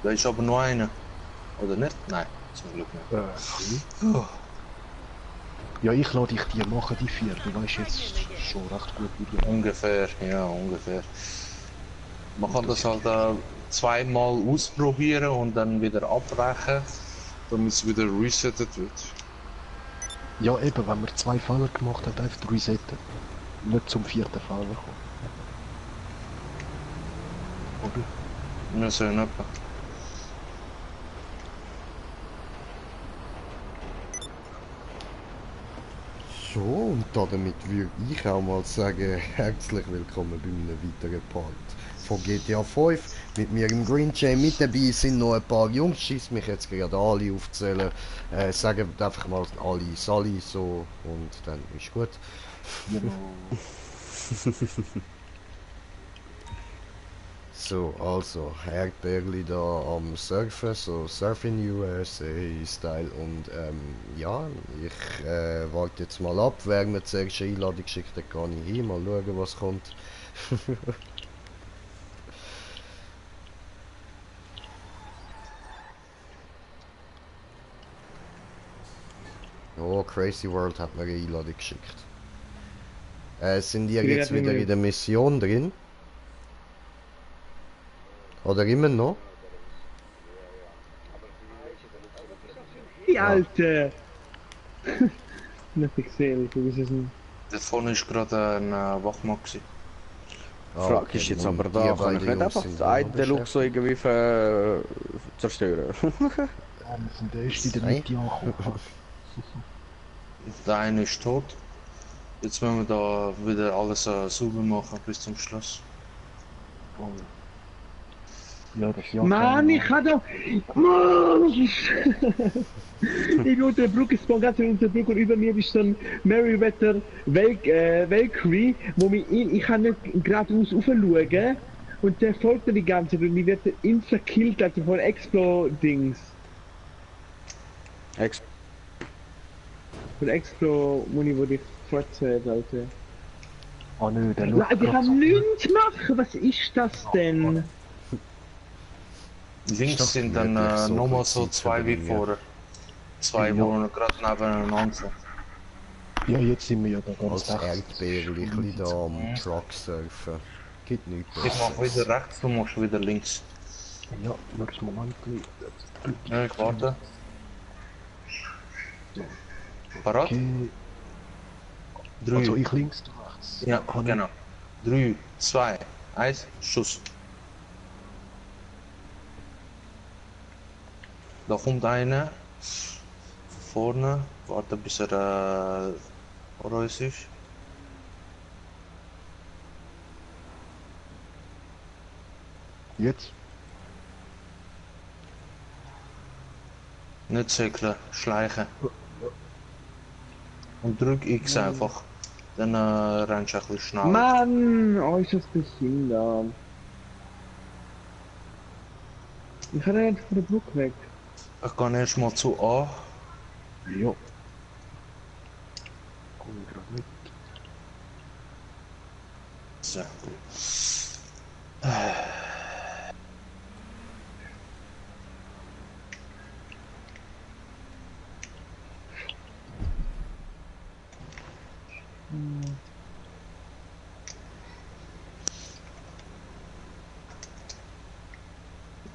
Da ist aber nur einer. Oder nicht? Nein, zum Glück nicht. Oh. Ja, ich lasse dich die machen, die 4. Du weißt jetzt schon recht gut, wie die machen. Ungefähr, ja, ungefähr. Man kann das halt zweimal ausprobieren und dann wieder abbrechen, damit es wieder resettet wird. Ja, eben, wenn man 2 Fehler gemacht hat, einfach resetten. Nicht zum 4. Fehler kommen. Oder? Ja, so in etwa. So, und damit würde ich auch mal sagen, herzlich willkommen bei einem weiteren Part von GTA 5. Mit mir im Green Chain mit dabei sind noch ein paar Jungs, schieß mich jetzt gerade alle aufzählen. Sagen einfach mal alle Sally so und dann ist gut. Genau. So, also, Erdbeerli da am Surfen, so Surfing USA Style und ja, ich warte jetzt mal ab, wer mir zuerst eine Einladung schickt, dann kann ich hin, mal schauen was kommt. Oh, Crazy World hat mir eine Einladung geschickt. Sind ihr jetzt wieder in der Mission drin? Oder immer noch? Die Alte! Nicht gesehen, wie ist es denn? Da vorne ist gerade ein Wachmann gewesen. Frage okay, ist jetzt und aber die da, kann ich beiden nicht Jungs einfach sind einen noch Deluxe so irgendwie zerstören? Ja, wir sind der erste in der Mitte angekommen. Der eine ist tot. Jetzt müssen wir da wieder alles sauber machen bis zum Schluss. Voll. Ja, das Jahr Mann, ich kann doch. Mann! Ich bin unter der Brücke, spawn ganz unter der Brücke und über mir ist so ein Merryweather Valkyrie, wo mich ich kann nicht geradeaus raufschauen und der folgt mir die ganze Zeit und mir wird insta killt, also von Explo-Dings. Von Explo-Muni, wo dich fortzählt, Alter. Oh nö, der Ich schaut grad kann so. nichts machen, was ist das denn? Links sind dann gemütlich, so nochmal viel so Zeit zwei wie verbringen. vorher. Zwei, Ja. wo gerade nebeneinander sind. Ja, jetzt sind wir ja da ganz Als rechts. Erdbeerli, ein bisschen da am Truck surfen. Gibt nichts Ich mach wieder Besseres. rechts, du machst wieder links. Ja, nur das Moment. Ja, ich warte. Parat? Okay. 3. Also ich links, du rechts. Ja, kann genau. 3, 2, 1, Schuss. Da kommt einer. Vorne. Warte bis er vor uns ist. Ich. Jetzt? Nicht zirkeln, schleichen. Und drück X einfach. Dann rennst du ein bisschen schneller. Mann, oh, ist das behindert. Ich kann nicht von der Brücke weg. Ich gehe erstmal zu A. Ja. Komm ich gerade mit. So.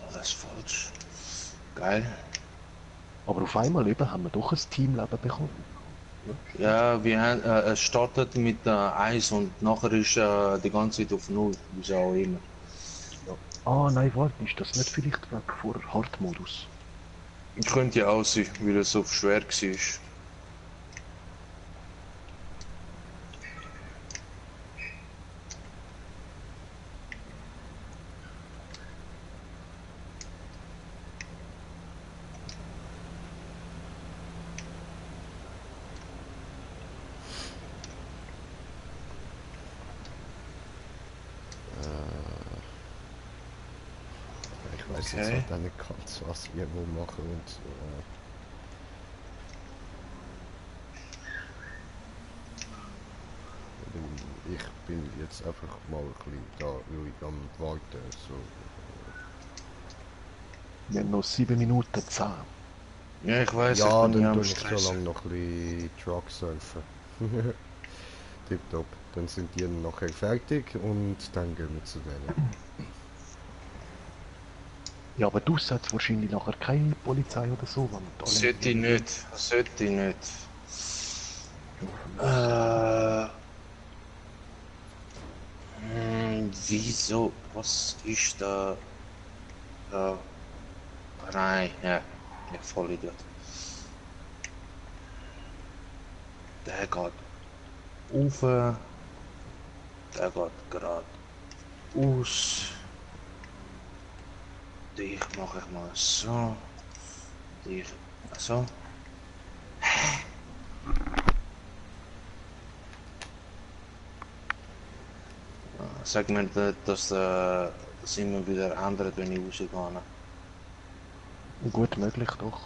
Alles falsch. Geil. Aber auf einmal eben haben wir doch ein Teamleben bekommen. Ja, wir haben, es startet mit 1 und nachher ist die ganze Zeit auf 0, wieso auch immer. Ah nein, warte, ist das nicht vielleicht weg vor Hardmodus? Könnte ja auch sein, weil es so schwer war. Ich weiß jetzt Okay. halt auch nicht ganz, was wir wo machen und so. Ich bin jetzt einfach mal ein bisschen da ruhig am Warten. So. Wir haben noch 7 Minuten 10. Ja, ich weiß, Ja, ich bin dann am tue ich so Stress. lange noch ein bisschen Truck surfen. Tipptopp. Dann sind die nachher fertig und dann gehen wir zu denen. Ja, aber du sagst wahrscheinlich nachher keine Polizei oder so. Wenn alle- Sollte ich nicht, sollte ich nicht. Äh, wieso? Was ist da? Nein, ja, ich voll Idiot. Der geht rauf, der geht gerade aus. Dich mache ich mal so. Dich so. Sag mir, dass das immer wieder ändert, wenn ich rausgehe. Gut möglich, doch.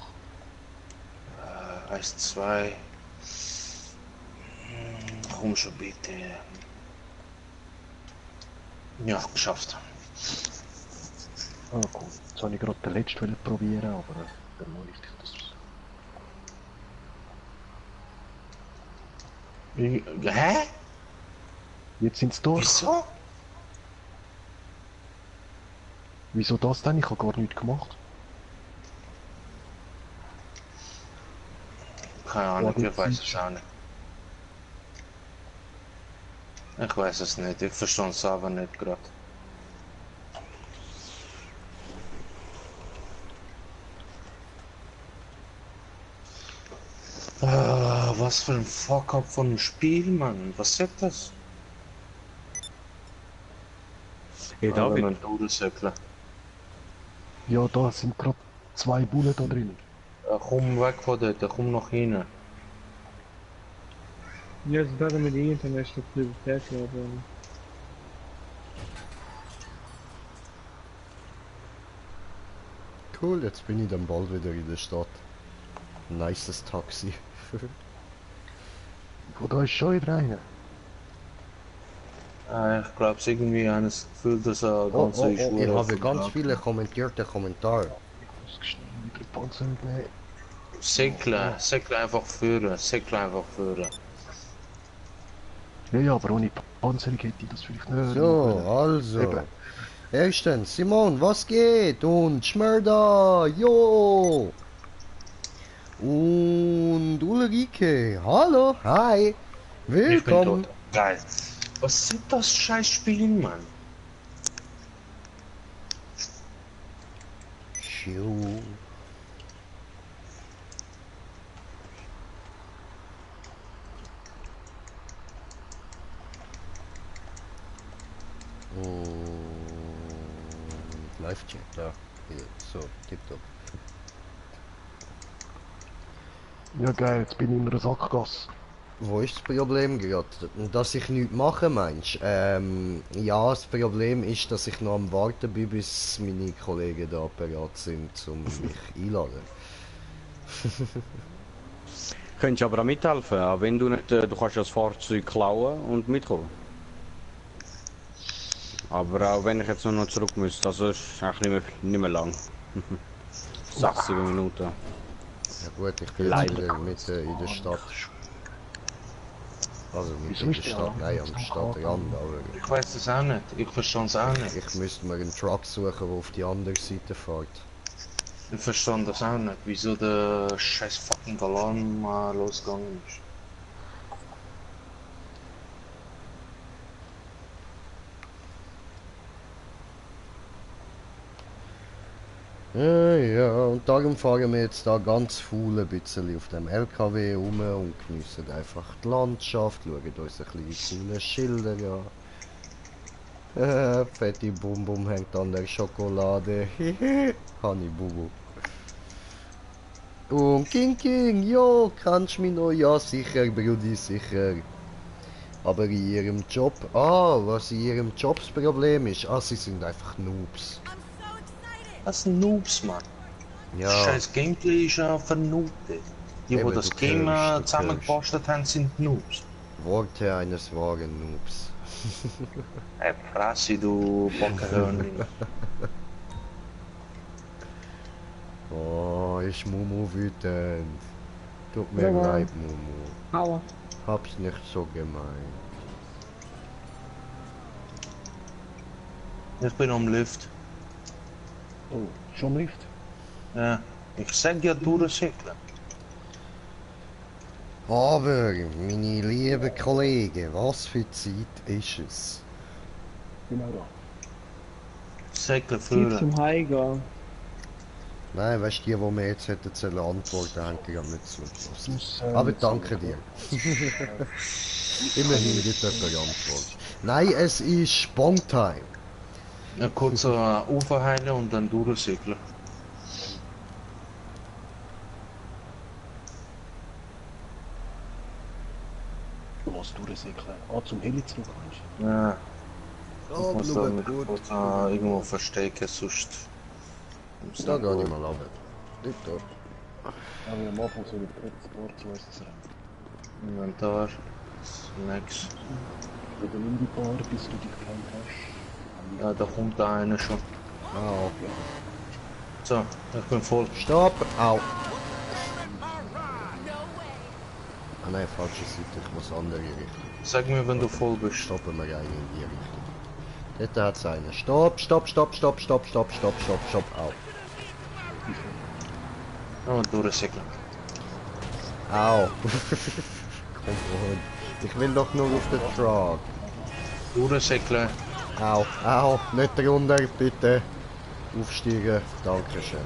1, 2. Komm schon bitte. Ja, geschafft. Ah, cool. Jetzt habe ich gerade den letzten wollen probieren, aber dann muss ich das. Hä? Jetzt sind sie durch. Wieso? Wieso das denn? Ich habe gar nichts gemacht. Keine Ahnung, Ja, ich weiß es auch nicht. Ich weiß es nicht, ich verstehe es aber nicht gerade. Was für ein Fuck-up von einem Spiel, Mann. Was ist das? Hey David, Ein Dudelsäckler. Ja, da sind gerade 2 Bullen da drin. Komm weg von dort, komm nach hinten. Ja, ze hadden met die international prioriteit hebben. Cool, jetzt bin ich dann bald wieder in der Stadt. Nices Taxi. Wo da ist schon wieder einer. Ich glaube, irgendwie habe ich das Gefühl, dass er Oh, ganz oh, oh, ich habe Schule ganz viele kommentierte Kommentare. Ich muss schnell wieder den Panzer mitnehmen. Säckle einfach führen, säckle einfach führen. Ja, ja, aber ohne Panzerung hätte ich das vielleicht nicht. So, machen. also. Eben. Erstens, Simon, was geht? Und Schmörder, jo! Und Ulrike, hallo, hi! Ich bin Willkommen! tot. Geil. Was sind das scheiß Spiele, Mann? Schiu. Und Live-Chat, da. Hier, so, tipptopp. Ja, geil, jetzt bin ich in einer Sackgasse. Wo ist das Problem gerade? Dass ich nichts mache, meinst du? Ja, das Problem ist, dass ich noch am Warten bin, bis meine Kollegen da bereit sind, um mich einladen. könntest aber auch mithelfen, auch wenn du nicht, du kannst das Fahrzeug klauen und mitkommen. Aber auch wenn ich jetzt nur noch zurück müsste, also ist eigentlich nicht mehr lang. 6, 7 Minuten. Ja gut, ich bin jetzt Leider. wieder mitten in der Stadt. Also mitten Wieso in ist der der Stadt, Alarm nein, jetzt am noch Stadtrand, aber Ich weiß es auch nicht. Ich verstehe es auch nicht. ich müsste mir einen Truck suchen, der auf die andere Seite fährt. Ich verstehe das auch nicht. Wieso der scheiß fucking Alarm losgegangen ist. Ja, und darum fahren wir jetzt da ganz faul ein bisschen auf dem LKW rum und geniessen einfach die Landschaft, schauen uns ein bisschen coole Schilder an. Fette Bum Bum hängt an der Schokolade. Honey Bubu. Und King King, jo, kannst mich noch? Ja, sicher, Brudi, sicher. Aber in ihrem Job, was in ihrem Job das Problem ist, sie sind einfach Noobs. Das sind Noobs, Mann. Ja, Scheiß Gameplay ist ja vernoobtet. Die, Eben, die das du Game hörst, du zusammengebastelt haben, sind Noobs. Worte eines wahren Noobs. Ey, Fresse, du Bockenhörnchen. ist Mumu wütend. Tut mir Ja. leid, Mumu. Aua. Hab's nicht so gemeint. Ich bin am Lift. Oh, schon Lift? Ja. Ich sag ja durchsickeln. Aber, meine lieben Kollegen, was für Zeit ist es? Genau da. Säckle Zeit führen. zum Heimgehen. Nein, weißt du, die wir jetzt hätten sollen antworten, haben die gar nicht zugelassen. Muss, Aber danke dir. Immerhin gibt jemand Antwort. Nein, es ist Spongtime. Ja, kurz aufheilen und dann durchsickeln. Was durchsäckeln? Ah, zum Heli zurück, meinst du? Ja. Oh, Ich muss da mit kurz irgendwo verstecken, sonst... Da gehe ich mal runter. Nicht da. Aber am Anfang soll ich kurz dort zu uns rein. Inventar. Nix. Oder nimm die Bar, bis du dich gekannt hast. Ja, da kommt da einer schon. Au. So, ich bin voll. Stopp! Au! Ah nein, falsche Seite, ich muss andere Richtung. Sag mir, wenn du voll bist. Stoppen wir rein in die Richtung. Dort hat es einen. Stopp, stopp, stopp, stopp, stopp, stopp, stopp, stopp, stopp, au. Oh, durchsickeln. Au. Komm on. Ich will doch nur auf den Truck. Durchsickeln. Au, au, nicht runter, bitte. Aufsteigen, dankeschön.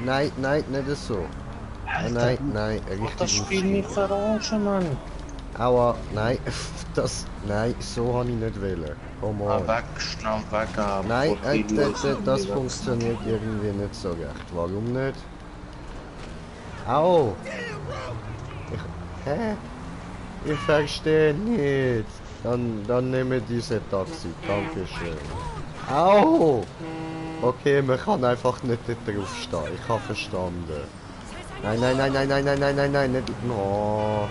Nein, nein, nicht so. Nein, nein, richtig Das Spiel nicht aufsteigen. verarschen, Mann. Aua, nein, nein, so habe ich nicht wollen. Komm on. Weg, schnell weg. Nein, bevor die Leute das wieder- funktioniert irgendwie nicht so recht. Warum nicht? Au! Hä? Ich verstehe nicht. Dann nehme diese Taxi. Dankeschön. Au! Okay, man kann einfach nicht drauf stehen. Ich habe verstanden. Nein, nein, nein, nein, nein, nein, nein, nein, nein, nicht. No.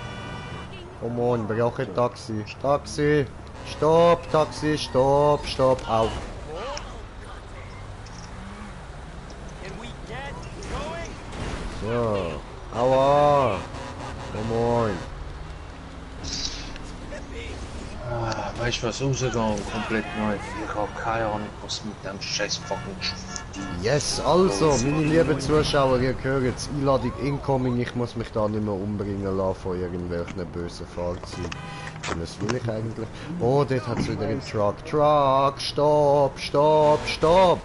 Come on, brauche Taxi. Taxi! Stopp, Taxi, stopp, stopp, au. So. Aua! Come on. Ah, weißt du was, rausgehen, komplett neu. Ich habe keine Ahnung, was mit dem scheiß fucking Yes, also, meine lieben Zuschauer, ihr hört es, Einladung incoming, ich muss mich da nicht mehr umbringen lassen von irgendwelchen bösen Fahrzeugen. Und das will ich eigentlich. Oh, dort hat es wieder einen Truck. Truck, stopp, stopp, stopp!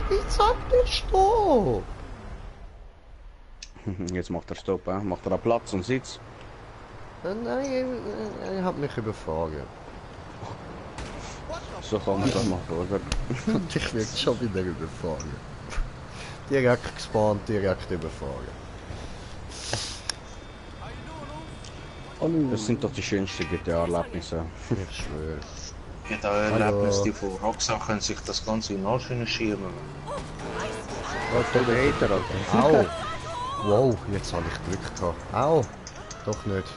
Ich sag nicht stopp! Jetzt macht er Stopp, macht er einen Platz und Sitz. Nein, er hat mich überfahren. So kann man das machen, oder? Und ich werde schon wieder überfahren. Direkt gespawnt, direkt überfahren. Das sind doch die schönsten GTA-Erlebnisse. Ich schwöre. GTA Erlebnis, die von Rockstar können sich das Ganze in den Arsch schieben. Der Hater, oder? Au! Wow, jetzt habe ich Glück gehabt. Au! Doch nicht.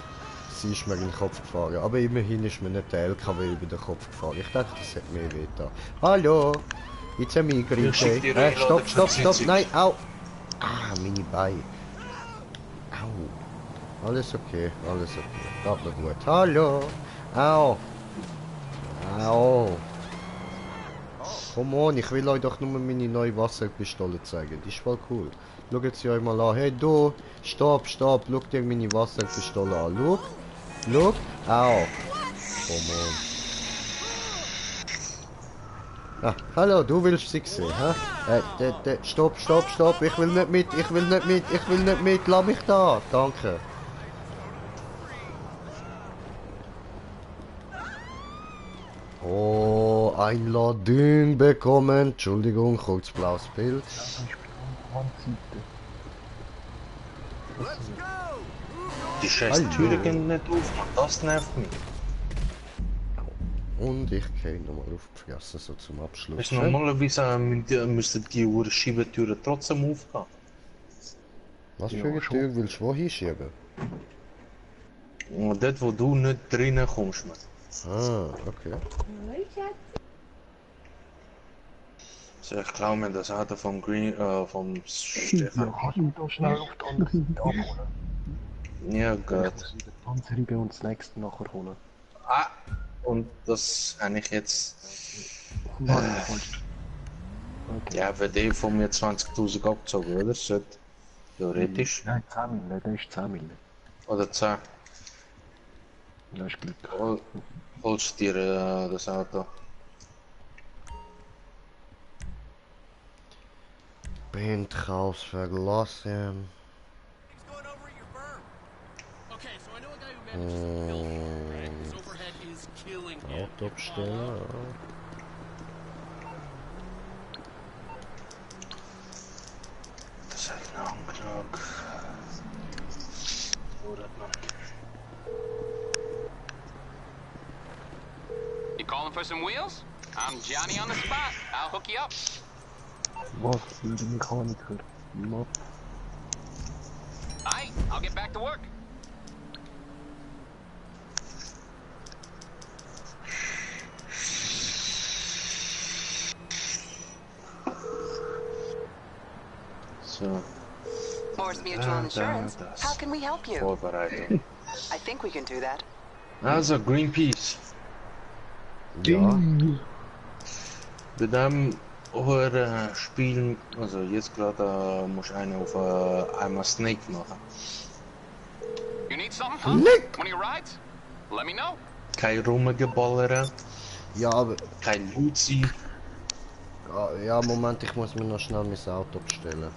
Sie ist mir in den Kopf gefahren. Aber immerhin ist mir nicht der LKW über den Kopf gefahren. Ich dachte, das hätte mir weh getan. Hallo! It's a me, Green Ich schick dir Jay. eine Stopp, stopp, stopp! Sitzung. Nein, au! Ah, meine Beine. Au! Alles okay, alles okay. Geht noch gut. Hallo! Au! Au! Come on, ich will euch doch nur meine neue Wasserpistole zeigen. Die ist voll cool. Schaut sie euch mal an. Hey du! Stopp, stopp! Schau dir meine Wasserpistole an. Schau! Schau! Au! Come on. Ah, hallo, du willst sie sehen, hä? Stopp, stopp, stopp! Ich will nicht mit! Ich will nicht mit! Ich will nicht mit! Lass mich da! Danke! Oh, Einladung bekommen. Entschuldigung, kurz blaues Bild. Die scheiß Hallo. Türen gehen nicht auf, Mann. Das nervt mich. Und ich gehe nochmal auf die Fresse, so zum Abschluss. Weißt du, normalerweise müssten die Uhr Schiebetüren trotzdem aufgehen. Was für eine Tür willst du wohin schieben? Und dort, wo du nicht drinnen kommst, Mann. Ah, okay. So, ich glaube mir das Auto vom vom Ja, Stefan. kannst du mich da schnell auf die andere Seite abholen? Ja, Ich gut. muss wieder die Panzerung und das nächste nachher holen. Ah, und das habe ich jetzt. Nein, falsch. Okay. Ja, wird eh von mir 20.000 abgezogen, oder? Sollte theoretisch. Nein, 10 Mille, der ist 10 Mille. Oder 10. Das ist Glück. Holst dir das Auto? Penthouse verlassen. Auto abstellen. Das ist halt lang genug. You calling for some wheels? I'm Johnny on the spot. I'll hook you up. Was für ein Mechaniker? Niemand. Aight, I'll get back to work. So, Morse Mutual Insurance. das. How can we help you? Vorbereitung. I think we can do that. Also, Greenpeace. Ja, Bei dem Spiel, also jetzt gerade muss einer auf einmal Snake machen. You need something, huh? One of your rides? Let me know. Kein Rumgeballere, ja, aber kein Luzi. ja, Moment, ich muss mir noch schnell mein Auto bestellen.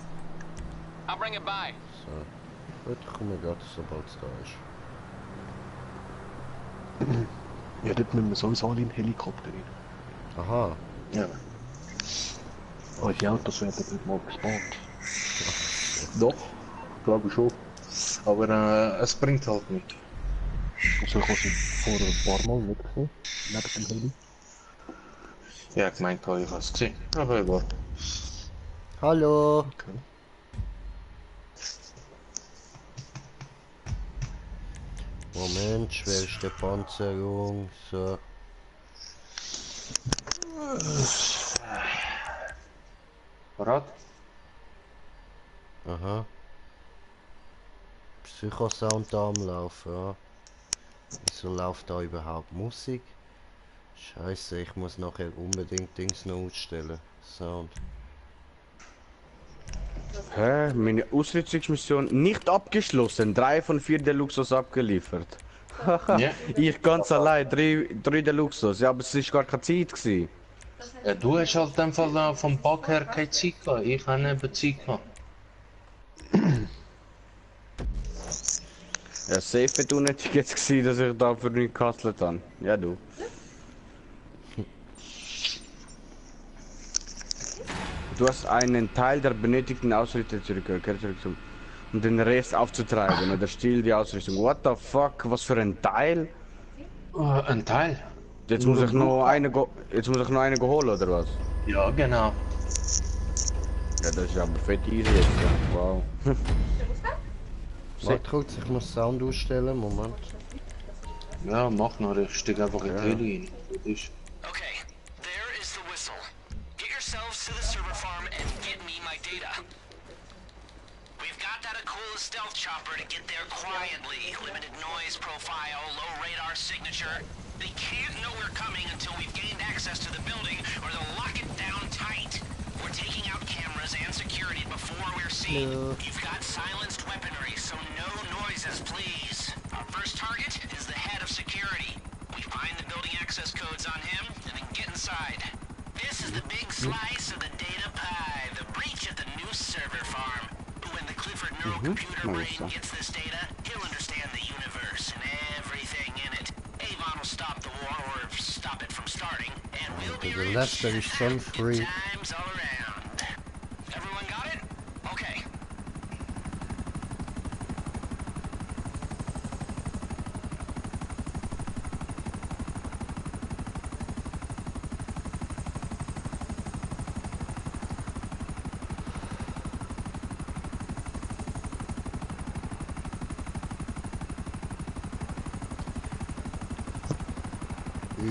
I'll bring it by. So. Gut, ich komme gerade, sobald es da ist. Ja, dort müssen wir sowieso alle in Helikopter rein. Aha. Ja. Unsere Autos werden nicht mal gespawnt. Doch, glaube ich schon. Aber es bringt halt nicht. Also ich habe sie vor ein paar Mal nicht gesehen, neben dem Heli. Ja, ich meinte, ich habe es gesehen. Aber egal. Hallo. Okay. Moment, schwerste Panzerung, so. Parat? Aha. Psychosound da am Laufen, ja. Wieso läuft da überhaupt Musik? Scheiße, ich muss nachher unbedingt Dings noch ausstellen. Sound. Hä? Meine Ausrüstungsmission nicht abgeschlossen. 3 von 4 Deluxos abgeliefert. Ja. Ich ganz allein, 3 Deluxos. Ja, aber es ist gar keine Zeit gewesen. Ja, du hast halt in dem Fall vom Pack her keine Zeit gehabt. Ich habe eben Zeit gehabt. Ja, safe wird unnötig jetzt gewesen, dass ich da für mich gehustelt habe. Ja, du. Du hast einen Teil der benötigten Ausrüstung zurückgekehrt, um den Rest aufzutreiben oder still die Ausrüstung. What the fuck? Was für ein Teil? Ein Teil? Jetzt muss ich noch eine holen oder was? Ja, genau. Ja, das ist aber fett easy jetzt. Ja. Wow. Warte kurz, ich muss Sound ausstellen, Moment. Ja, mach noch, ich steig einfach in die Heli rein. Das ist. Okay, there is the whistle. Get yourselves to the server farm and get me my data. We've got that Akula stealth chopper to get there quietly. Limited noise profile, low radar signature. They can't know we're coming until we've gained access to the building, or they'll lock it down tight. We're taking out cameras and security before we're seen. You've got silenced weaponry, so no noises, please. Our first target is the head of security. We find the building access codes on him, and then get inside. This is the big slice of the data pie, the breach of the new server farm. When the Clifford neurocomputer brain gets this data, he'll understand the universe and everything in it. Avon will stop the war, or stop it from starting, and we'll be To the rich. left there is some free. Times all around. Everyone got it? Okay.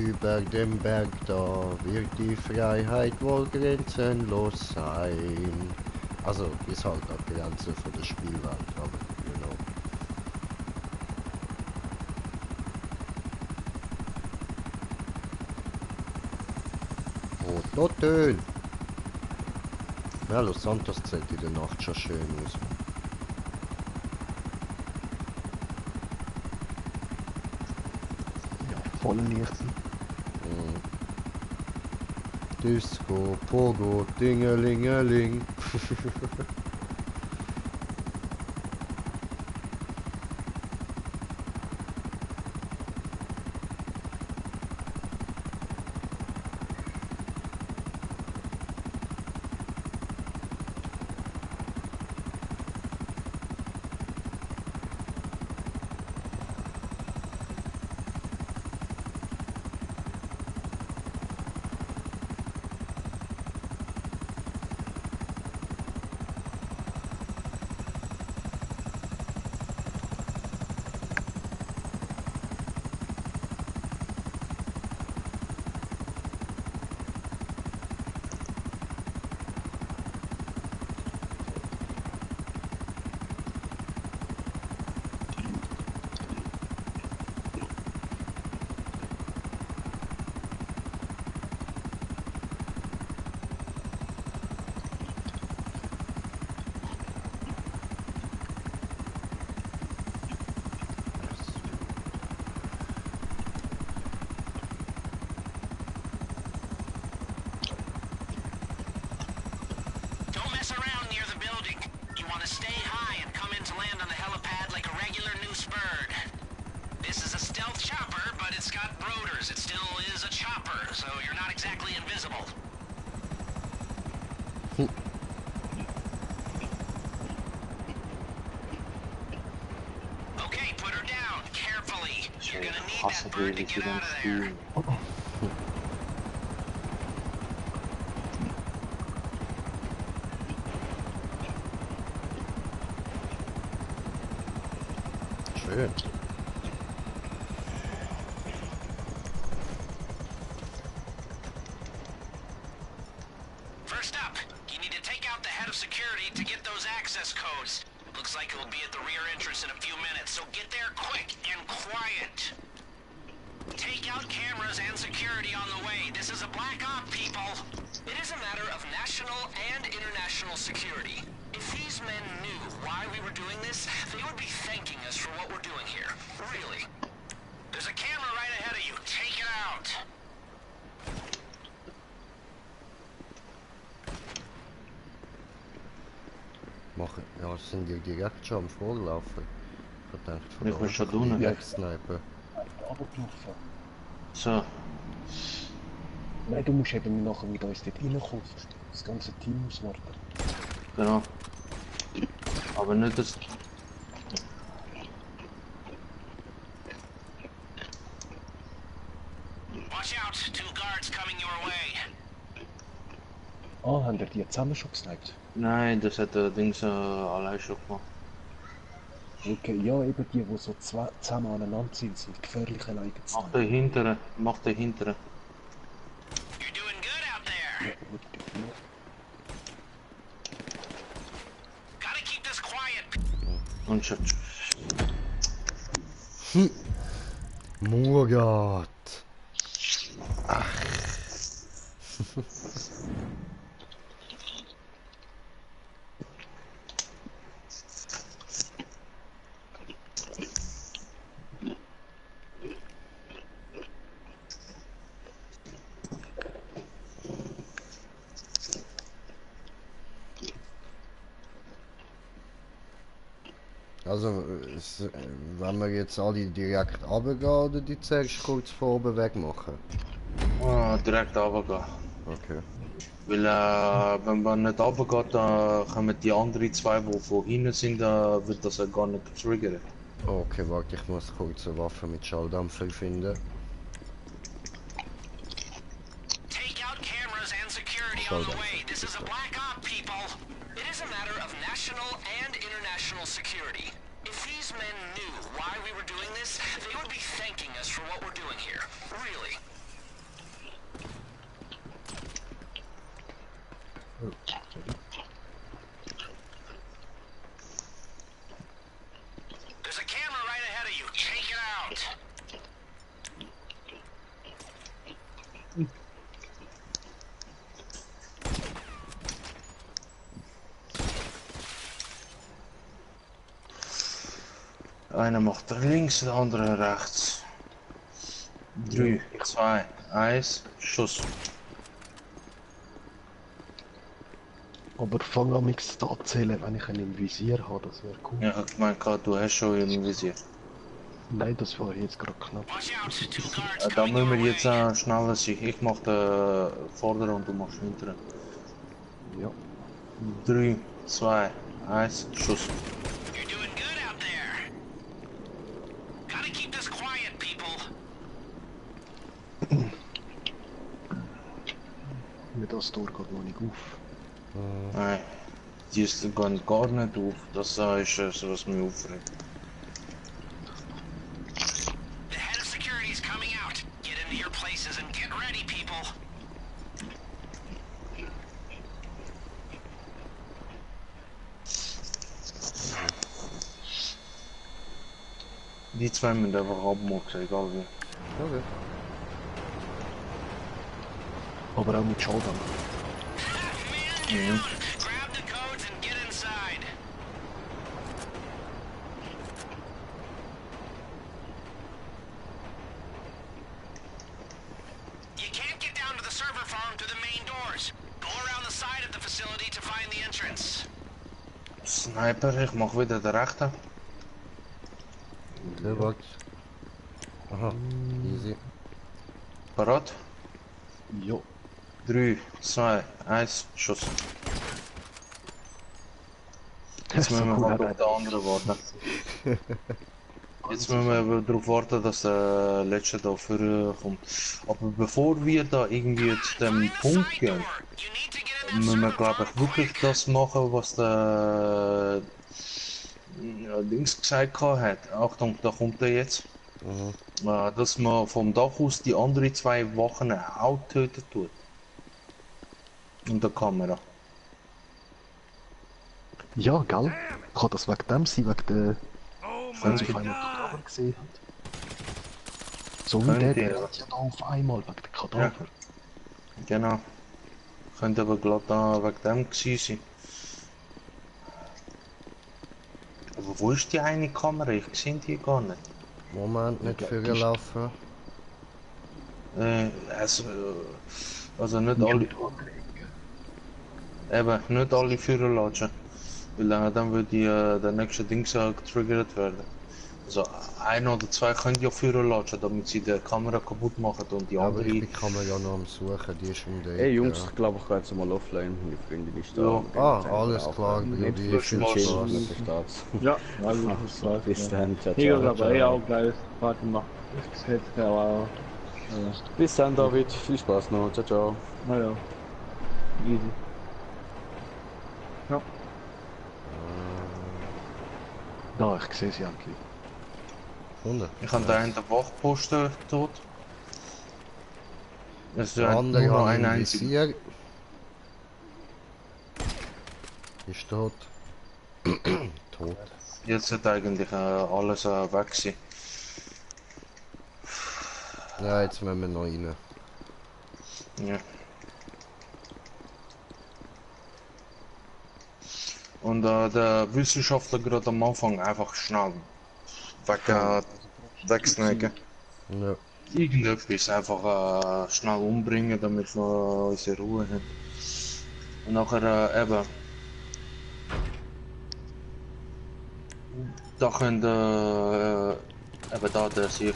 Über dem Berg da wird die Freiheit wohl grenzenlos sein. Also, ist halt auch die Grenze von der Spielwelt, aber genau. Oh, Toten! Ja, Los Santos sieht in der Nacht schon schön aus. Ja, voll Licht. Disco, Pogo, Dingelingeling. Don't mess around near the building. You want to stay high and come in to land on the helipad like a regular noose bird. This is a stealth chopper, but it's got rotors. It still is a chopper, so you're not exactly invisible. Okay, put her down, carefully. You're gonna need Hasse that bird to die get wieder out of there. spielen. Schön. First up, you need to take out the head of security to get those access codes. Looks like it'll be at the rear entrance in a few minutes, so get there quick and quiet. Take out cameras and security on the way. This is a black op, people. It is a matter of national and international security. If these men knew why we were doing this, they would be thanking us for what we're doing here. Really. There's a camera right ahead of you. Take it out. Machen. Ja, sind die direkt schon am Vorlaufen? Ich hab gedacht, von Ich da bin schon unten drinnen. wegsnipen. Runtergelaufen. So, Nein, du musst eben nachher mit uns dort reinkommen. Das ganze Team muss warten. genau. Aber nicht das. Watch out. Two guards coming your way. Ah, haben wir die zusammen schon gesniped? Nein, das hat der Dings allein schon gemacht. Okay, ja, eben die so zusammen aneinander sind gefährlich alleine zu Mach den hinteren, mach den hinteren. You're doing good out there. Gotta keep this quiet. Und schon. Murat! Also, wenn wir jetzt alle direkt runtergehen oder die zuerst kurz von oben weg machen? Direkt runtergehen. Okay. Weil wenn man nicht runtergeht, dann kommen die anderen zwei, die von hinten sind, wird das gar nicht getriggert. Okay, warte, ich muss kurz eine Waffe mit Schalldämpfer finden. Take out cameras and security on the way. This is a black op, people. It is a matter of national and international security. If these men knew why we were doing this, they would be thanking us for what we're doing here. Really. There's a camera right ahead of you. Take it out. Einer macht links, der andere rechts. 3, 2, 1, Schuss. Aber fang an mich zu erzählen, wenn ich einen im Visier habe, das wäre cool. Ja, ich meine, du hast schon im Visier. Nein, das war jetzt gerade knapp. Watch out. 2 guards Da coming müssen your wir way. jetzt schneller sein. Ich mache den vorderen und du machst den hinteren. Ja. 3, 2, 1, Schuss. You're doing good out there. Gotta keep this quiet, people. Mir das Tor geht noch nicht auf. Nein, die gehen gar nicht auf. Das ist es, was mich aufregt. The head of security is coming out. Get into your places and get ready, people. Die zwei müssen einfach abmucken, egal wie. Okay. Aber auch mit Showdown. Man down. Grab the codes and get inside. You can't get down to the server farm through the main doors. Go around the side of the facility to find the entrance. Sniper, ich mach wieder den rechten. Der wart. Aha, easy. Parat? Ja. 3, 2, 1, Schuss. Jetzt müssen wir halt auf den anderen warten. Jetzt müssen wir aber darauf warten, dass der letzte da vorkommt. Aber bevor wir da irgendwie zu dem Punkt gehen, You need to get in that müssen wir server glaube farm ich wirklich das machen, was der Dings gesagt hat. Achtung, da kommt er jetzt. Dass man vom Dach aus die anderen zwei Wachen auch töten tut. Und der Kamera. Ja, gell? Kann das wegen dem sein, wegen der... Wenn sie auf einmal Kadaver gesehen hat. So wie Könnte, der ja. hat ja da auf einmal wegen der Kadaver. Genau. Könnte aber glatt da wegen dem gewesen sein. Aber wo ist die eine Kamera? Ich sehe die gar nicht. Moment, nicht vorgelaufen. Also nicht alle. Eben, nicht alle Führer latschen. Weil dann würde der nächste Ding getriggert werden. Also ein oder zwei können ja Führer latschen, damit sie die Kamera kaputt machen und die Aber andere. ich kann man ja noch am Suchen, die ist um die Hey Jungs, Ecke. ich glaube ich gehe jetzt mal offline. Meine Freundin ist da. Ja. Und Ah, dann alles auch, klar, Nicht Brudi, viel viel chill, Spaß. man versteht's. Ja, also das war's. Bis dann, ciao, Hier ciao. dabei auch gleich Party machen. Das hätte ja auch. Bis dann, David. Viel Spaß noch. Ciao, ciao. Naja. Easy. Ja. Da, ich sehe sie endlich. Hunde. Ich habe da einen Wachposten tot. Es ist Der nur andere noch hat ein ein einziger. Visier. Ist tot. Tot. Jetzt sollte eigentlich alles weg sein. Ja, jetzt müssen wir noch rein. Ja. Und der Wissenschaftler gerade am Anfang einfach schnell wegsnacken. Ja. Irgendetwas einfach schnell umbringen, damit wir unsere Ruhe haben. Und nachher eben. Da können eben da der sich.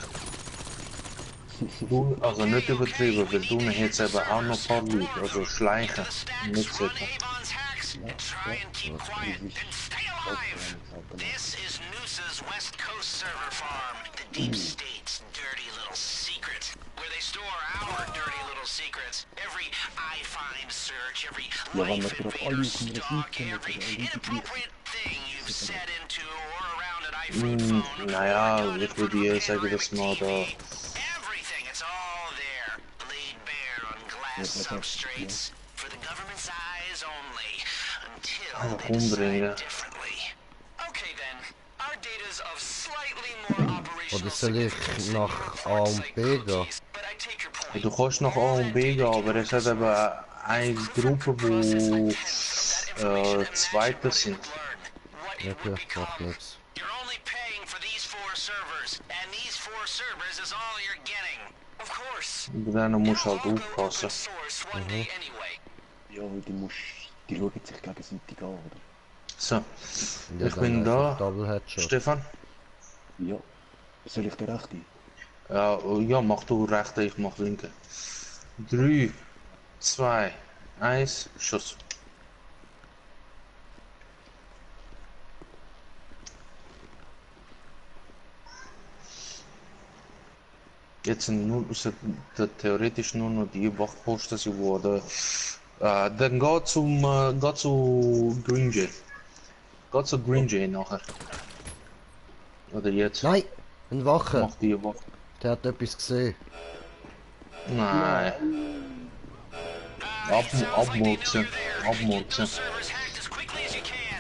Also nicht übertrieben, weil du jetzt eben auch noch ein paar Leute, also schleichen, nicht sitzen. Avon's hacks and try and keep quiet and stay alive. This is Noosa's West Coast server farm, the Deep State's dirty little secret, where they store our dirty little secrets. Every I-find search, every life invader stalk, every inappropriate thing you've said into or around an iPhone phone. Naja, ich würde sagen, dass man da. Everything, it's all there, laid bare on glass substrates for the government's eyes eyes only until Einfach they decide umbringen. differently. Okay then, our data's of slightly more operational Oder soll ich significance than nach your A und Quartzite B gehen? cookies, but I take your point. Du kannst nach A und B gehen, aber es hat eben eine Gruppe, wo Zweiter sind. Okay, macht nichts. You're only paying for these 4 servers, and these 4 servers is all you're getting. Of course. Bei denen musst du halt It'll all go aufpassen. open source one day anyway. Ja, die schauen sich gegenseitig an, oder? So, Ja, ich dann bin einfach da. Double Headshot. Stefan? Ja. Soll ich der Rechte? Ja, mach du rechte, ich mach linke. 3, 2, 1, Schuss. Jetzt sind theoretisch nur noch die Wachposten geworden. Dann geht zu Green Jay. Geht zu Green Jay nachher. Oder jetzt. Nein! Ein Wache! Mach die Wache. Der hat etwas gesehen. Nein. Abmurksen. Abmurksen.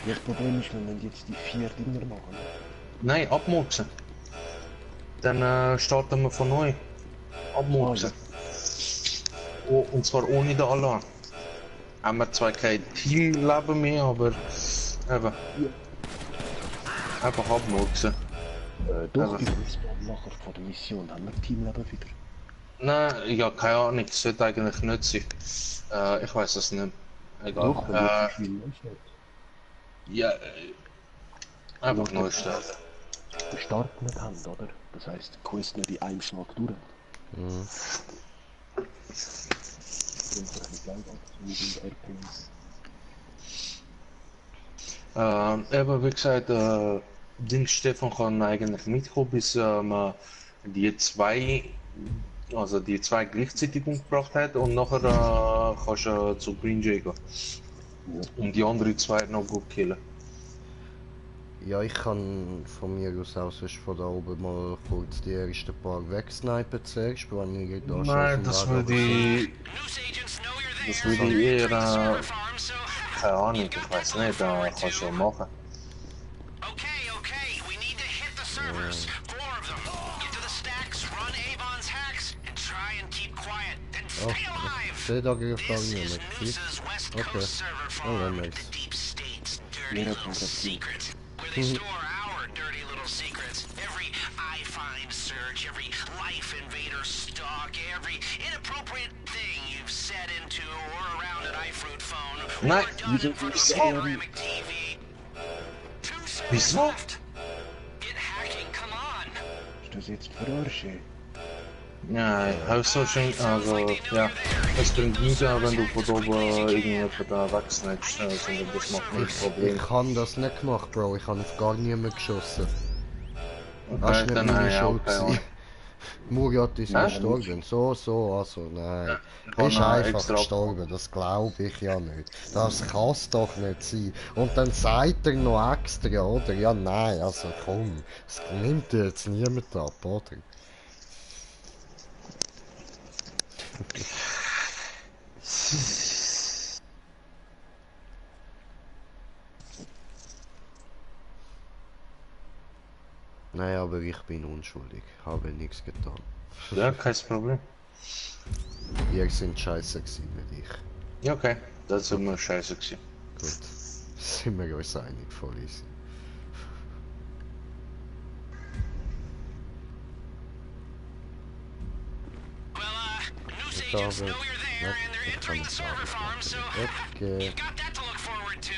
Ja, das Problem ist, wenn wir jetzt die 4 Dinger machen. Nein, abmurksen. Dann starten wir von neu. Abmurksen. Oh, und zwar ohne den Alarm. Haben wir zwar kein Teamleben mehr, aber eben. Einfach abmurksen. Doch, die Respawn-Macher von der Mission haben wir Teamleben wieder. Nein, ja, keine Ahnung, das sollte eigentlich nicht sein. Ich weiß es nicht. Egal. Doch, wenn wir zu viel Neustadt. Ja, einfach neu starten. Den Start nicht haben, oder? Das heisst, die Quest nicht in einem Schlag durch. Mhm. Eben wie gesagt, Ding Stefan kann eigentlich mitkommen, bis man die zwei gleichzeitig umgebracht hat und nachher kannst du zu Green Jay gehen. Und die anderen zwei noch gut killen. Ja, ich kann von mir aus sonst von da oben mal kurz die ersten paar wegsnipen zuerst, wenn ich da schon Nein, das würde ich eher, keine Ahnung, ich weiß nicht, kannst du machen. Okay, we need to hit the servers. 4 of them. Get to the stacks, run Avon's hacks, and try and keep quiet. Then stay alive. Stay da gefallen This mir is nicht. Noose's West Okay. Coast server Oh, farm, nice. the Deep State's dirty little secret. Where they store our dirty little secrets. Every I find search, every life invader stalk, every inappropriate thing you've said into or around an iFruit phone, or Nein, done in front of panoramic TV. 2 servers Wieso? left. Get hacking, come on. Ist das jetzt verarschen? Ja, Haussearching, also ja, es bringt nichts an, wenn du von oben irgendjemanden da wegsnatchst, also das macht nicht Problem. Ich habe das nicht gemacht, Bro. Ich habe auf gar niemanden geschossen. Das Okay, ist nicht dann meine habe ich auch Schuld. keine Ahnung. Murat ist Hä? gestorben. So, also nein. ich Er ist habe einfach extra- gestorben, das glaube ich ja nicht. Das kann es doch nicht sein. Und dann sagt er noch extra, oder? Ja, nein, also komm. Das nimmt dir jetzt niemand ab, oder? Nein, aber ich bin unschuldig. Habe nichts getan. Ja, kein Problem. Ihr seid scheiße gewesen, nicht ich. Ja, okay, das ist immer scheiße gewesen. Gut. Sind wir uns einig, voll easy. News Ich agents habe... know you're there and they're Ich kann entering the es server auch farm, so Okay. you've got that to look forward to.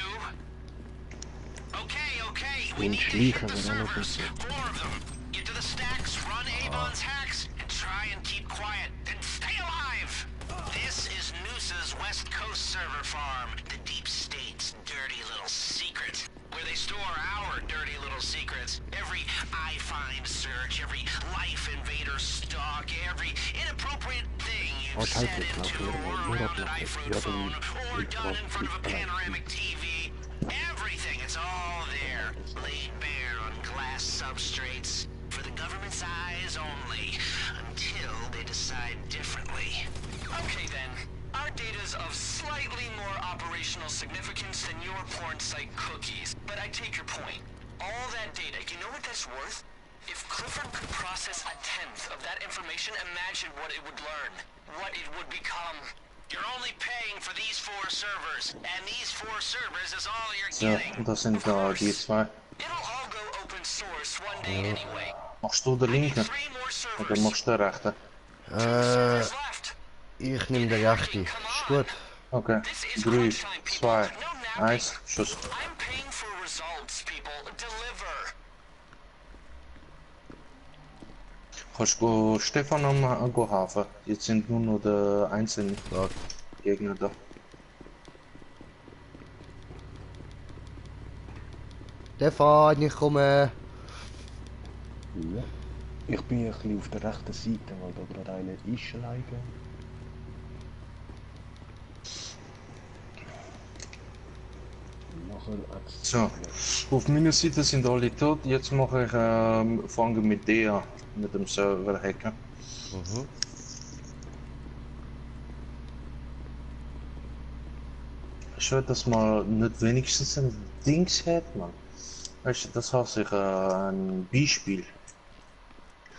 Okay, we Den need to hit Schleicher the wir auch noch servers. 4 of them. Get to the stacks, run Avon's hacks, and try and keep quiet. Then stay alive. This is Noose's West Coast server farm, the Deep State's dirty little secret. Where they store our dirty little secrets. Every I find search, every life invader stalk, every inappropriate thing you've said into or around an iFruit phone or done in front of a panoramic TV. Everything, it's all there, laid bare on glass substrates for the government's eyes only, until they decide differently. Okay then, Our data's of slightly more operational significance than your porn site cookies. But I take your point. All that data, you know what that's worth? If Clifford could process a tenth of that information, imagine what it would learn. What it would become. You're only paying for these 4 servers, and these 4 servers is all you're So, getting. das sind die zwei. It'll all go open source one day anyway. Machst du den linken? 3 more Oder servers. machst du den rechten? 2 servers left. Ich nehme den rechten. Ist gut. Okay. 3, 2, 1, Schuss. I'm paying for results, people. Deliver. Kannst du Stefan am Hafen? Jetzt sind nur noch die einzelnen Ja. Gegner da. Stefan, ich komme. Ja. Ich bin ein bisschen auf der rechten Seite, weil da gerade einer ist alleine. Nachher hat's... So, auf meiner Seite sind alle tot. Jetzt mache ich fange mit der an, mit dem Server hacken. Mhm. Ich will, dass man nicht wenigstens ein Dings hat, man. Weißt du, das hasse ich ein Beispiel.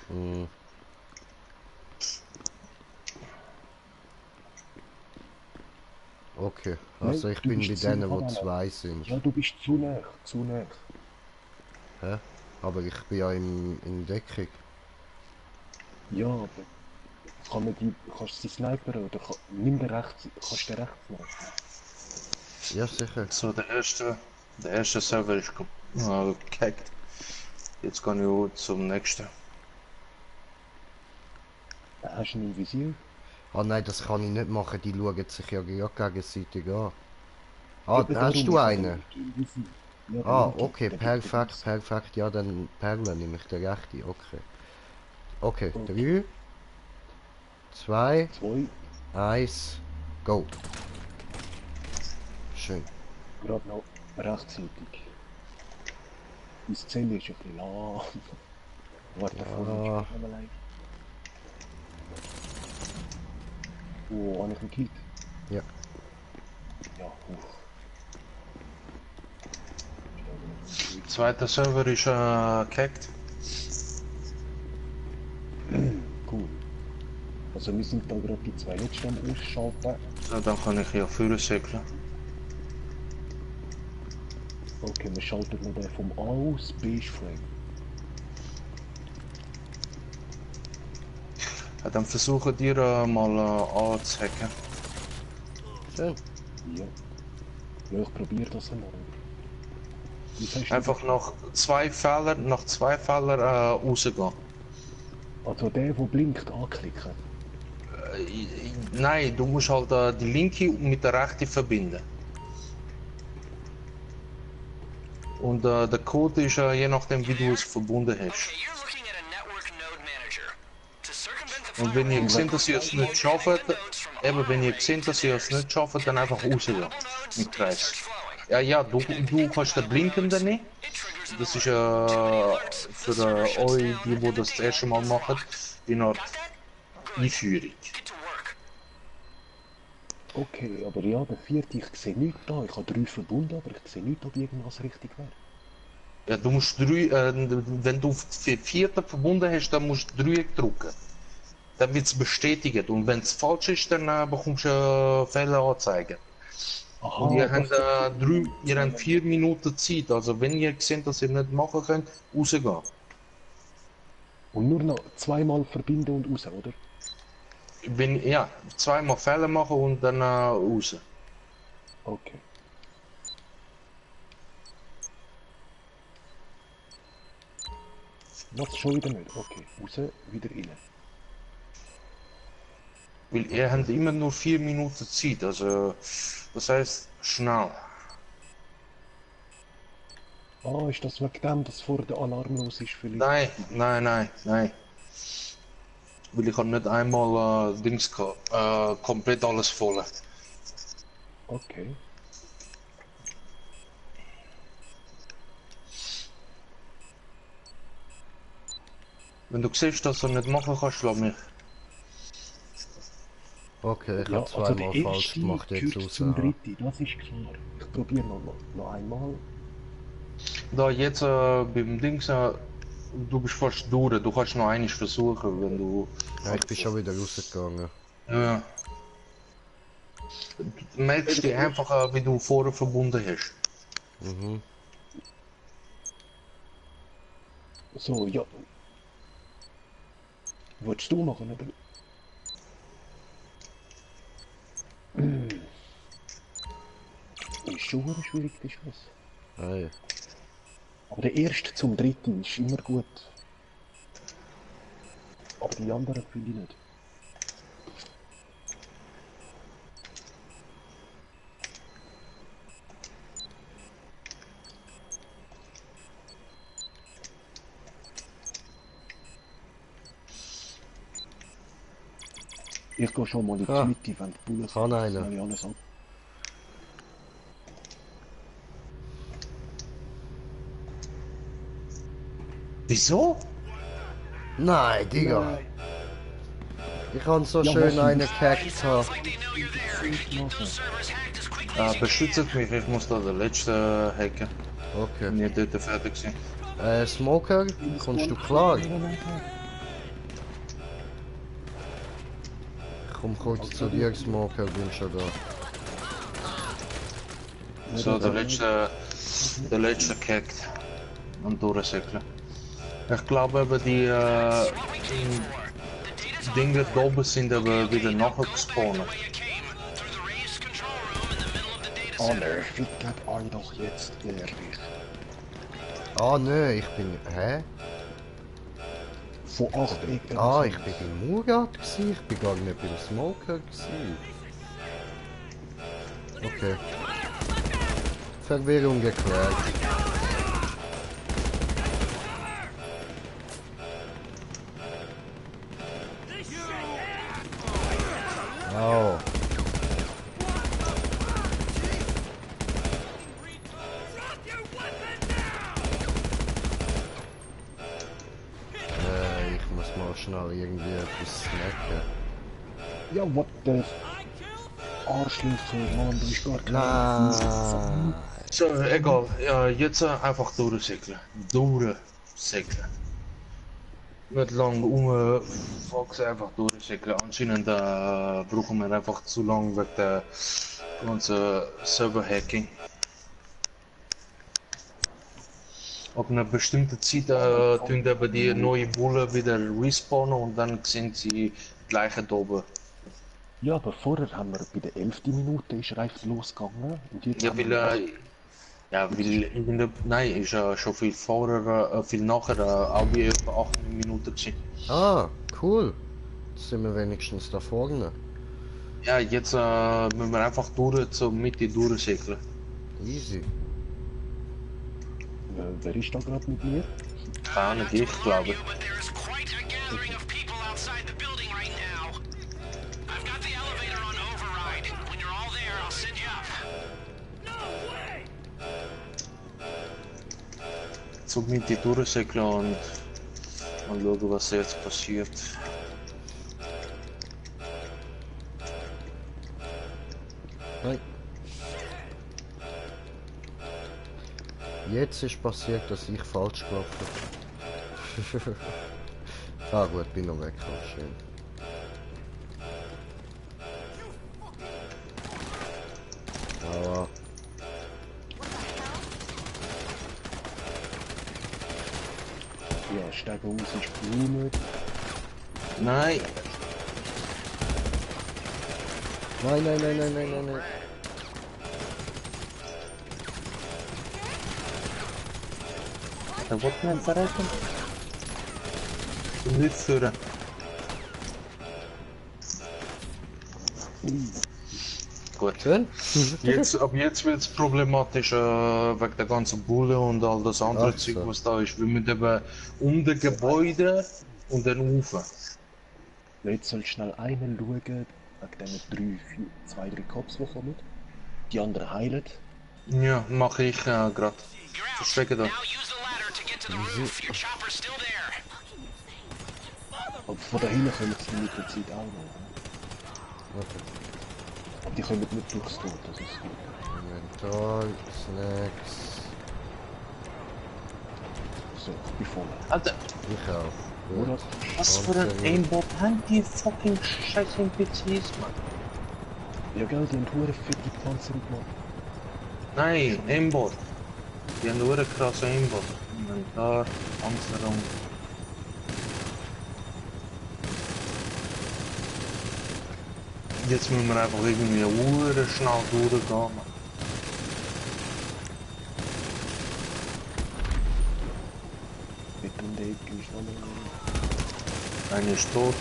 Mhm. Okay, also Nein, ich du bin bist bei zu denen, wo nah. 2 sind. Ja, du bist zu nah, zu nah. Hä? Aber ich bin ja in Deckung. Ja, aber... Kann man die... Kannst du sie snipern oder... Nimm den rechts... Kannst du den rechts machen? Ja, sicher. So, der erste Server ist gehackt. Jetzt kann ich auch zum nächsten. Hast du ihn im Visier? Ah nein, das kann ich nicht machen, die schauen sich ja gegenseitig an. Ah, Eben hast darum du ist er einen? im Visier. Ja, Ah, der linke, okay, der perfekt, gibt perfekt. Ja, dann Perle nehme ich der rechte, okay. Okay, Okay. 3, 2, 2, 1, go. Schön. gerade noch rechtzeitig. Meine Zelle ist ein bisschen lang. Warte, Ja. allein. Oh, habe ich einen Kit? Ja. Ja, hoch. Zweiter Server ist gehackt. Cool. Also wir sind da gerade die 2 letzten am Ausschalten. So, dann kann ich hier führen säckeln. Okay, wir schalten noch den vom A aus. B ist frei. Ja, dann versuche dir mal anzuhacken. Schön. Ja. Ja, ich probiere das einmal. Wie sagst du Einfach nach 2 Fehlern, rausgehen. Also der blinkt, anklicken. Nein, du musst halt die linke mit der rechten verbinden. Und der Code ist je nachdem, wie du es verbunden hast. Okay, you're looking at a network node manager. To circumvent the Und wenn ihr firewall, seht, dass ihr es nicht schafft, eben wenn ihr seht, dass ihr es nicht schafft, dann einfach rausgehen. Im Kreis. Ja, du kannst den Blinkenden nicht. Das ist für euch, die das erste Mal machen, die Art Einführung. Get to work. Okay, aber ja, der vierte, ich sehe nichts da. Ich habe 3 verbunden, aber ich sehe nicht, ob irgendwas richtig wäre. Ja, du musst 3, wenn du den vierten verbunden hast, dann musst du 3 drücken. Dann wird es bestätigt und wenn es falsch ist, dann bekommst du Fehleranzeige. Aha, Und ihr habt, das- ihr habt 4 Minuten Zeit, also wenn ihr seht, dass ihr nicht machen könnt, rausgehen. Und nur noch 2-mal verbinden und raus, oder? Ja, 2-mal Fehler machen und dann raus. Okay. Was schon wieder nicht? Okay, raus, wieder rein. Weil ihr habt immer nur 4 Minuten Zeit, also das heißt schnell. Ah, ist das wegen dem, dass vor der Alarm los ist vielleicht? Nein. Weil ich habe nicht einmal komplett alles voll. Okay. Wenn du siehst, dass du nicht machen kannst, schlag mich. Okay, ich Ja, habe also zweimal der falsch erste gemacht jetzt gehört raus. zum dritten, das ist klar. Ich probiere noch einmal. Da jetzt beim Dings, du bist fast durch, du kannst noch einiges versuchen, wenn du... Ja, ich bin schon wieder rausgegangen. Ja. Du merkst dir einfach, wie du vorher verbunden hast. Mhm. So, ja. Wolltest du machen, oder? Ist schon ein schwierig, der Schuss. Hey. Aber der erste zum dritten ist immer gut. Aber die anderen finde ich nicht. Ich gehe schon mal in die Mitte, wenn die Bullen Kann einer. Kann ich alles ab. Wieso? Nein, Digga. Ich habe so Ja, schön was einen ist- gehackt. Like they know you're there. Get those servers hacked as quickly as you Beschützt mich, ich muss da den letzten hacken. Okay. Bin ich dort fertig gewesen. Smoker, kommst du klar? Komm kurz zu dir, Smoker, bin schon da. So, der letzte gehackt. Und durchsäckeln. Ich glaube aber die Dinge da oben sind aber wieder nachher gespawnt. where you came. Through the raised control room in the middle of the data Oh center. ne, fickt euch doch jetzt, ehrlich. Ah, nö, ich bin. Hä? Von 8 Ecken. Ah, ich bin beim Murat gsi, ich bin gar nicht beim Smoker gsi. Okay. Verwirrung geklärt. Oh. Ich muss mal schnell irgendwie etwas snacken. Ja, what the... Arschlöcher, Mann, du bist gar kein... Nein. So, egal. Ja, jetzt einfach durchsäckeln. Durchsäckeln. Nicht lang Fox einfach durchsäckeln. Anscheinend brauchen wir einfach zu lang wegen der ganzen Server-Hacking. Ab einer bestimmten Zeit tun aber die neuen Bullen wieder respawnen und dann sind sie gleich da oben. Ja, aber vorher haben wir bei der 11. Minute ist reif losgegangen. Und jetzt Ja, haben weil, wir... nein, ist schon viel vorher, viel nachher, auch bei etwa 8 Minuten gewesen. Ah, cool. Jetzt sind wir wenigstens da vorne. Ja, jetzt müssen wir einfach durch zur Mitte durchsäckeln. Easy. wer ist da gerade mit mir? Keine Ahnung, ich glaube. But there's quite a gathering of people outside the building right now. I've got the elevator on override. When you're all there, I'll send you up. Zur Mitte durchsäckeln und mal schauen, was jetzt passiert. Nein. Jetzt ist passiert, dass ich falsch gelaufen. Ah gut, bin noch weg, schön. Aber Ja, steig aus, ist Blume. Nein, nein, nein, nein, nein, nein, nein, nein. er wird nicht verrecken. Nicht führen. Gut. Schön. Ab jetzt wird es problematisch wegen der ganzen Bulle und all das andere Ach Zeug, so. was da ist. Wir müssen eben um das Gebäude und dann rauf. Jetzt soll schnell einen schauen, wegen diesen 2, 3 Cops, die kommen. Die anderen heilen. Ja, mache ich gerade. You're out. Verstecke da. Now use the ladder to get to the roof. Your chopper's still there. Aber von da hinten kommen sie mit der Zeit auch noch. Die können nicht durchs Tor, das ist gut. Inventar, Snacks. So, ich bin voll. Alter, Ich auch. Gut. was für ein Aimbot haben die fucking scheiß NPCs, Mann? Ja, gell, die haben hure fette Panzerung gemacht. Nein, Aimbot. Die haben nur eine krasse Aimbot. Inventar, Panzerung. Jetzt müssen wir einfach irgendwie hure schnell durchgehen, Mann. Mit dem Deck ist noch mal. Einer ist tot.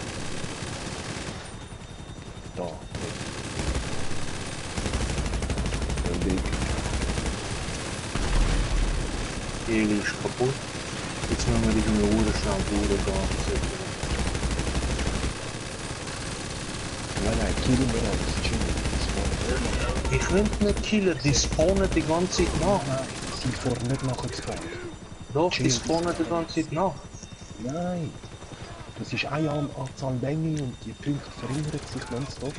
Da. Der Deck. Die Heli ist kaputt. Jetzt müssen wir irgendwie hure schnell durchgehen. Nein, killen wir alles, chillen. Ich könnte nicht killen, die spawnen die ganze Zeit nach. Nein, sie fahren nicht nachher gespawnt. Doch, die spawnen die ganze Zeit nach. Nein. Das ist eine Anzahl Menge und die Punkte verringern sich nonstop.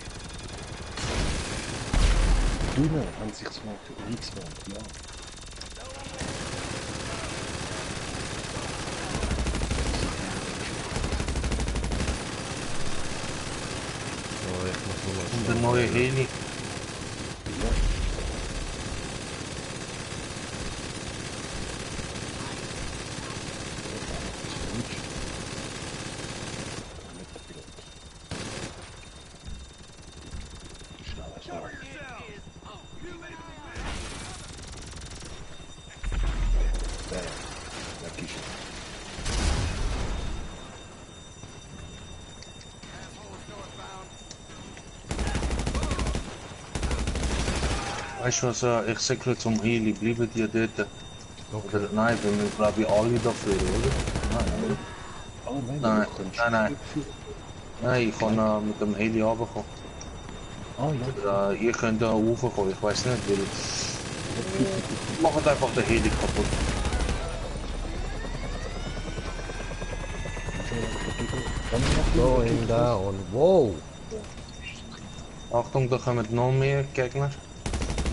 Drinnen haben sich zwar eingespawnt, ja. Und der neue Heli. Weißt du was, ich sage zum Heli, bleiben die dort. Okay. Oder nein, wir sind glaube ich alle dafür, oder? Nein, Oh nein, Nein, du kannst nein, nein. nicht nein, ich kann mit dem Heli runterkommen. Ah ja, Oder ihr könnt da raufkommen, ich weiß nicht, weil... Macht einfach den Heli kaputt. Going down. Wow. Achtung, da kommen noch mehr Gegner.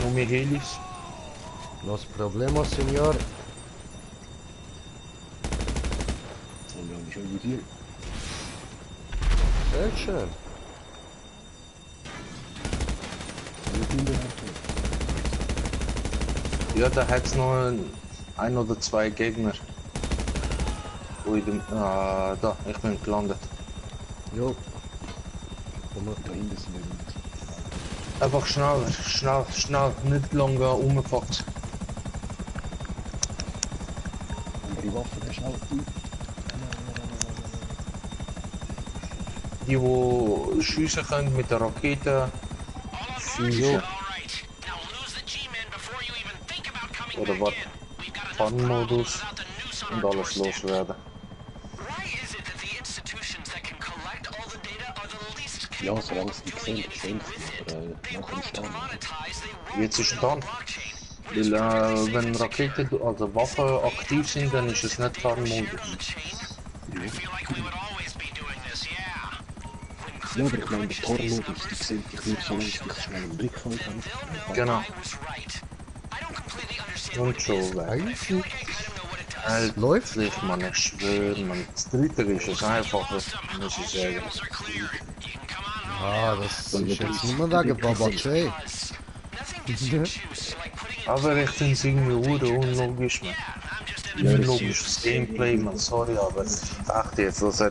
Noch mehr Helis. Los problemos, señor. und dann schon gut hier. Sehr schön. Ja, da hat es noch ein oder zwei Gegner. Wo ich da, ich bin gelandet. Jo. Komm mal. Da hinten sind wir nicht. Einfach schnell, nicht lange rumgepackt. Andere Waffen, der schnell. Die schiessen können mit der Rakete, Jo. oder was, Fun-Modus und alles loswerden. Ja, solange es nicht gesehen nach dem Stand. Jetzt ist es dran. Weil wenn Raketen, also Waffen aktiv sind, dann ist es nicht Fun-Modus. Ja, aber ich meine, der Tormodus, die sehen dich nur, solange sie dich schnell im Blickfeld haben. Genau. Und schon weg. Es läuft. Endlich, man, ich schwöre, man. Das dritte ist es einfacher, muss ich sagen. Ah, das ist jetzt nicht mehr wegen Baba J. Aber ich finde es irgendwie unlogisch, man. Unlogisches Gameplay, man, sorry, aber echt jetzt, also,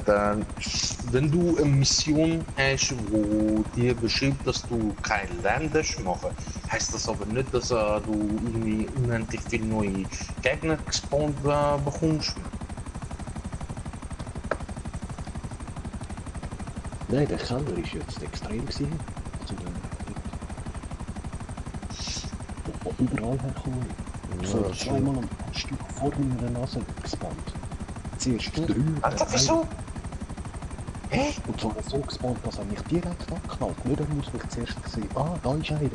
wenn du eine Mission hast, wo dir beschreibt, dass du kein Land machen, heißt das aber nicht, dass du irgendwie unendlich viele neue Gegner gespawnt bekommst. Nein, der Keller war jetzt extrem gewesen. Also der überall herkommen. So zweimal am Stück vor meiner Nase gespawnt. Zuerst 3, Alter, wieso? Hä? und zwar so gespawnt, dass er mich direkt abknallt. Nicht, er muss mich zuerst sehen. Ah, da ist einer.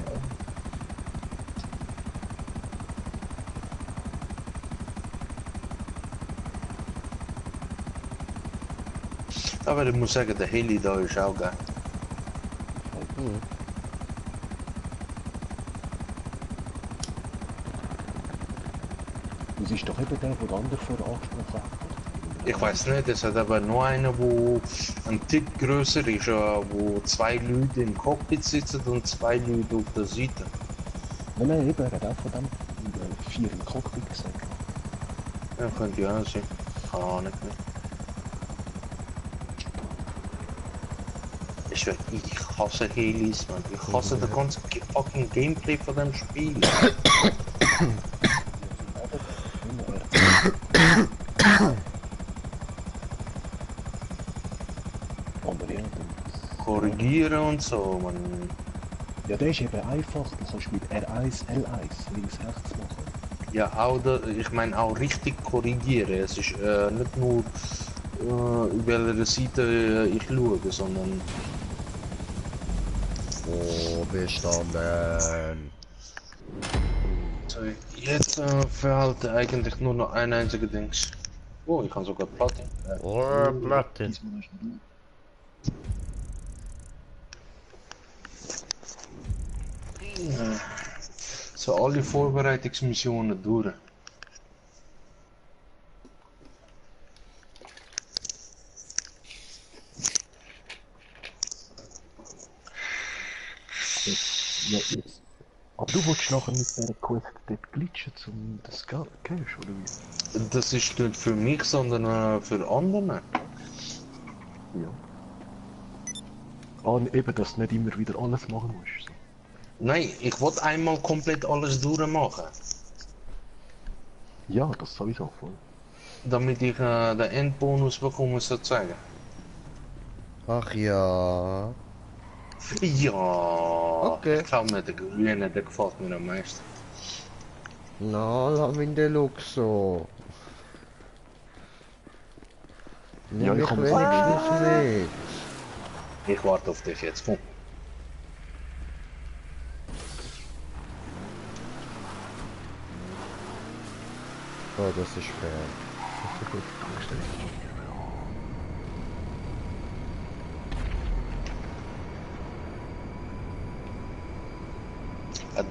Aber ich muss sagen, der Heli da ist auch geil. Das ist doch eben der andere vorher angesprochen hat. Ich weiß nicht, es hat aber nur einer, wo ein Tick größer ist, wo 2 Leute im Cockpit sitzen und 2 Leute auf der Seite. Nein, eben, er hat auch von dem 4 im Cockpit gesagt. Ja, könnte ja auch sein. Keine Ahnung mehr. Ich hasse Helis, man. Ich hasse das ganze fucking Gameplay von dem Spiel. Korrigieren und so, man. Ja, der ist eben einfach. Du kannst mit R1, L1 links, rechts machen. Ja, auch ich meine auch richtig korrigieren. Es ist nicht nur welcher Seite ich schaue, sondern... Oh, bestanden. So, jetzt verhält eigentlich nur noch ein einziger Dings. Oh, ich kann sogar Platin. Oh, Platte. Diesmal hast du. So, alle Vorbereitungsmissionen durch. Ja, jetzt. Aber du willst nachher mit der Quest dort glitschen, um das Cash, oder wie? Das ist nicht für mich, sondern für andere. Ja. Ah, eben, dass du nicht immer wieder alles machen musst. So. Nein, ich wollte einmal komplett alles durchmachen. Ja, das sowieso voll. Damit ich den Endbonus bekomme, sozusagen. Ach ja. Ja, Okay. ich glaube mir, der Grüne, der gefällt mir am meisten. Na, lass mich den Luxo. Ja, ich ich kann wenigstens nicht. Ich warte auf dich jetzt, komm. Oh, das ist fair. Gut, Tankstelle.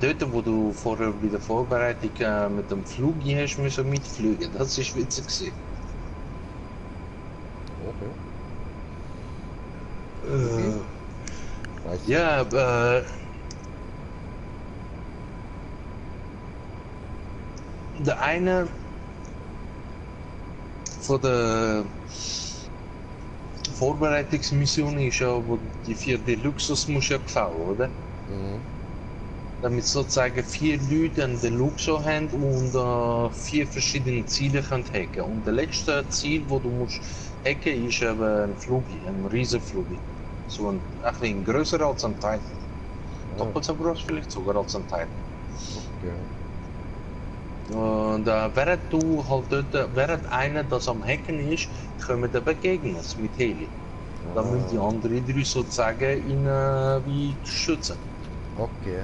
Dort, wo du vorher bei der Vorbereitung mit dem Flug hast müssen mitfliegen, das ist witzig gewesen. Okay. Weiß ich. Ja, der eine von der Vorbereitungsmission ist ja, wo die 4 Deluxus muss ja klauen, oder? Mhm. Damit sozusagen 4 Leute einen Deluxo haben und 4 verschiedene Ziele können hacken. Und das letzte Ziel, wo du musst hacken, ist eben ein Flugi, ein Riesenflugi. So ein bisschen größer als ein Titan. Doppelt so groß vielleicht sogar als ein Titan. Okay. Und während du halt dort, während einer das am Hacken ist, kommen die Begegner mit Heli. Dann müssen die anderen 3 sozusagen ihn wie schützen. Okay.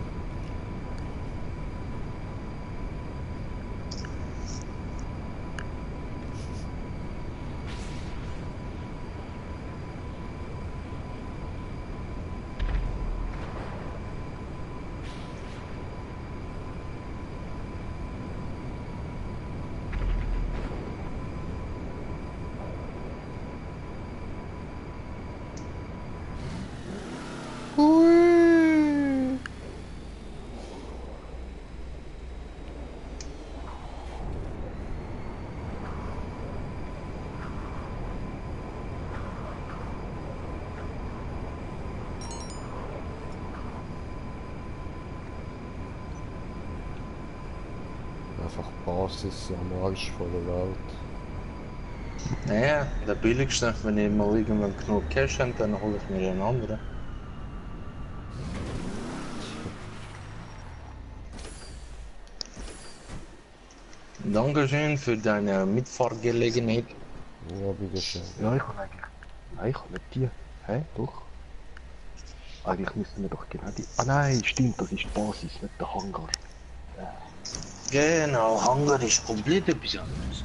Hui. Einfach Basis am Arsch von der Welt. Naja, der billigste, wenn ich mal irgendwann genug Cash habe, dann hole ich mir einen anderen. Dankeschön für deine Mitfahrgelegenheit. Ja, bitteschön. Ja, ich kann eigentlich. Nein, ich kann nicht die. Hä? Doch. Eigentlich müssen wir doch genau die. Ah nein, stimmt, das ist die Basis, nicht der Hangar. Genau, Hangar ist komplett etwas anderes.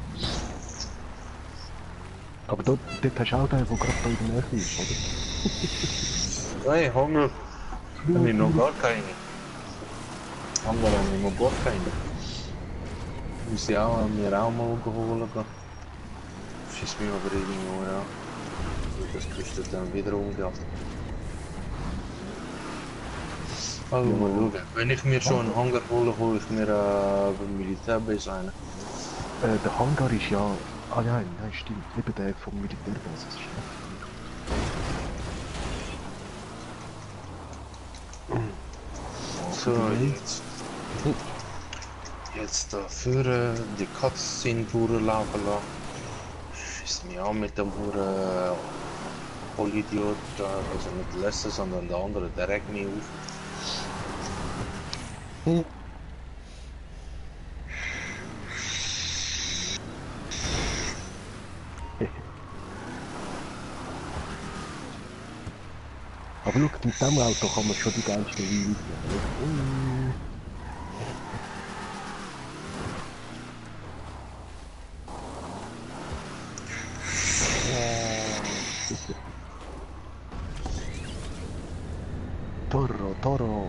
Aber dort hast du auch den, der gerade da in der Nähe ist, oder? Hey, Hangar. Habe ich noch gar keine. Andere haben wir noch gar keine. Muss ich auch, mir auch mal holen gehen. Schieß mich aber irgendwo an. Das kostet dann wiederum Geld. Also mal schauen. Wenn ich mir schon einen Hangar hole, hole ich mir eine Militärbase ein. Der Hangar ist ja... Ah nein, stimmt. Eben der vom Militärbasis. So, jetzt. Jetzt dafür die Cutscene durchlaufen lassen. Schießt mich an mit dem Vollidiot, also nicht der letzte, sondern der andere, der regt mich auf. Aber schau, mit dem Auto kann man schon die geilste Weile machen. Toro.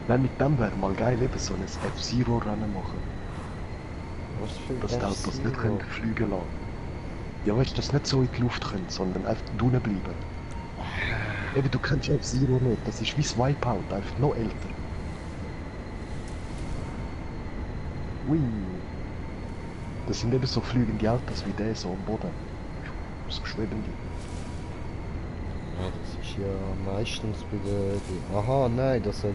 Nein, mit dem wäre mal geil, eben so ein F-Zero-Rennen machen. Was für Dass die Autos nicht F-Zero? können fliegen lassen. Ja, weißt du, dass nicht so in die Luft können, sondern einfach drinnen bleiben. Eben, du kennst F-Zero nicht, das ist wie das Wipeout, einfach noch älter. Ui. Das sind eben so fliegende Autos wie der, so am Boden. So schwebende. Ja, das ist ja meistens bei der... Aha, nein, dass er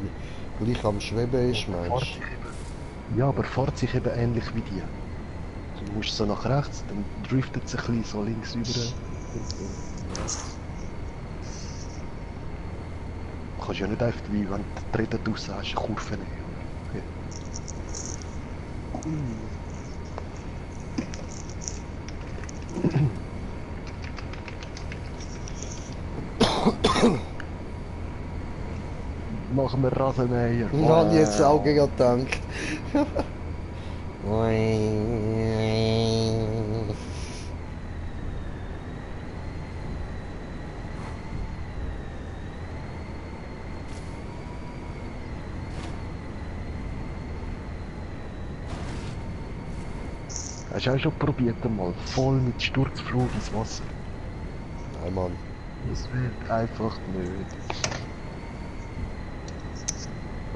gleich am Schweben ist, Fährt meinst sich eben- Ja, aber fährt sich eben ähnlich wie die. Du musst so nach rechts, dann driftet es ein bisschen so links über. Du kannst ja nicht einfach wie wenn du Treten draussen hast, eine Kurve nehmen. Okay. Machen wir Rasenmäher. du? Ich habe jetzt auch gedacht. Hast du auch schon probiert einmal? Voll mit Sturzflug ins Wasser. Nein, Mann. Das wird einfach nicht.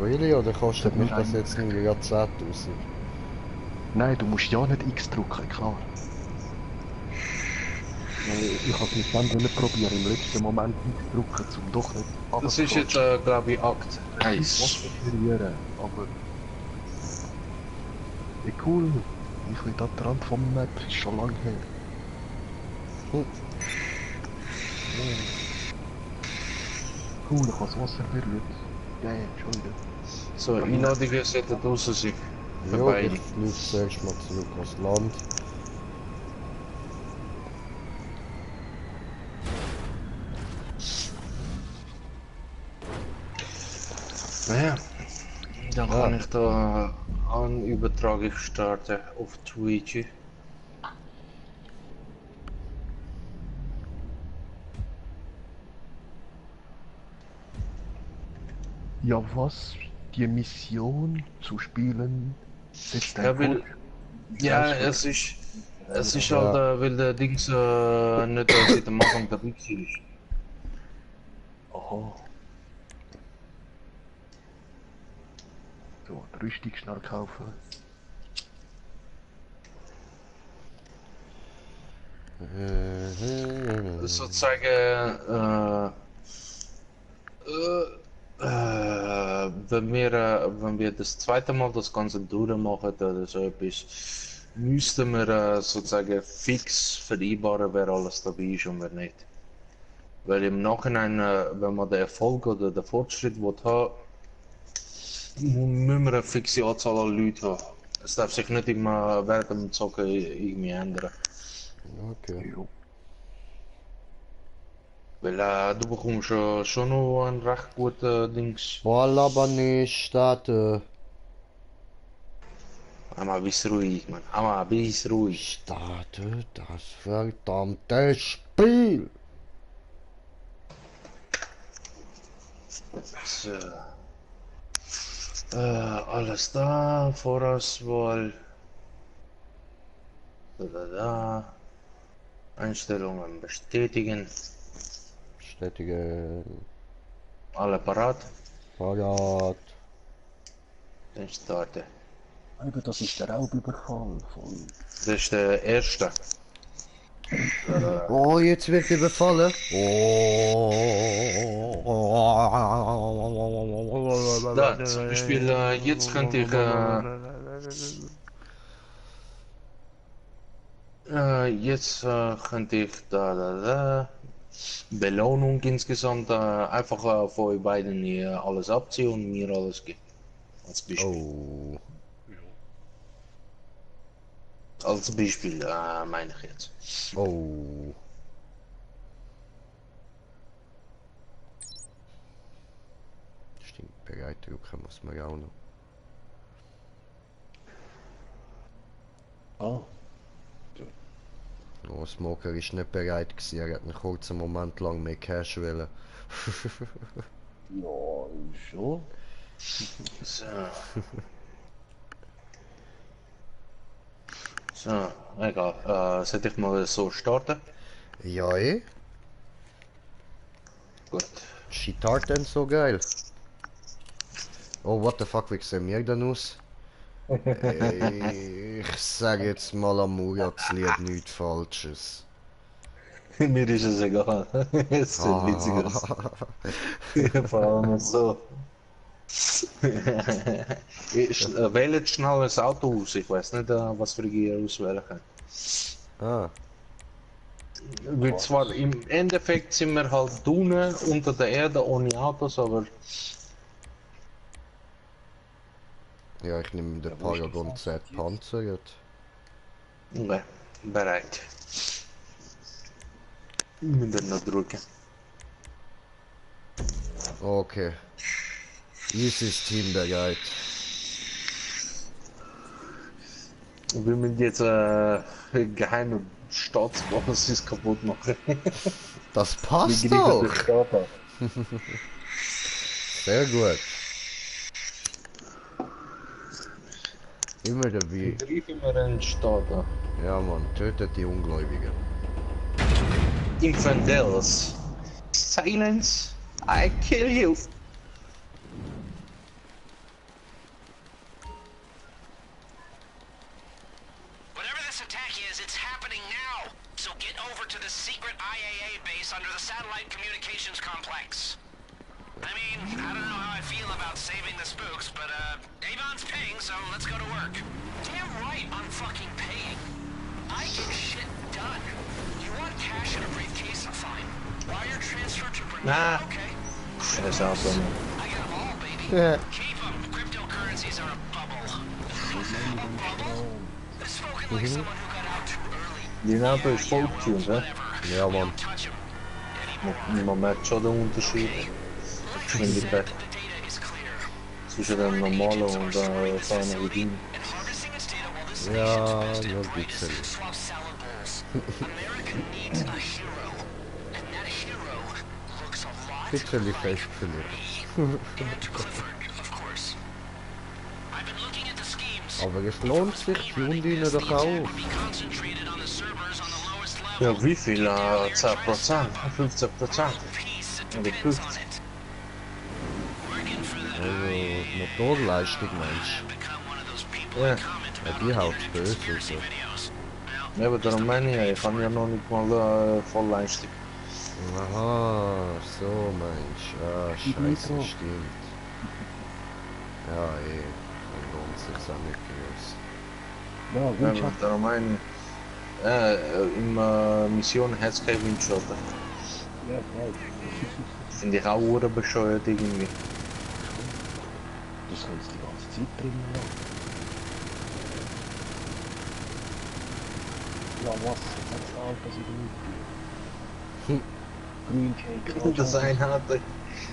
Really? Oder kostet Sollte mich man das eigentlich- jetzt irgendwie gerade 10'000? Nein, du musst ja nicht X drücken, klar. Ich habe es mit dem wollen probieren, im letzten Moment X drücken, um doch nicht Das ist jetzt, glaube ich, Akt 1. verlieren, aber... Ja, cool. Ich bin da dran vom Map, ist schon lange her. Cool, ich habe das Wasser berührt. Ja, schon wieder. So, Einladungen sollten draußen sein. Für Ja, beide. ich laufe zuerst mal zurück aufs Land. Ja, dann kann ich da eine Übertragung starten auf Twitch. Ja, was? Die Mission zu spielen setzt Ja, ein weil, ja, es ist halt, weil der Dings nicht seit am Anfang dabei war. Aha. So, die Rüstung schnell kaufen. Sozusagen, wenn wir das zweite Mal das Ganze durchmachen oder so etwas, müssten wir sozusagen fix vereinbaren, wer alles dabei ist und wer nicht. Weil im Nachhinein, wenn man den Erfolg oder den Fortschritt haben will, müssen wir eine fixe Anzahl an Leuten haben. Es darf sich nicht immer während dem Zocken irgendwie ändern. Okay. Jo. Weil du bekommst schon noch ein recht guten Dings. Voilà, aber nicht starten. Einmal bis ruhig, Mann. Einmal bis ruhig. Starte das verdammte Spiel! So. Alles da, Vorauswahl. Da. Einstellungen bestätigen. Bestätige. Alle parat. Parat. Dann starte. Aber das ist der Raubüberfall von... Das ist der erste. Oh, jetzt wird überfallen. Da, zum Beispiel, jetzt könnte ich, könnte ich da, Belohnung insgesamt, einfach für euch beiden hier alles abziehen und mir alles geben. Als Beispiel. Oh. Als Beispiel, meine ich jetzt. Oh. Stimmt, bereit drücken muss man auch noch. Ah, Oh, Smoker ist nicht bereit gewesen, er hat einen kurzen Moment lang mehr Cash wollen. ja, schon. So. So, egal. Sollte ich mal so starten? Ja, eh? Gut. Shitart denn so geil? Oh, what the fuck, wie sehen wir denn aus? Ich sag jetzt mal am Murats-Lied nichts Falsches. Mir ist es egal. Es ist ein witziges. Vor allem so. Wählt schnell ein Auto aus. Ich weiß nicht, was für ihr auswählen kann. Ah, Weil zwar im Endeffekt sind wir halt unten unter der Erde ohne Autos, aber ja, ich nehme den Paragon Z Panzer jetzt. okay, bereit. Wir müssen noch drücken. Okay. Ist das Team bereit? Wir müssen jetzt geheime Staatsbasis kaputt machen. Das passt Wir doch! kriegen den Staat an. Sehr gut. Immer dabei. Wir greifen wir den Staat an. Ja, Mann, tötet die Ungläubigen. Infidels. Silence. I kill you. Whatever this attack is, it's happening now. So get over to the secret IAA base under the satellite communications complex. I mean, I don't know how I feel about saving the spooks, but Avon's paying, so let's go to work. Damn right I'm fucking paying. I get shit done. You want cash in a briefcase? Fine. Wire transfer to Bermuda? Nah. Okay. Dat is awesome. I got them all, baby. Yeah. Keep them. Cryptocurrencies are a bubble. A bubble? Spoken like someone who got out too early. Die Auto is volgetuned, hè? Whatever. Ja, Mann. Don't touch 'em. Man merkt schon den Unterschied. Geschwindigkeit The data is clear. zwischen dem normalen und so einer wie die. And harvesting its data while this Ja, nation nur develops Pixel. swap salad bowls. America needs a hero. And that hero looks a lot Pixeli festgelegt. and Clifford, of course. I've been looking at the schemes. Aber es lohnt sich, die Undine doch The auch. attack would be concentrated on the servers on the lowest level. Ja, wie viel? 10%? 15%? Piece Oder depends 50? on it. Working for the Also, Motorleistung meinst become one of those people Ja. that comment du? Ja, about die haut internet böse conspiracy so. videos. Ja, aber darum meine ich ja, ich kann ja noch nicht mal Vollleistung. Aha, so meinst du. Ah, scheiße, Nitro. stimmt. Ja, eh. Dann lohnt sich's auch nicht groß. Ja, Ja, Windschatten. aber darum meine ich, in Mission hat es kein Windschatten. Ja, falsch. Finde ich auch hure bescheuert irgendwie. Das kannst du die ganze Zeit drin lassen. Ja, was? Jetzt hat's alt, dass ich nicht. Green Cake.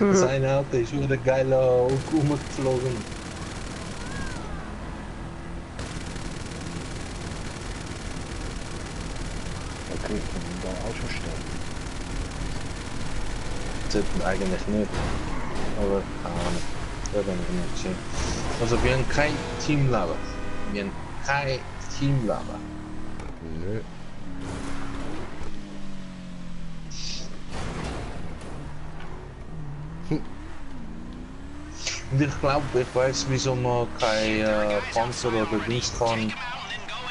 Das eine Auto ist wieder geil rumgeflogen. Sollten eigentlich nicht. Aber keine Ahnung. Das haben wir nicht gesehen. Also wir haben kein Teamleben. Wir haben kein Teamleben. Nö. Und ich glaube, ich weiß, wieso man kein Panzer oder Dings kann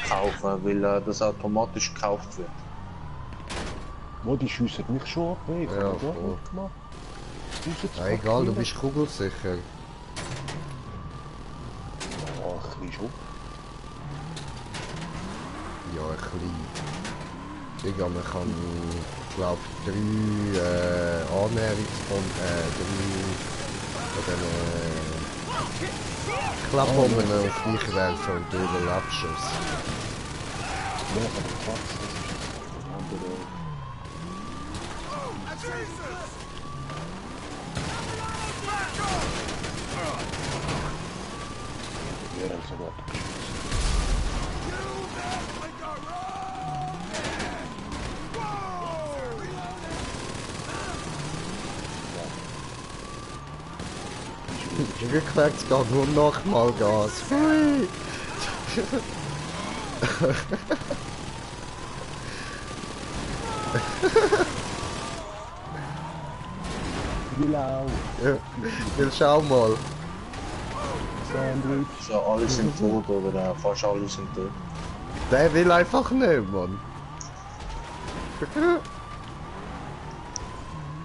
kaufen, weil das automatisch gekauft wird. Wo, die schiessen mich schon ab, ey. Ich Ja, hab das voll. nicht gemacht. Ja, egal, du bist kugelsicher. Ja, ein bisschen schon. Ja, ein bisschen. Digga, man kann, glaub 3 Annäherungspunkte, 3 von diesen Klappbomben auf dich werfen und du überlebst es. Ja, aber krass, das ist ein anderer... Ja, dann sogar abgeschossen. Rückwärts geht nur nochmal Gas. Hui! Genau. Ja, dann schau mal. Sandwich. So, alle sind tot oder fast alle sind tot. Der will einfach nicht, Mann.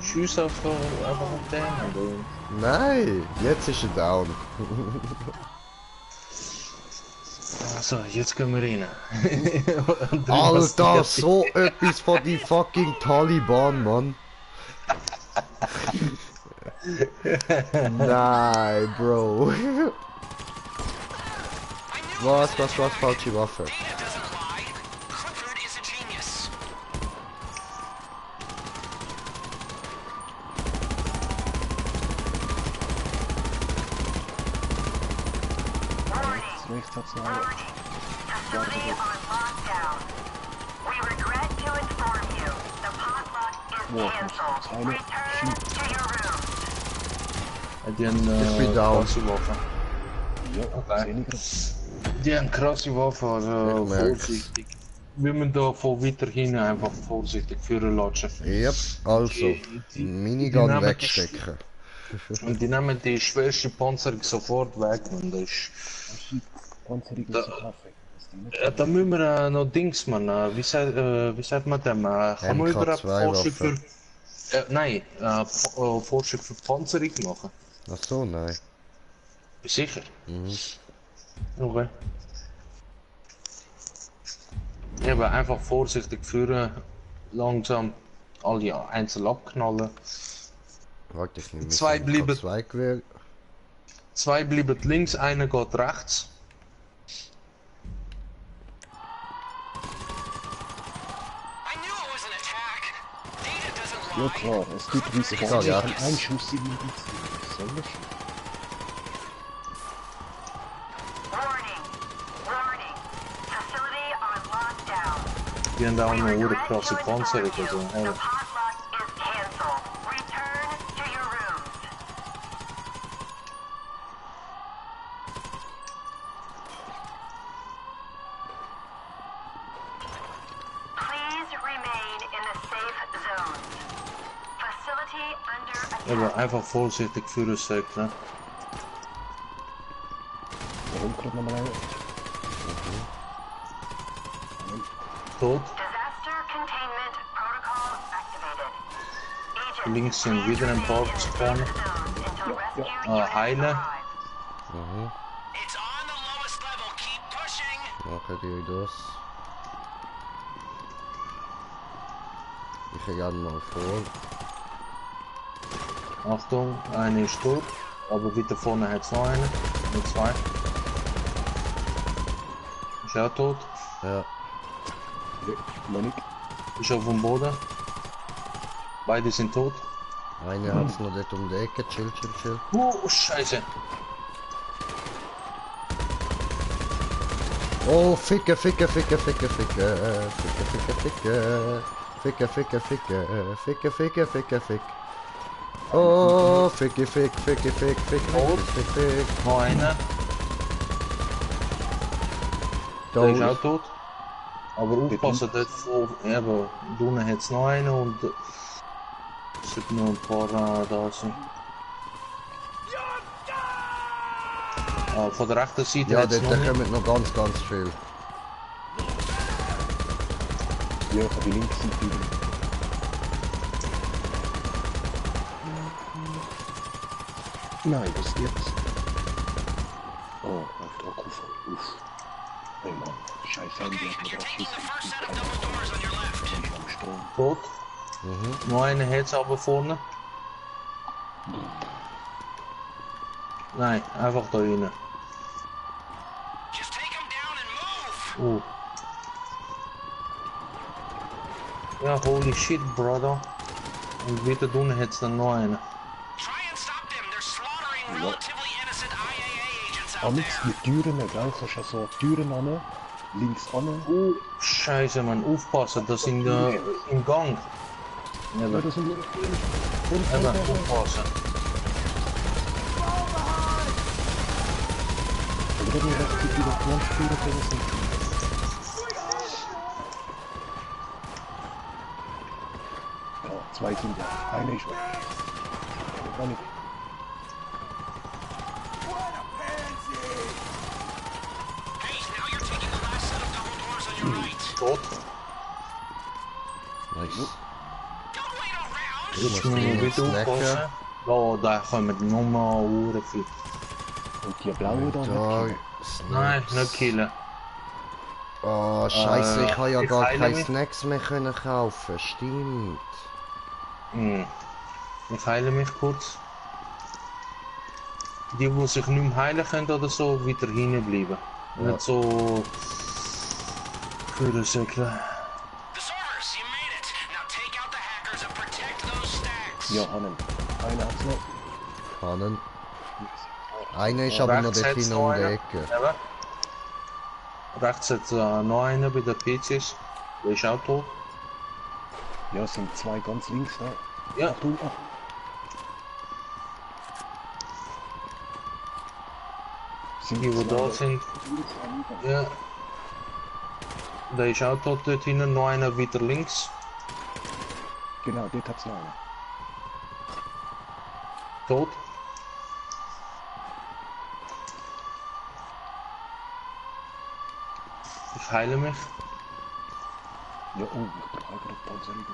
Tschüss einfach auf den. Oder? Nein, jetzt ist er down. So, jetzt gehen wir rein. Und drin Alter, passiert- so etwas von die fucking Taliban, Mann. Nein, Bro. Was, falsche Waffe. Data doesn't lie. Clifford is a genius. Rechts hat's noch. Facility on lockdown. We regret to inform you the potluck is Wow, canceled. eine Return to your room. Die haben Ich bin down. krasse Waffen. Ja, Okay. weniger. Die haben krasse Waffen, also Ich merk's. vorsichtig. Wir müssen da von weiter hinten einfach vorsichtig führen lassen. Yep, also. Die Minigun nehmen wegstecken. Und die nehmen die schwerste Panzerung sofort weg. Und das ist, Panzerung Da- und Kaffee. Das Ding nicht. da müssen wir noch Dings, man. Wie sagt man dem? Kann man überhaupt MK2 Forschung für. Nein, Forschung für Panzerung machen? Ach so, nein. Bist du sicher? Mhm. Okay. Eben einfach vorsichtig führen, langsam alle einzeln abknallen. Warte, ich nehme Zwei bleiben- Zwei Gewehr. Zwei bleiben links, einer geht rechts. I knew it was an attack. Data doesn't Ja lie. klar, es tut wie es Ja, kann. ja. Ich kann einen Schuss in die Soll das? Warning. Warning. Facility on lockdown. Die haben da auch We noch eine regret to krasse inform Panzerung. you Also, the ja. potluck is canceled. Return to your rooms. Please remain in the safe zone. Facility under Eben attack. einfach vorsichtig führen, sagt, ne? Warum gerade nochmal einen? Tot. Disaster containment protocol activated. Agent, Links sind please wieder ein remain paar in the gespawnt. safe zone until rescue units heilen. arrive. Mhm. It's on the lowest level. Keep pushing. Machen die das. Ich gehe mal vor. Achtung, einer ist tot. Aber weiter vorne hat es noch einen. Mit zwei. Ist auch tot. Ja. Ja, noch nicht. Ist auf dem Boden. Beide sind tot. Einer hat es noch dort um die Ecke. Chill, chill, chill. Scheiße. Oh, ficke, ficke, ficke, ficke, ficke. Ficke, ficke, ficke. Ficke, ficke, ficke, ficke, ficke, ficke, fick. Oh, ficke, fick, ficke, fick, fick, Tot. fick, fick. Noch einer. Der ist auch tot. Aber aufpassen, dort vor, eben, unten hat es noch einen und es sind noch ein paar da sind. Von der rechten Seite Ja, hat es dort noch. kommen noch ganz, ganz viel. Ja, ich habe die linke Seite wieder. Nein, was ist jetzt? Oh, auf der Akku voll. Uff. Hey Mann, scheiß Handy hat mir drauf geschissen. Am Strom. Tot. Noch einen hat es aber vorne. Nein, einfach da rein. Just take him down and move! Ja, holy shit, brother. Und wieder unten hat es dann noch einen. Try and stop them. They're slaughtering relatively innocent IAA agents Ah, out nichts there. mit Türen, gell? Kannst ja so Türen an, links an. Scheiße, man, aufpassen, das sind im Gang. Ja, Eben, das sind nur Türen. eben, aufpassen. Aber da bin ich wieder 20 Türen sind. Ja, zwei sind da. Einer ist weg. Gar nicht. Hey, now you're taking the last set of double doors on your right. Tot. Nice. Don't wait around! Jetzt müssen wir wieder aufpassen. Ja, da kommen noch mal Uhren viel. Und die blaue da Da, nicht. Nein, nicht killen. Oh, scheiße, ich habe ja ich gar heile keine mich. Snacks mehr können kaufen. Stimmt. Hm. Ich heile mich kurz. Die sich nicht mehr heilen können oder so, wieder hinten bleiben. Ja. Nicht so... Führersäckle. The servers, you made it. Now take out the hackers and protect those stacks. Ja, Hannen. Einer hat's noch. Kannen. Einer ist aber noch Rechts dort hat's hinten noch um die einen. Ecke. Eben. Rechts hat noch einer bei den PCs. Der ist auch tot. Ja, es sind zwei ganz links da. Ja. Achtung, ach. Sind Die, die da sind. Ja. Der ist auch tot dort hinten. Noch einer wieder links. Genau, dort hat's noch einen. Tot. Ich heile mich. Ja, oh, ich brauche gerade Panzerung.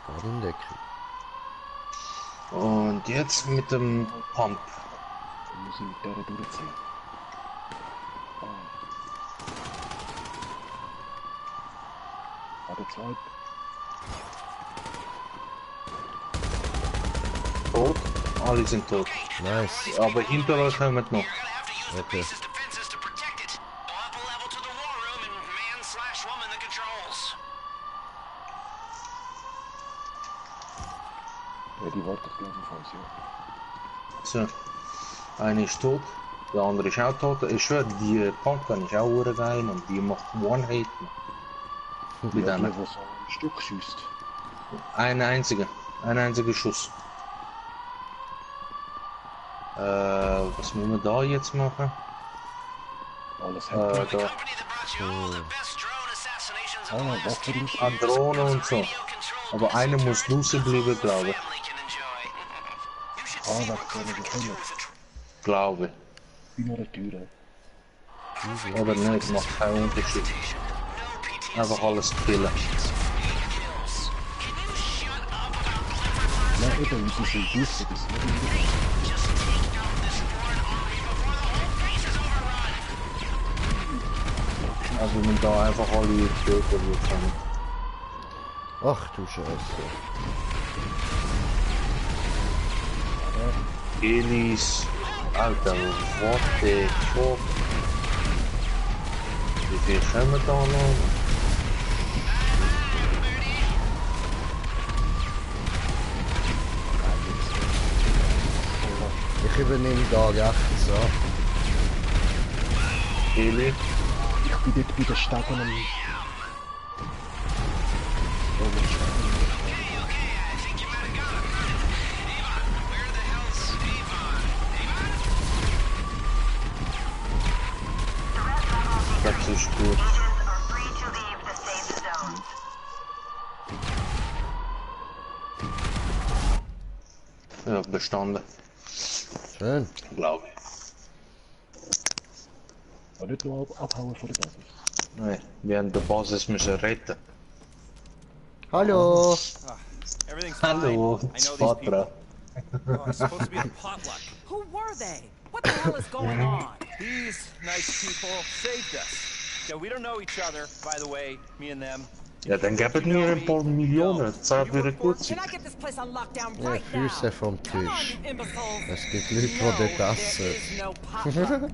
Gerade in Deckung. Und jetzt mit dem Pump. Dann muss ich mit der durchziehen. Ah, der zweite. Tot. Alle sind tot. Nice. Aber hinter euch kommen noch. You're gonna have to use the Okay. base's defenses to protect it. Go up a level to the war room and man/woman the controls. Ja, die wartet, glaube ich, auf uns, ja. So. Einer ist tot. Der andere ist auch tot. Ich schwöre, die Pumpgun ist auch geil und die macht One-Hit. Mit Ja, einer. die, die so ein Stück schießt. Ein einziger Schuss. Was müssen wir da jetzt machen? Alles Da. Company that brought you all the best drone assassinations of the Ah, last 10 Waffe. An Drohne und so. Aber einer muss draußen bleiben, glaube ich. family can enjoy. You should Ah, see das what kann Cooper ich can do nicht. with a Glaube Wie nur eine Tür. ich. Oder nicht, macht keinen Unterschied. no PTSD. Einfach alles killen. Kills. Can you shut up about Clifford Nein, eben, die sind boosted, das ist nicht irgendwie. Just take out this foreign army before the whole base is overrun. Also wenn da einfach alle töten wird sein. Ach du Scheiße. Elis. Alter, what the fuck? Wie viel kommen da noch? Ich übernehme da rechts an. Eli. Ich bin dort bei den Stegen gut. Agents are free to leave the safe zones. Ja, bestanden, Schön. glaube ich. Aber nicht nur abhauen von der Basis. Nein, wir haben die Basis müssen retten. Hallo. Everything's Hallo, fine. I know these Patra. people. Oh, it's supposed to be a potluck. Who were they? What the hell is going on? These nice people saved us. Yeah, we don't know each other, by the way, me and them. Ja, dann gebt mir ein paar Millionen, Zeit wieder gut Can sein. I get this place on lockdown Ja, right now? Füße vom Come on, Tisch. you imbeciles. Es gibt Leute, die No, dort there essen. is no potluck.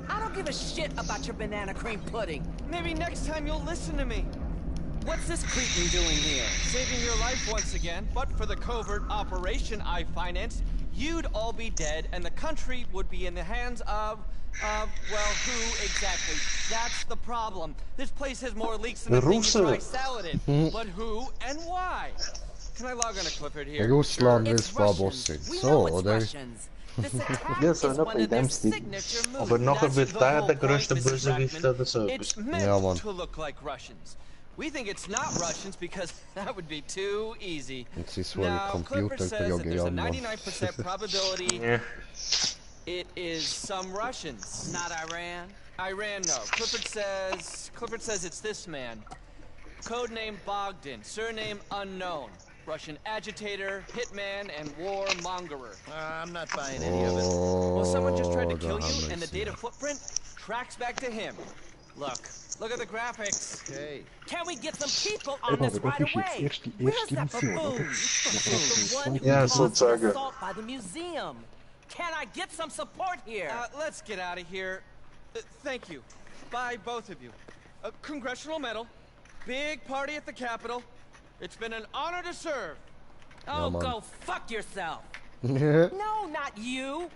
I don't give a shit about your banana cream pudding. Maybe next time you'll listen to me. What's this cretin doing here? Saving your life once again, but for the covert operation I financed, you'd all be dead and the country would be in the hands of, well, who exactly? That's the problem. This place has more leaks than a thing you fry salad in. But who and why? Can I log on to Clifford here? Russland It's ist Russians. verbossen. We So, know it's oder? Russians. This attack Ja, is so noch one bei of their dem Stil. signature moves. Aber nachher wird That's the der whole der point, größte Mrs. Bösewicht Brackman. oder so It's etwas. meant Ja, Mann. to look like Russians. We think it's not Russians because that would be too easy. Und sie ist wohl Now, Clifford says that there's a Computerprogramm. 99% probability Ja. it is some Russians. Not Iran. Iran, no. Clifford says it's this man. Codename Bogdan, surname unknown. Russian agitator, hitman, and warmongerer. I'm not buying any of it. Well, someone just tried to Oh, kill da you, haben and the wir's, data footprint tracks back to him. Look at the graphics. Okay. Can we get some people on Eben, this aber right das ist away? jetzt erste Where's that Mission, oder? buffoon? The one who Ja, caused the sozusagen. assault by the museum. Can I get some support here? Let's get out of here. Thank you. Bye, both of you. Congressional medal. Big party at the Capitol. It's been an honor to serve. Oh, man. go fuck yourself. No, not you.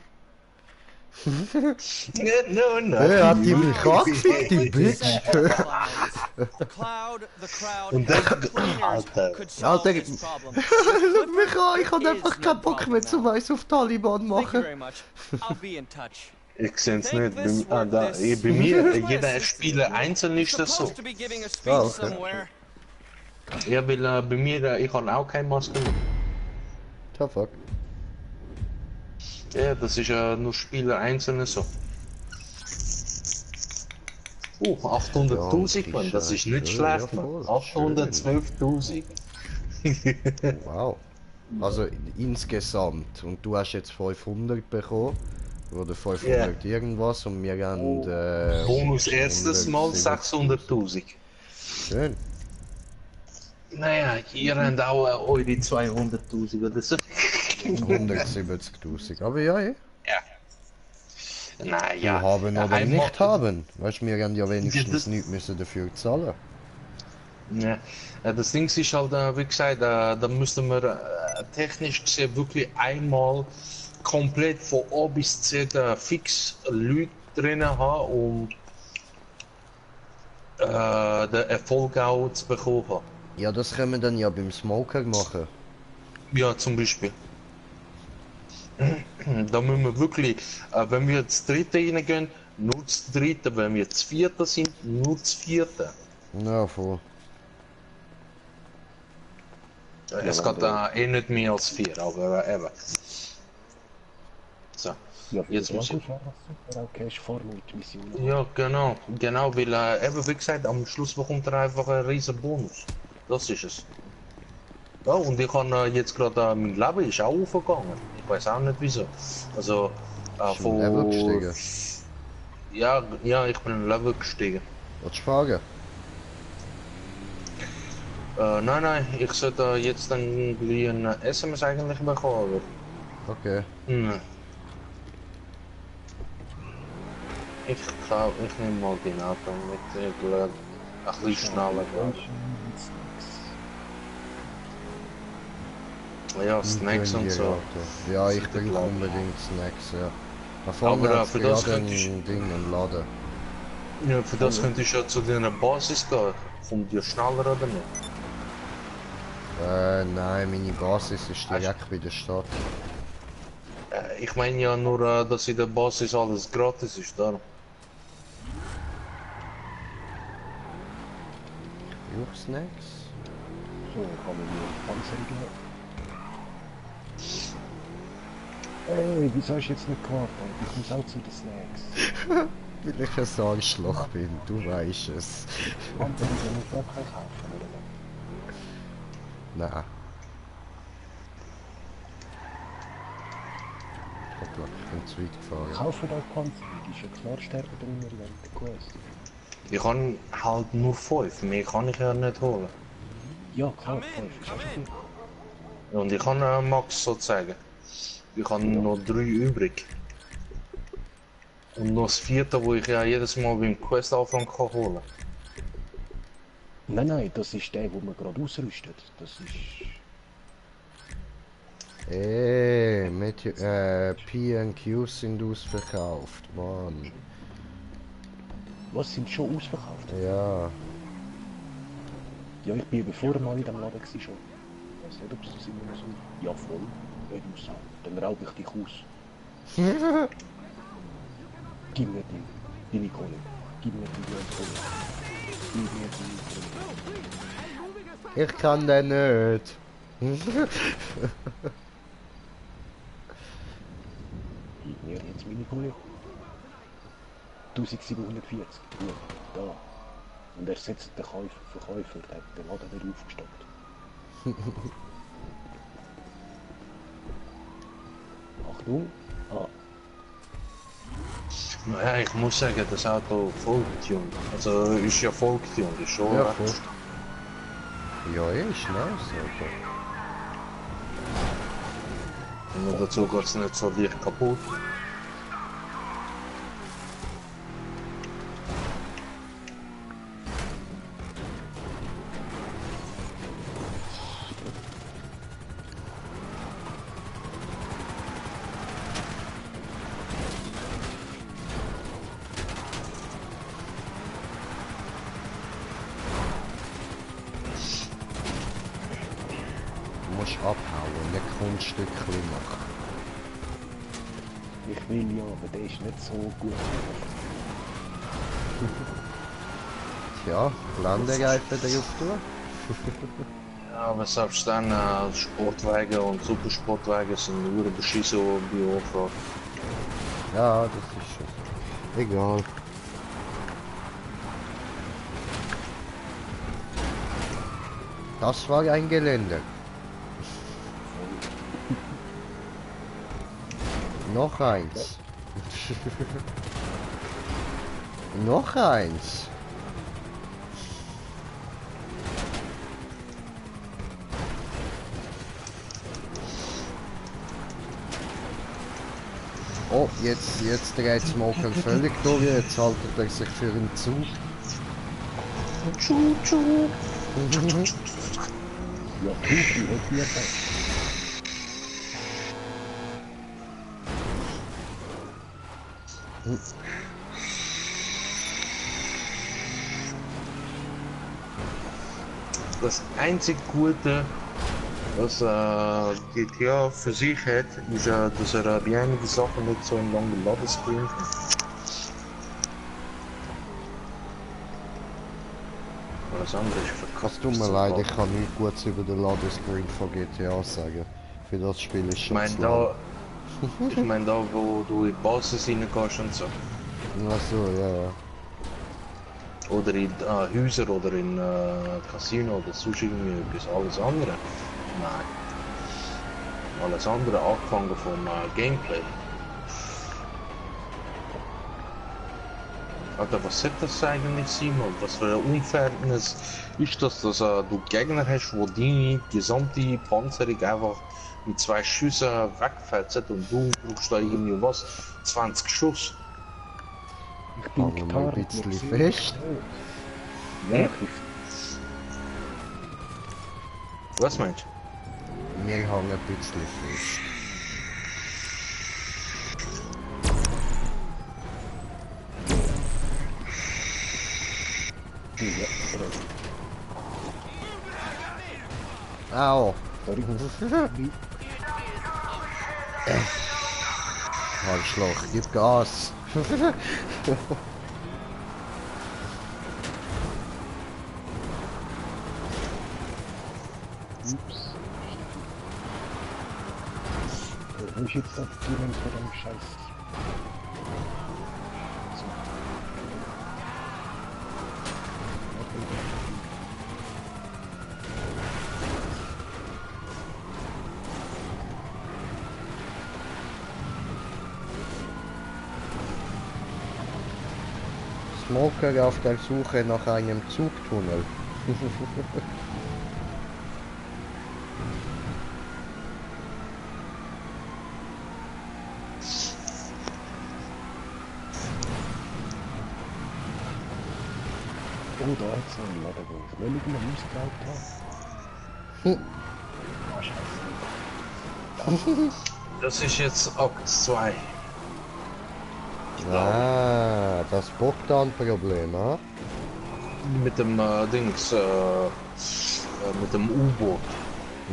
No, no. Hey, hat die mich angefickt, die Bitch? The crowd, Und dann, cleaners Alter. could solve Alter, this problem. Schau mich an, ich hab Is einfach no keinen Bock mehr problem zu now. weiss auf Taliban Thank you machen. very much. I'll be in touch. Ich seh's nicht. Bei mir, jeder Spieler einzeln ist das so. Supposed to be giving a speech Oh, okay. somewhere. Ja, weil bei mir, ich habe auch keine Maske mehr. The fuck? Ja, das ist nur Spieler einzeln so. 800.000, Ja, Mann, das ist nicht schön, schlecht, ja, Mann. voll, 812.000. Wow. Also insgesamt. Und du hast jetzt 500 bekommen. Oder 500 irgendwas und wir haben... Bonus erstes Mal 600.000. Schön. Naja, ihr habt auch eure 200.000 oder so. 170.000. Aber ja, Ja. Naja, wir haben oder einmal- nicht haben. Weißt du, wir haben ja wenigstens Ja, das- nichts müssen dafür zahlen. Ja, das Ding ist halt, wie gesagt, da müssten wir technisch gesehen wirklich einmal komplett von A bis Z fix Leute drin haben, um den Erfolg auch zu bekommen. Ja, das können wir dann ja beim Smoker machen. Ja, zum Beispiel. Da müssen wir wirklich, wenn wir zu dritte reingehen, nur zu dritte, wenn wir zu vierte sind, nur zu vierte. Ja, voll. Es geht nicht mehr als 4, aber eben. So, Ja, für jetzt den muss ich. Dragus wäre das super, auch Cash-Farm und Missionen. Ja, genau, weil eben wie gesagt, am Schluss bekommt er einfach einen riesen Bonus. Das ist es. Ja, und ich habe jetzt gerade, mein Leben ist auch aufgegangen. Ich weiß auch nicht wieso. Also, Bist du ein Level gestiegen? Ja, ich bin ein Level gestiegen. Willst du fragen? Nein, ich sollte jetzt dann gleich ein SMS eigentlich bekommen, Okay. aber... Ich glaube, ich nehme mal die NATO mit, ich glaube, ein bisschen schneller. Ja, Snacks und so. Ja, ich Das bringe glaub ich. unbedingt Snacks, ja. Da vorne Aber, hat's für das gerade könnte ich- ein Ding, ein Laden. Ja, für das könnte ich ja zu deiner Basis gehen. Kommt ihr schneller oder nicht? Nein, meine Basis ist direkt bei der Stadt. Ich meine ja nur, dass in der Basis alles gratis ist, da. Snacks. So, kann man mir Panzer geben. Ey, wieso hast du jetzt nicht gewartet? Ich muss auch zu den Snacks. Weil ich ein Arschloch bin, du weißt es. Und dann muss ich auch keinen kaufen, oder? Nein. Hoppla, ich bin zu weit gefahren. Kaufen euch Panzer, ist ja klar stärker drin in der Quest. Ich kann halt nur 5, mehr kann ich ja nicht holen. Ja, klar, 5 ist auch gut. Und ich habe Max sozusagen. Ich habe noch 3 übrig. Und noch das 4, wo ich ja jedes Mal beim Quest-Anfang kann holen. Nein, das ist der, wo man gerade ausrüstet. Das ist... P&Q sind ausverkauft, Mann. Was, sind schon ausverkauft? Ja. Ja, ich bin bevor mal in dem Laden gewesen schon. Ich weiß nicht, ob es immer noch so... Ja, voll. Wenn du sagst, dann raube ich dich aus. Gib mir deine Kohle. Gib mir die Kohle. Gib mir deine Kohle. Ich kann den nicht. Gib mir jetzt meine Kohle. 1740. Gut, da. Und er setzt den Verkäufer, der hat den Laden wieder aufgestockt. Achtung. Ah. Naja, ich muss sagen, das Auto voll getuned. Also ist ja voll getuned, ist schon Ja, recht. voll. Ja, ist nice, Alter. Und noch dazu geht es nicht so leicht kaputt. Du musst abhauen, nicht Kunststückchen machen. Ich will ja, aber der ist nicht so gut. Tja, Landereifen drauf tun. Ja, aber selbst dann Sportwagen und Supersportwagen sind nur beschissen bei Offroad. Ja, das ist schon so. Egal. Das war ein Gelände. Noch eins. Noch eins. Oh, jetzt dreht Smoker völlig durch, jetzt haltet er sich für einen Zug. Ja, Tuki hat hier Das einzig Gute, was GTA für sich hat, ist, dass er bei einigen Sachen nicht so einen langen Ladescreen hat. Alles andere ist verkackt. Es tut mir leid, ich kann nichts Gutes über den Ladescreen von GTA sagen. Für das Spiel ist schon zu lang. Ich meine da, wo du in die Basis reingehst und so. Ach so, ja. Oder in Häuser oder in Casino oder sonst irgendwie etwas. Alles andere? Nein. Alles andere angefangen vom Gameplay. Alter, was sollte das eigentlich sein? Und was für ein Unfairness ist das, dass du Gegner hast, wo deine gesamte Panzerung einfach mit 2 Schüssen wegfällt und du brauchst da irgendwie was? 20 Schuss. Ich bin Fangen wir ein bisschen fest. Ja, Was meinst du? Wir hängen ein bisschen fest. Au! Arschloch, gib Gas! Wo ist jetzt das Türen von dem Scheiß? Smoker auf der Suche nach einem Zugtunnel. Oh, da hat's noch einen Laderbus. Wenn ich noch ausgebaut habe. Das ist jetzt Akt 2. Ah, das Bogdan-Problem, ha? Mit dem Dings, mit dem U-Boot.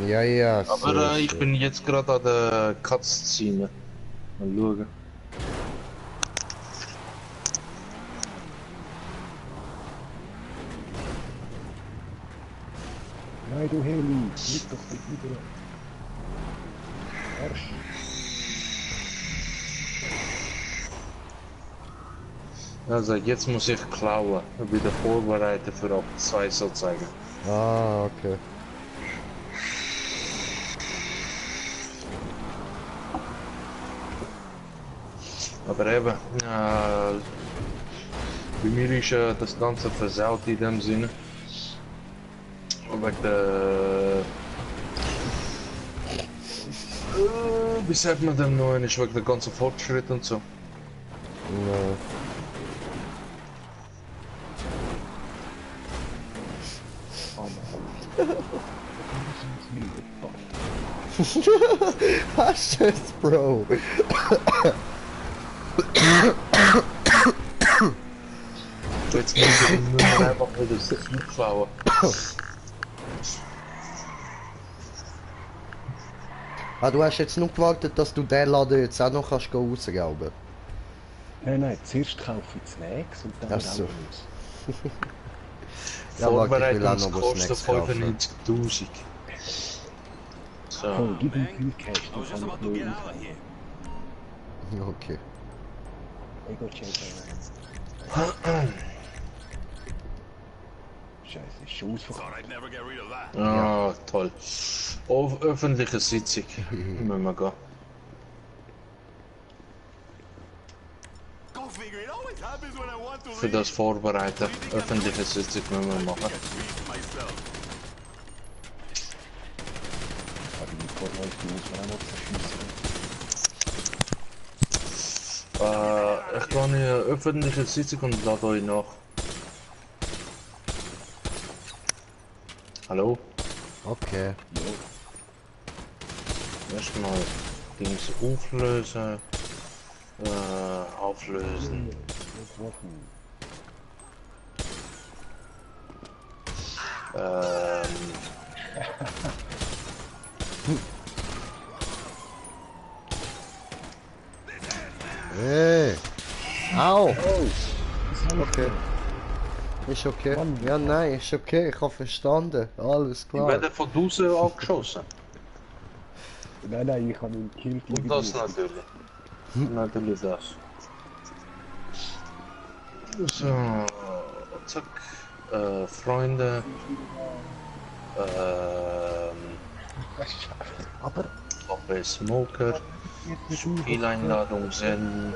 Ja, ja, Aber ich bin jetzt gerade an der Cutscene. Mal schauen. Nein, du Heli, lieg doch nicht wieder. Arsch. Also jetzt muss ich klauen, wieder vorbereiten für Akt 2 sozusagen. Ah, okay. Aber eben, bei mir ist das Ganze versaut in dem Sinne. Wegen der... wie sagt man dem noch? Ist wegen der ganzen Fortschritt und so. Ja. Hast du es, Bro? Jetzt muss ich nur einfach wieder das Zeug klauen. Ah, du hast jetzt nur gewartet, dass du den Laden jetzt auch noch kannst rausrauben. Nein, zuerst kaufe ich Snacks und dann Ach so. raube ich es. Ja, warte, ich will auch noch was Vorbereitungskosten Snacks kaufen. 95.000. So. Komm, gib ihm viel Cash, dann kann ich nur einkaufen. Okay. Ich geh checken. Scheiße, ist schon ausverkauft. Ah, toll. Auf öffentliche Sitzung müssen wir gehen. Für das Vorbereiten. Öffentliche Sitzung müssen wir machen. Aber die Vorläufe muss man auch noch verschießen. Ich gehe in eine öffentliche Sitzung und lade euch nach. Hallo? Okay. Erstmal Dings auflösen. Auflösen. Hey! Au! Okay. Ist okay. Ja, nein, ist okay. Ich habe verstanden. Alles Ich klar. werde von draußen angeschossen. Nein, ich habe ihn gekillt. Und das natürlich. Natürlich das. So, zack. Freunde. Aber bei Smoker. Spieleinladung senden.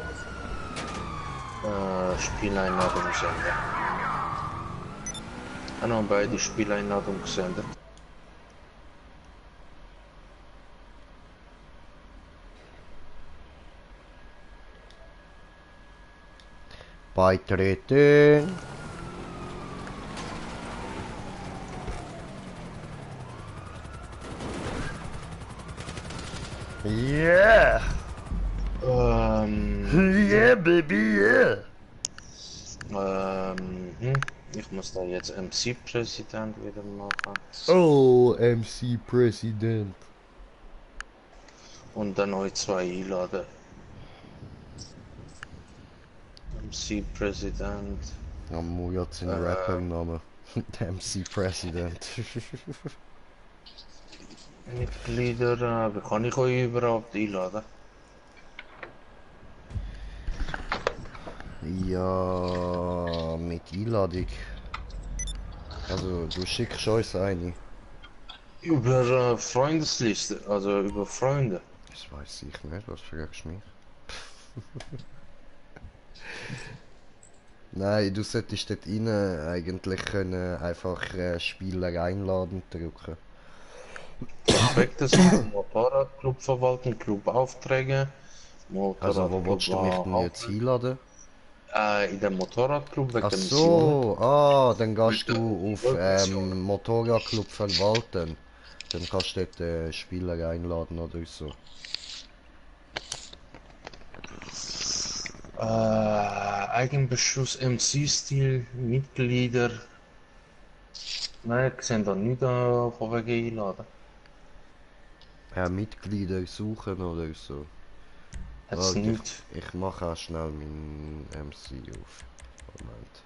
Spieleinladung senden. Haben beide Spieleinladung gesendet. Beitreten. Yeah! Yeah, baby, yeah! Ich muss da jetzt MC-Präsident wieder machen. Oh, MC-Präsident. Und dann euch zwei einladen. MC-Präsident. Ja, Mu hat seinen Rapper-Namen. Der MC-Präsident. Mitglieder, wie kann ich euch überhaupt einladen? Ja, mit Einladung. Also, du schickst uns eine. Über Freundesliste, also über Freunde. Das weiß ich nicht, was fragst du mich? Nein, du solltest dort rein eigentlich können einfach Spieler einladen drücken. Prospektes, Motorradclub verwalten, Clubaufträge, Also, wo willst du mich denn jetzt einladen? In den Motorradclub wegen Ach der Mission. so, dann gehst du auf Motorradclub verwalten. Dann kannst du dort Spieler einladen oder so. Eigenbeschuss, MC-Stil, Mitglieder. Nein, ich sehe da nicht von wegen einladen. Mitglieder suchen oder so. Hat's Warte, nicht. ich mache auch schnell meinen MC auf. Moment.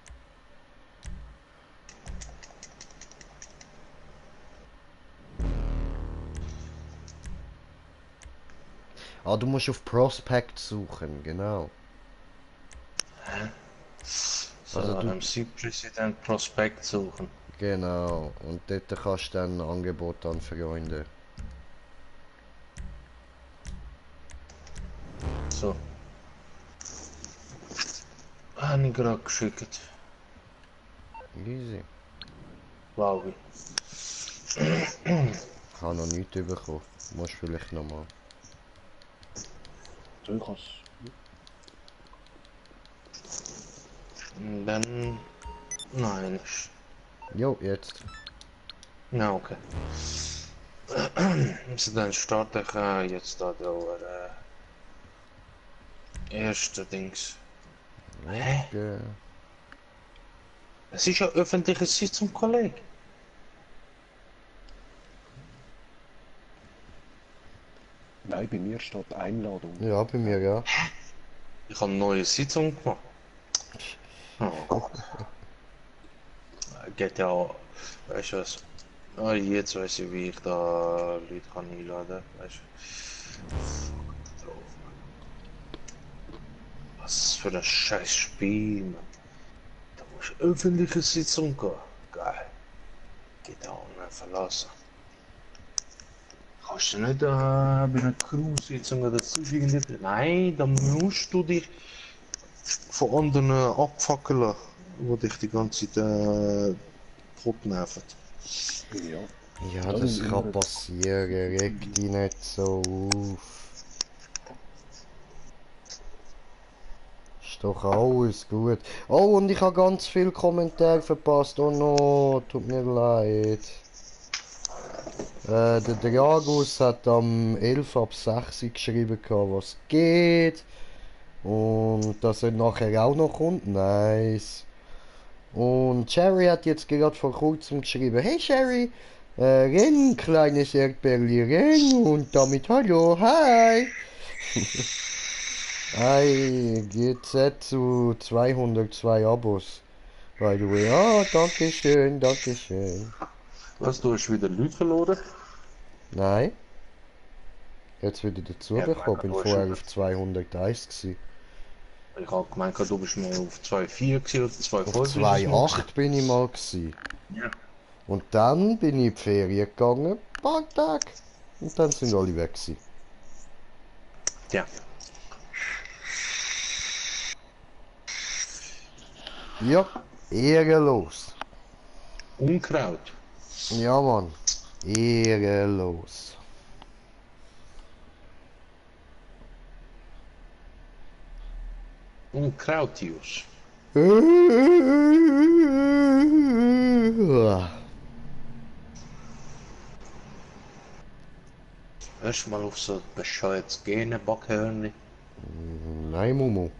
Ah, du musst auf Prospect suchen, genau. So, Also du- MC-Präsident Prospekt suchen. Genau, und dort kannst du dann ein Angebot an Freunde. So. Habe ich gerade geschickt. Easy. Glaube ich. Ich habe noch nichts bekommen. Musst vielleicht nochmal. Durchaus. Und dann... Nein. Jo, jetzt. Ja, okay. Also dann starte ich jetzt da der erste Dings. Hä? Okay. Es ist ja öffentliche Sitzung, Kollege. Nein, bei mir steht Einladung. Ja, bei mir ja. Ich habe eine neue Sitzung gemacht. Oh Gott. Geht ja auch. Weißt du was? Ah, jetzt weiß ich, wie ich da Leute kann einladen kann. Weißt du? Drauf, Mann. Was für ein scheiß Spiel, Mann. Da musst du öffentliche Sitzung gehen. Geil. Geht auch nicht verlassen. Kannst du nicht bei einer Crew-Sitzung oder sonst irgendetwas? Nein, da musst du dich von anderen abfackeln, die dich die ganze Zeit tot nerven. Ja. Ja, das kann passieren. Reg dich nicht so auf. Ist doch alles gut. Oh, und ich habe ganz viele Kommentare verpasst. Oh no, tut mir leid. Der Dragus hat am 11 ab 6 geschrieben, was geht. Und dass er nachher auch noch kommt. Nice. Und Sherry hat jetzt gerade vor kurzem geschrieben, hey Sherry, renn, kleines Erdbeerli, renn und damit hallo, hi. Hi, GZ zu 202 Abos. By the way, ah, danke schön, danke schön. Was, du hast wieder Leute verloren? Nein. Jetzt wieder dazu Ja, bekommen, bin du hast vorher schon- auf 201 gewesen. Ich habe gemeint, du bist mal auf 2,4 gewesen oder 2,5. Auf 2,8 bin ich mal gewesen. Ja. Und dann bin ich in die Ferien gegangen, ein paar Tage. Und dann sind alle weg gewesen. Ja. Ja, ehrenlos. Unkraut. Ja, Mann. Ehrenlos. Unkrautius. Erstmal auf so bescheuertes Gene-Backhörnchen. Nein, Mumu.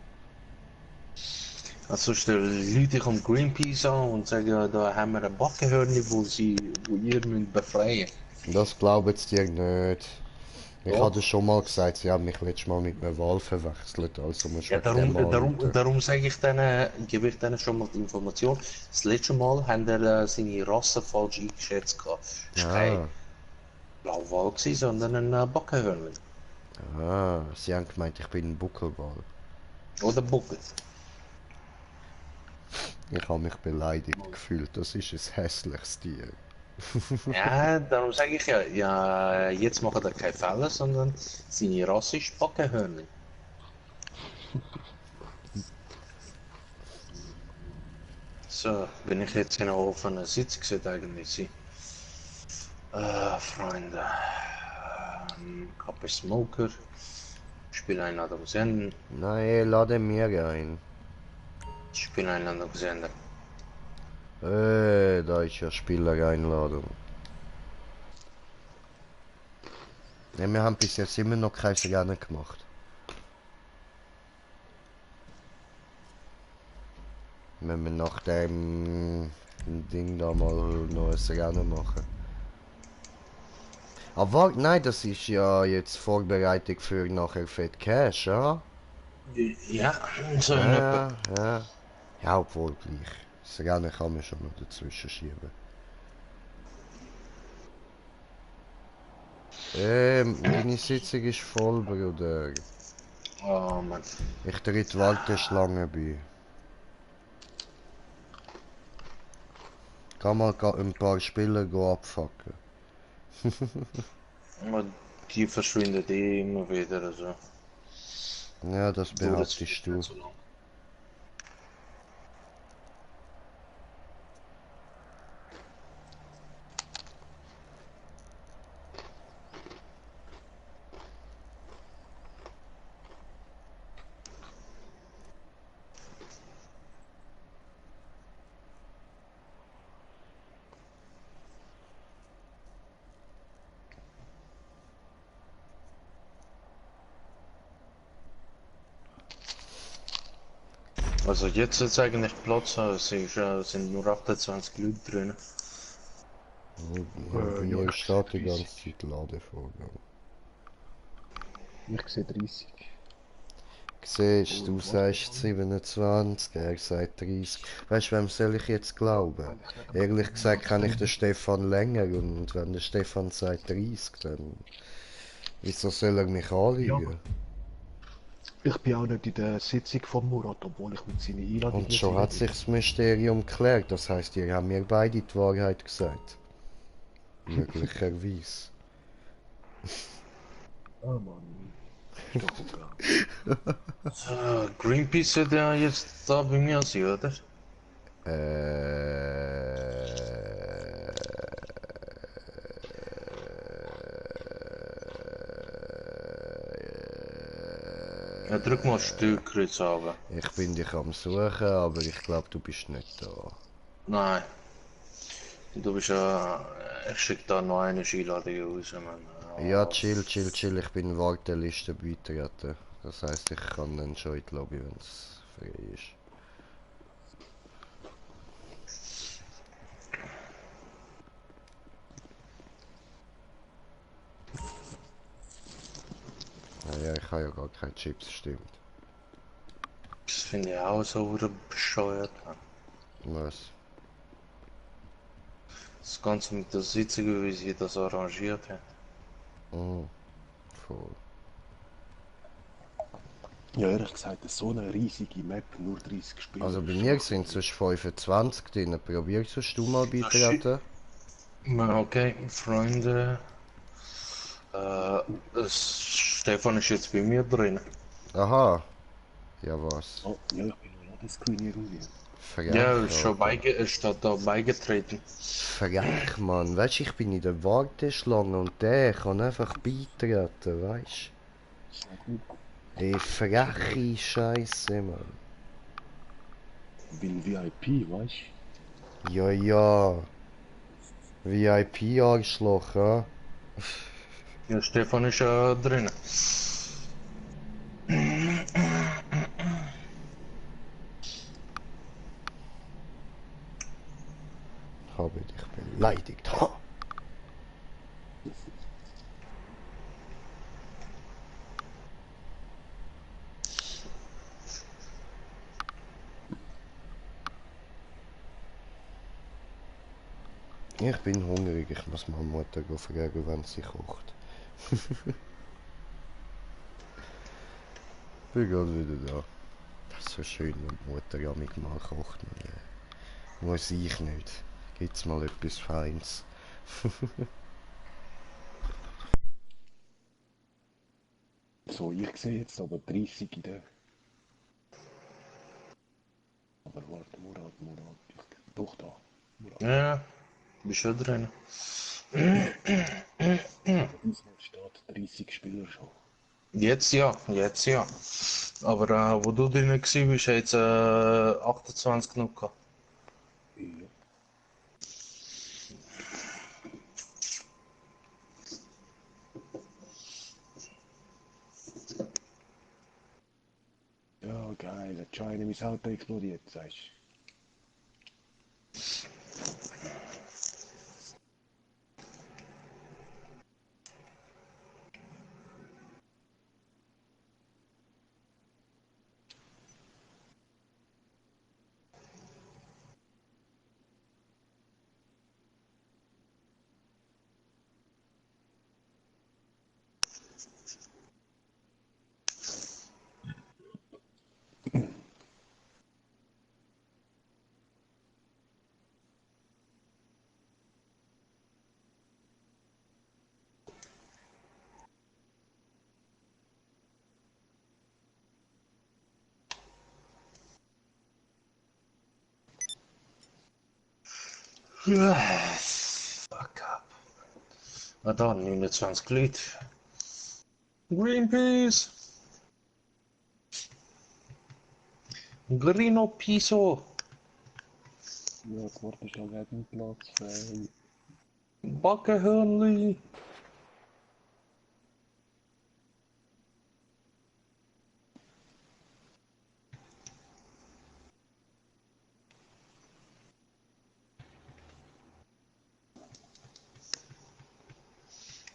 Also stellen Leute am Greenpeace an und sagen, da haben wir ein Backenhörnchen, wo ihr müsst befreien. Das glauben sie dir nicht. Ich Doch. hatte schon mal gesagt, sie haben mich letztes Mal mit einem Wal verwechselt, also musst du Ja, wegen dem anrufen. darum sage ich denen, gebe ich denen schon mal die Information. Das letzte Mal haben seine Rasse falsch eingeschätzt gehabt. Ist kein- Blauwal gewesen, sondern ein Bockenhörnchen. Ah, sie haben gemeint, ich bin ein Buckelwal. Oder Buckel. Ich habe mich beleidigt gefühlt, das ist ein hässliches Tier. Ja, darum sage ich ja, ja, jetzt macht er keine Fälle, sondern seine Rasse ist Bockenhörnchen. So, bin ich jetzt genau auf einer Sitzung sollte eigentlich sein. Freunde. Kappe Smoker. Spieleinladung senden. Nein, lade mir ein. Spieleinladung senden. Da ist ja Spielereinladung. Ja, wir haben bis jetzt immer noch keine Rennen gemacht. Wenn wir nach dem Ding da mal noch ein Rennen machen. Aber nein, das ist ja jetzt Vorbereitung für nachher Fett Cash, ja? Ja, so Ja, ja. Ja, obwohl gleich. Das Rennen kann man schon noch dazwischen schieben. Deine Sitzung ist voll, Bruder. Oh Mann. Ich tritt die Warteschlange bei. Kann mal ein paar Spieler abfacken. Die verschwinden eh immer wieder, also. Ja, das behauptest du. Also jetzt ist eigentlich Platz, es sind nur 28 Leute drin. Bei mir steht die ganze Zeit Ladevorgang. Ich sehe 30. Siehst du, sagst 27, er sagt 30. Weißt du, wem soll ich jetzt glauben? Ehrlich gesagt kann ich den Stefan länger und wenn der Stefan sagt 30, dann wieso soll er mich anlügen? Ja. Ich bin auch nicht in der Sitzung von Murat, obwohl ich mit seiner Einladung... Und schon hat sich das Mysterium geklärt, das heisst, ihr habt mir beide die Wahrheit gesagt. Möglicherweise. Oh Mann. So, Greenpeace sollte ja jetzt da bei mir sein, oder? Ja, drück mal Stückkreuz runter. Ich bin dich am Suchen, aber ich glaube, du bist nicht da. Nein. Du bist ja... Ich schicke da noch eine Einladung raus, Mann. Ja, chill, ich bin in Warteliste beitreten. Das heisst, ich kann dann schon in die Lobby, wenn es frei ist. Ja, ich habe ja gar keine Chips, stimmt. Das finde ich auch so bescheuert. Was? Das Ganze mit der Sitzung, wie sie das arrangiert hat. Oh, voll. Ja, ehrlich gesagt, so eine riesige Map, nur 30 Spieler. Also bei mir sind sonst 25 drin. Probierst du mal beitreten? Okay, Freunde. Stefan ist jetzt bei mir drin. Aha. Ja, was? Oh, ja, ich bin noch Ladescreen irgendwie. Frech, Ja, ist schon steht da beigetreten. Frech, Mann. Weißt du, ich bin in der Warteschlange und der kann einfach beitreten, weißt du? Ey, freche Scheiße, Mann. Ich bin VIP, weißt du? Ja, ja. VIP-Arschloch, ja? Ja, Stefan ist ja drin. Habe dich beleidigt. Ha! Ich bin hungrig, ich muss meine Mutter fragen, wenn sie kocht. Bin gerade wieder da. Das ist so schön, wenn die Mutter ja mit mal kocht. Muss ich nicht. Gibt's mal etwas Feines. So, ich sehe jetzt aber 30 in der... Aber warte, Murat. Doch da. Murat. Ja, bist schon drin. Diesmal steht 30 Spieler schon. Jetzt ja. Aber wo du drin warst, hast du jetzt 28 genug gehabt. Ja. Ja, geil, der China mein Auto explodiert, sagst du. Fuck up. Na da, 29 Leute. Greenpeace! Grino Piso! Ja, das Wort ist schon wegen Platz frei. Backenhörnli!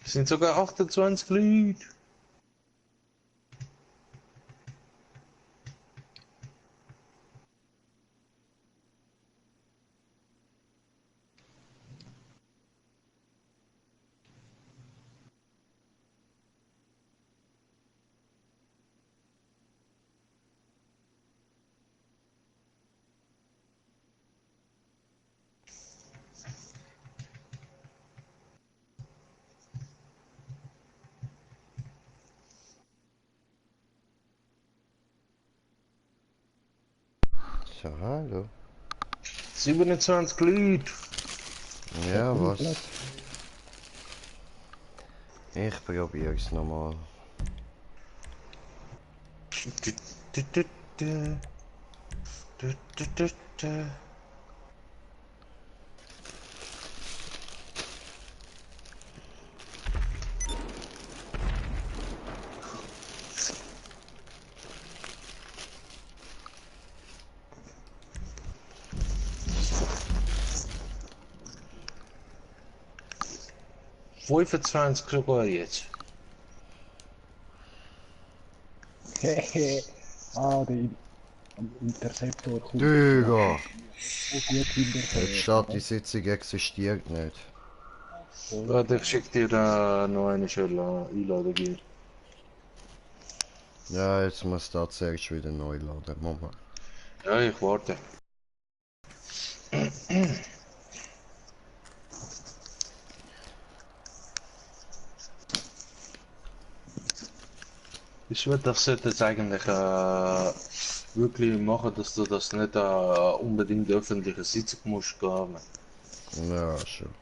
Es sind sogar 28 Leute. So, hallo. 27 Leute. Ja, was? Ich probiere es nochmal. $25 sogar jetzt. Hehe. Ah, der Interceptor kommt. Digga! So gut hinterher. Jetzt steht, die Sitzung existiert nicht. Warte, ich schicke dir noch eine schöne Einladung hier. Ja, jetzt muss da zuerst wieder neu laden. Moment. Ja, ich warte. Ich würde das jetzt eigentlich wirklich machen, dass du das nicht unbedingt öffentliche Sitzung musst gehen. Ja, schon.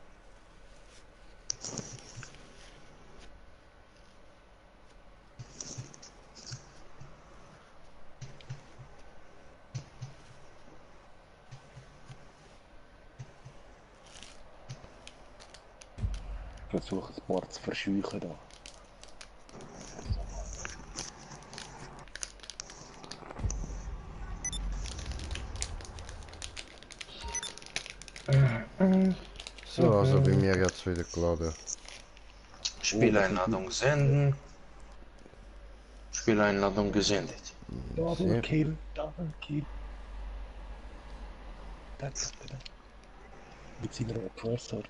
Ich versuche ein paar zu verscheuchen da. So, also bei mir jetzt wieder geladen. Spieleinladung senden. Spieleinladung gesendet. Double kill. That's it. Mit seiner Oppressor.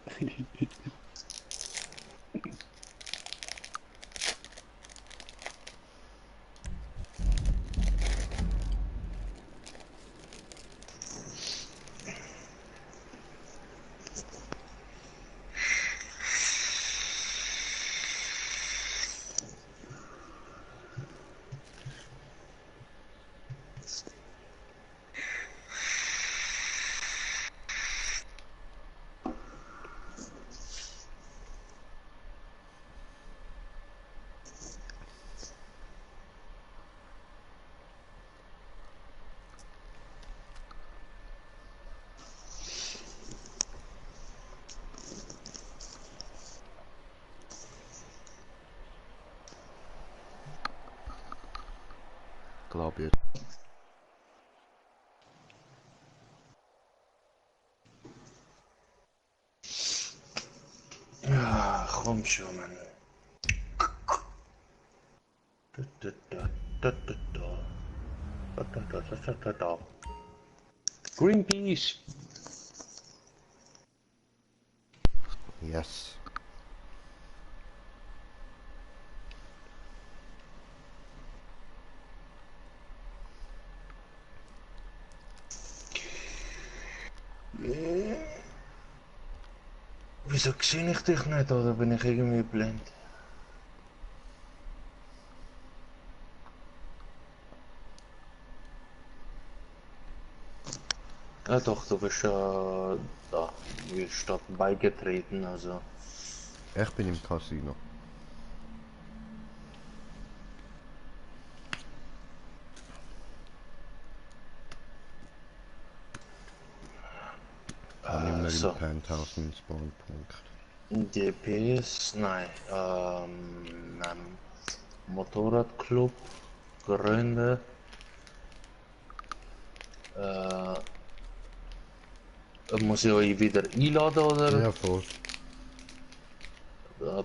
Glaub ich. Ja, komm schon, Mann. Greenpeace. Yes. Wieso sehe ich dich nicht, oder bin ich irgendwie blind? Ja doch, du bist ja da. Du bist da beigetreten, also. Ich bin im Casino. Nicht mehr So. im Penthouse mit dem Spawnpunkt. DPS, nein, Motorradclub, Gründe, muss ich euch wieder einladen oder? Ja, voll.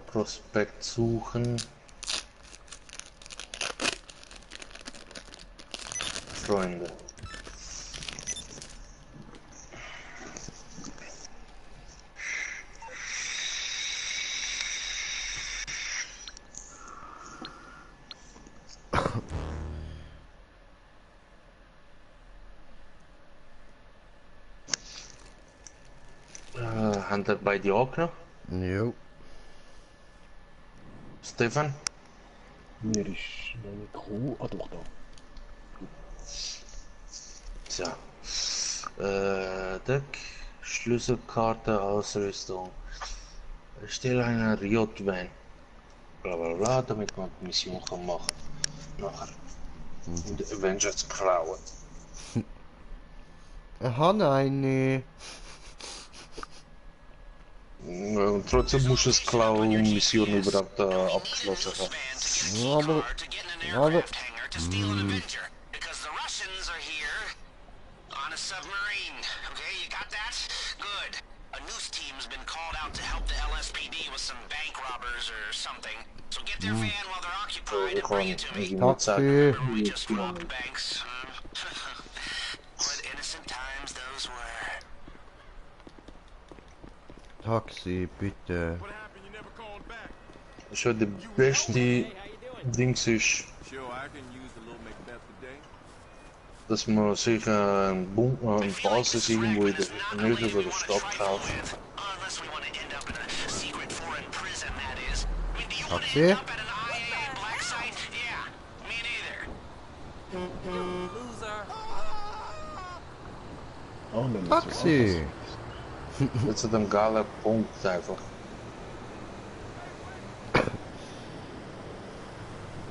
Prospekt suchen. Freunde. Haben ihr bei dir auch noch? Jo. Stefan? Mir ist noch nicht gekommen. Ah doch, da. Tja. Deck, Schlüsselkarte, Ausrüstung. Stell einen Riot-Van. Bla bla bla, damit man die Mission kann machen. Nachher. Und Avengers klauen. Aha, nein. Und trotzdem musst du es klauen, um die Mission überhaupt abgeschlossen zu haben. Aber. Because the Russians are here on a submarine. Okay, you got that? Good. A news team's been called out to help the LSPD with some bank robbers or something. So get their van while they're occupied and bring it to me. Taxi. We just robbed banks. What innocent times those were. Taxi, bitte. Schon die beste Dings ist, dass man sich einen Bunker, eine Basis irgendwo in der Nähe von der Stadt kauft. Taxi. Taxi. Das ist ein geiler Punkt einfach.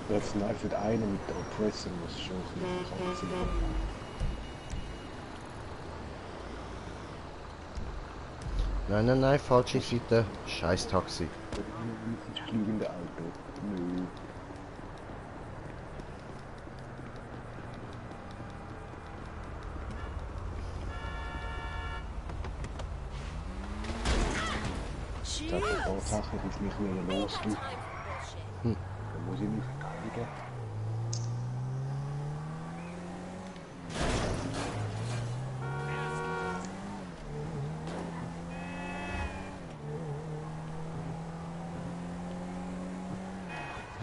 Jetzt nervt einer mit der Oppressor, muss schon ein bisschen sein. Nein, nein, nein, falsche Seite. Scheiß Taxi. Das fliegende Auto. Nö. Ich sag die Tatsache, dass ich nicht mehr losgehe. Dann muss ich mich verteidigen.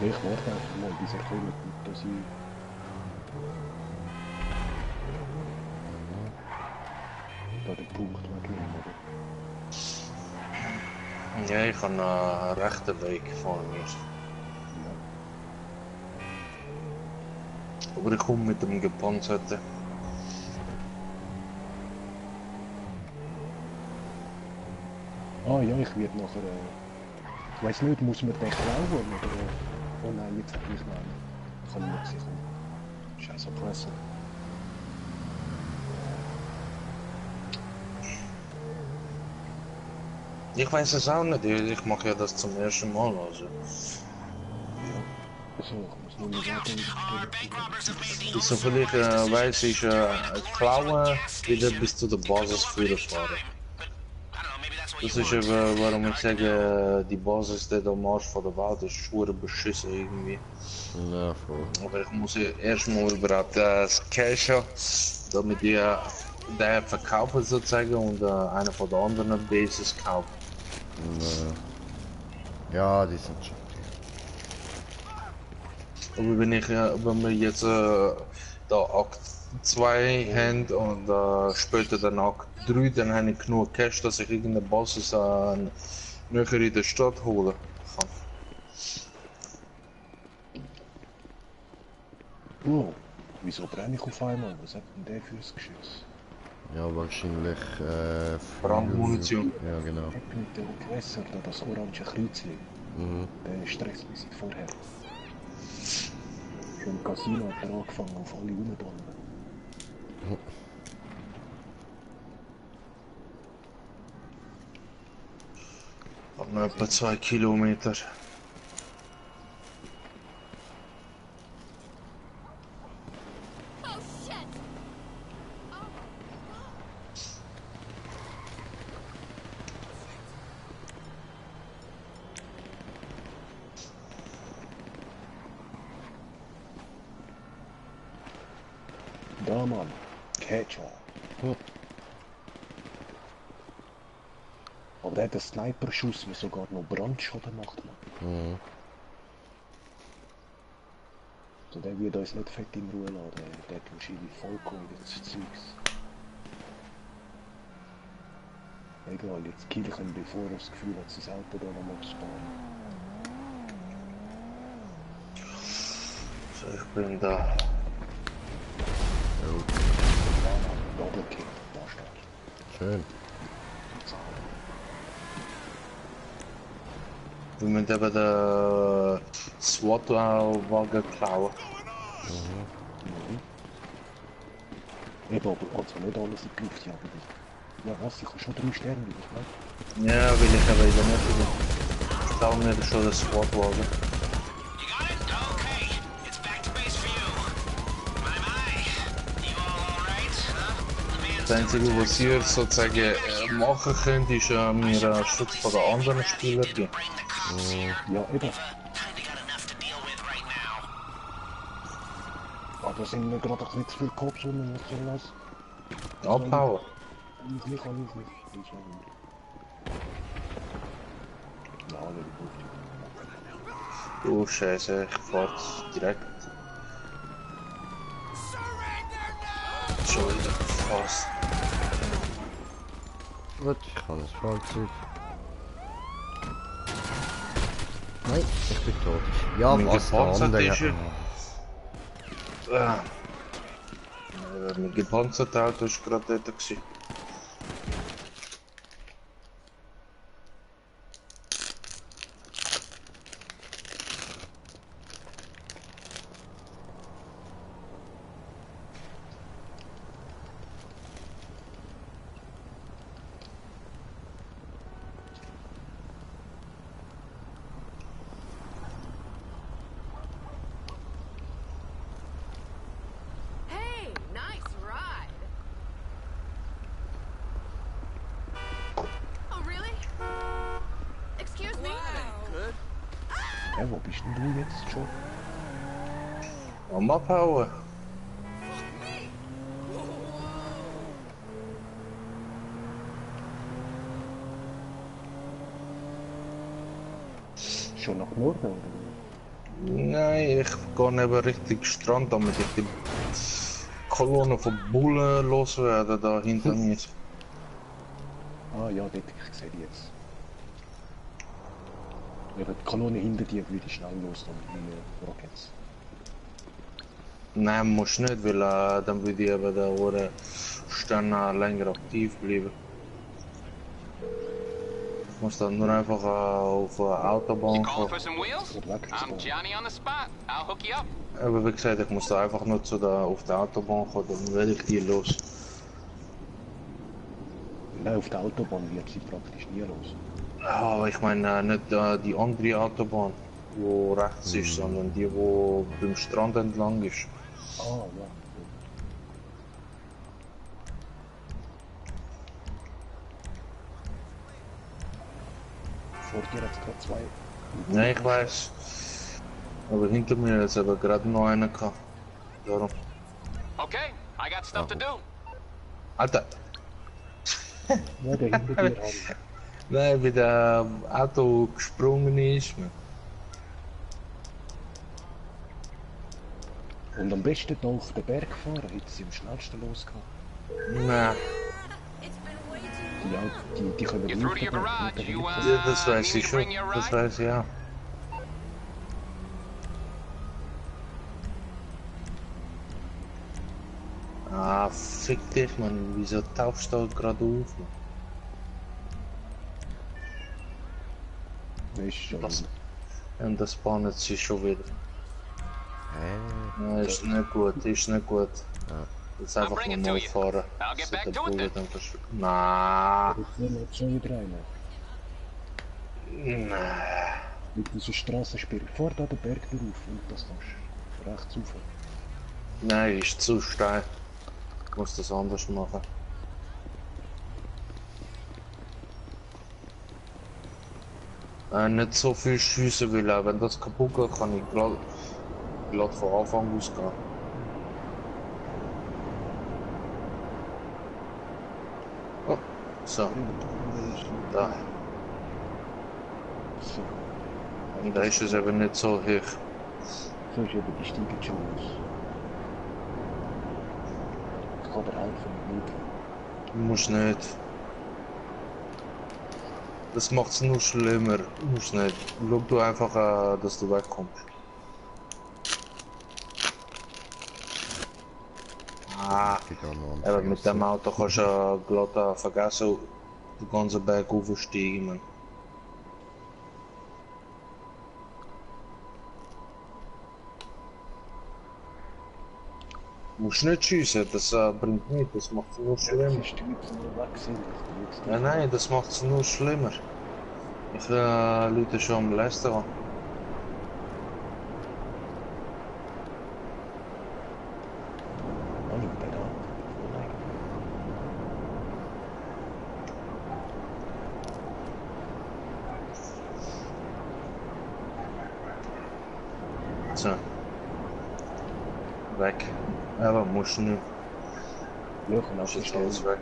Ich warte einfach mal, bis er kommt und da sie... Da den Punkt wegnehmen, oder? Ja, ich habe einen rechten Weg vor mir. Aber ich komme mit dem gepanzerten. Ah ja, ich werde nachher... ich weiss nicht, muss man den klauen oder... oh nein, jetzt habe ich nein. Ich kann nicht sicher. Scheiß Erpresser. Ich weiß es auch nicht, ich mache ja das zum ersten Mal. Also. So, ich muss nur nicht warten. Soviel ich weiß, ist klauen wieder bis zu der Basis führen fahren. Das ist eben, warum ich sage, die Basis der am Arsch von der Welt ist schwer beschissen irgendwie. Ja, voll. Aber ich muss erstmal überhaupt das Cash haben, damit ich den verkaufen sozusagen und einer von den anderen Bases kaufen. Ja, die sind schon. Aber wenn wir jetzt da Akt 2 haben und später dann Akt 3, dann habe ich genug Cash, dass ich irgendeine Basis näher in der Stadt holen kann. Oh, wieso brenne ich auf einmal? Was hat denn der fürs Geschoss? Ja, wahrscheinlich Brandmunition. Ja, genau. Mit dem Gewässer, da das orange Kreuzchen. Der stresst mich seit vorher. Schon im Casino hat er angefangen auf alle rumdonnern. Hat noch etwa 2 Kilometer. Da, Mann. Catcher. Aber der hat einen Sniper-Schuss, der sogar noch Brandschaden macht, Mann. Also der wird uns nicht fett in Ruhe lassen, der hat wahrscheinlich vollkommen das Zeugs. Egal, jetzt kill ich ihn, bevor er das Gefühl hat, sein Auto da noch mal zu sparen. So, ich bin da. Double Kill, da steht. Schön. Wir müssen eben den SWAT-Wagen klauen. Eben, aber also nicht alles in die Luft jagen. Ja was, ich habe schon 3 Sterne, ich weiß. Ja, will ich aber eben nicht. Ich klaue mir schon den SWAT-Wagen. Das Einzige, was ihr sozusagen machen könnt, ist mir Schutz von den anderen Spielern geben. Ja, eben. Aber sind wir gerade ein bisschen zu viel Cops und was soll das? Abhauen. Alles nicht. Ja, nicht gut. Oh Scheiße, ich fahr direkt. Schon wieder fast. Gut, ich kann das Fahrzeug. Nein, ich bin tot. Ja, Mein was der andere. Mein gepanzertes Auto war gerade dort gewesen. Ja, wo bist denn du jetzt schon? Am Abhauen. Schon nach Norden, oder? Nein, ich gehe neben Richtung Strand, damit ich die Kolonne von Bullen loswerde, da hinter mir. Ah ja, dort, ich sehe die jetzt. Ja, die Kolonne hinter dir würde ich schnell los, dann mit Rockets. Nein, muss nicht, weil dann würde ich eben da oder Sterne länger aktiv bleiben. Ich muss dann nur einfach auf der Autobahn Call kommen. for some wheels? I'm Johnny on the spot. I'll hook you up. Aber wie gesagt, ich muss da einfach nur auf der Autobahn kommen, dann werde ich die los. Nein, auf der Autobahn wird sie praktisch nie los. Aber ich meine nicht die andere Autobahn, wo rechts ist, sondern die, wo beim Strand entlang ist. Ah, ja. Vor dir hat es gerade zwei. Nein, ich weiß. Aber hinter mir hat es aber gerade noch einen gehabt. Darum. Okay, I got stuff to do. Alter! Ja, der hinter dir haben. Nein, wie der Auto gesprungen ist. Und am besten hier auf den Berg fahren, hätte sie am schnellsten losgegangen. Nein. Die können You're through to your garage. You, Ja, das weiß need ich me to schon. bring you a Das ride? weiß ich ja. Ah, fick dich, Mann. Wieso tauchst du gerade auf? Das, und das spawnet sich schon wieder. Nein, ist nicht gut, ist nicht gut. Jetzt einfach nur neu fahren. Der Bullet dann verschwinden. Nein. Ich will jetzt schon wieder rein. Nein. Mit dieser Strassensperre. Fahr da den Berg drauf und das kannst du rechts rauf. Nein, ist zu steil. Ich muss das anders machen. Nicht so viel schiessen will, wenn das kaputt geht, kann ich glatt von Anfang aus gehen. Oh, so. Da. So. Und da ist es eben nicht so hoch. So ist eben die Stiege schon los. Ich kann dir helfen, nicht. Muss nicht. Das macht's nur schlimmer. Muss nicht. Schau du einfach, dass du wegkommst. Ah, aber mit dem Auto kannst du glatt vergessen, den ganzen Berg aufsteigen, man. Du musst nicht schiessen, das bringt nichts, das macht es nur schlimmer. Ja, nein, das macht es nur schlimmer. Ich Leute schon am Lästern an. So. Weg. Aber musst du nicht. Ja, komm, Das ist alles weg.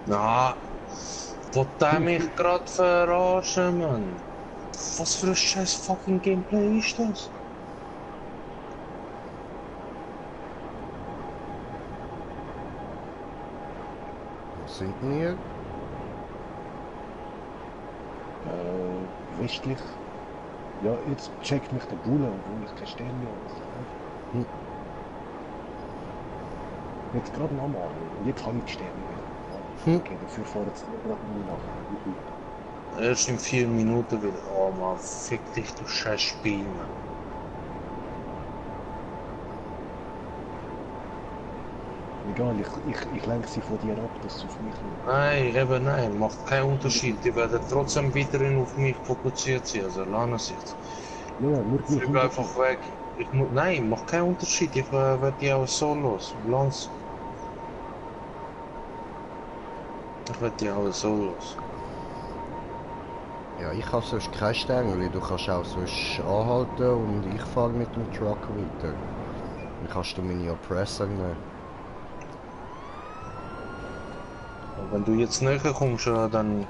Na, wollt ihr mich gerade verarschen, Mann? Was für ein scheiß fucking Gameplay ist das? Wo sind wir? Westlich. Ja, jetzt checkt mich der Bulle, obwohl ich keine Sterne habe. Jetzt gerade nochmal. Jetzt habe ich die Sterne wieder. Okay, dafür fahren jetzt gerade nur nach. Erst in 4 Minuten wieder. Oh man, fick dich, du scheiß Spiel, Mann. Egal, ich lenke sie von dir ab, dass sie auf mich schauen. Nein, eben nein, macht keinen Unterschied. Die werden trotzdem weiterhin auf mich fokussiert sein, also lassen sie es. Ja, nur Flieg einfach weg. Nein, macht keinen Unterschied. Ich werde die auch so los. Lance. Ich werde die auch so los. Ja, ich habe sonst kein Stängel. Du kannst auch sonst anhalten und ich fahre mit dem Truck weiter. Dann kannst du meine Oppressor nehmen. Und wenn du jetzt näher kommst, dann...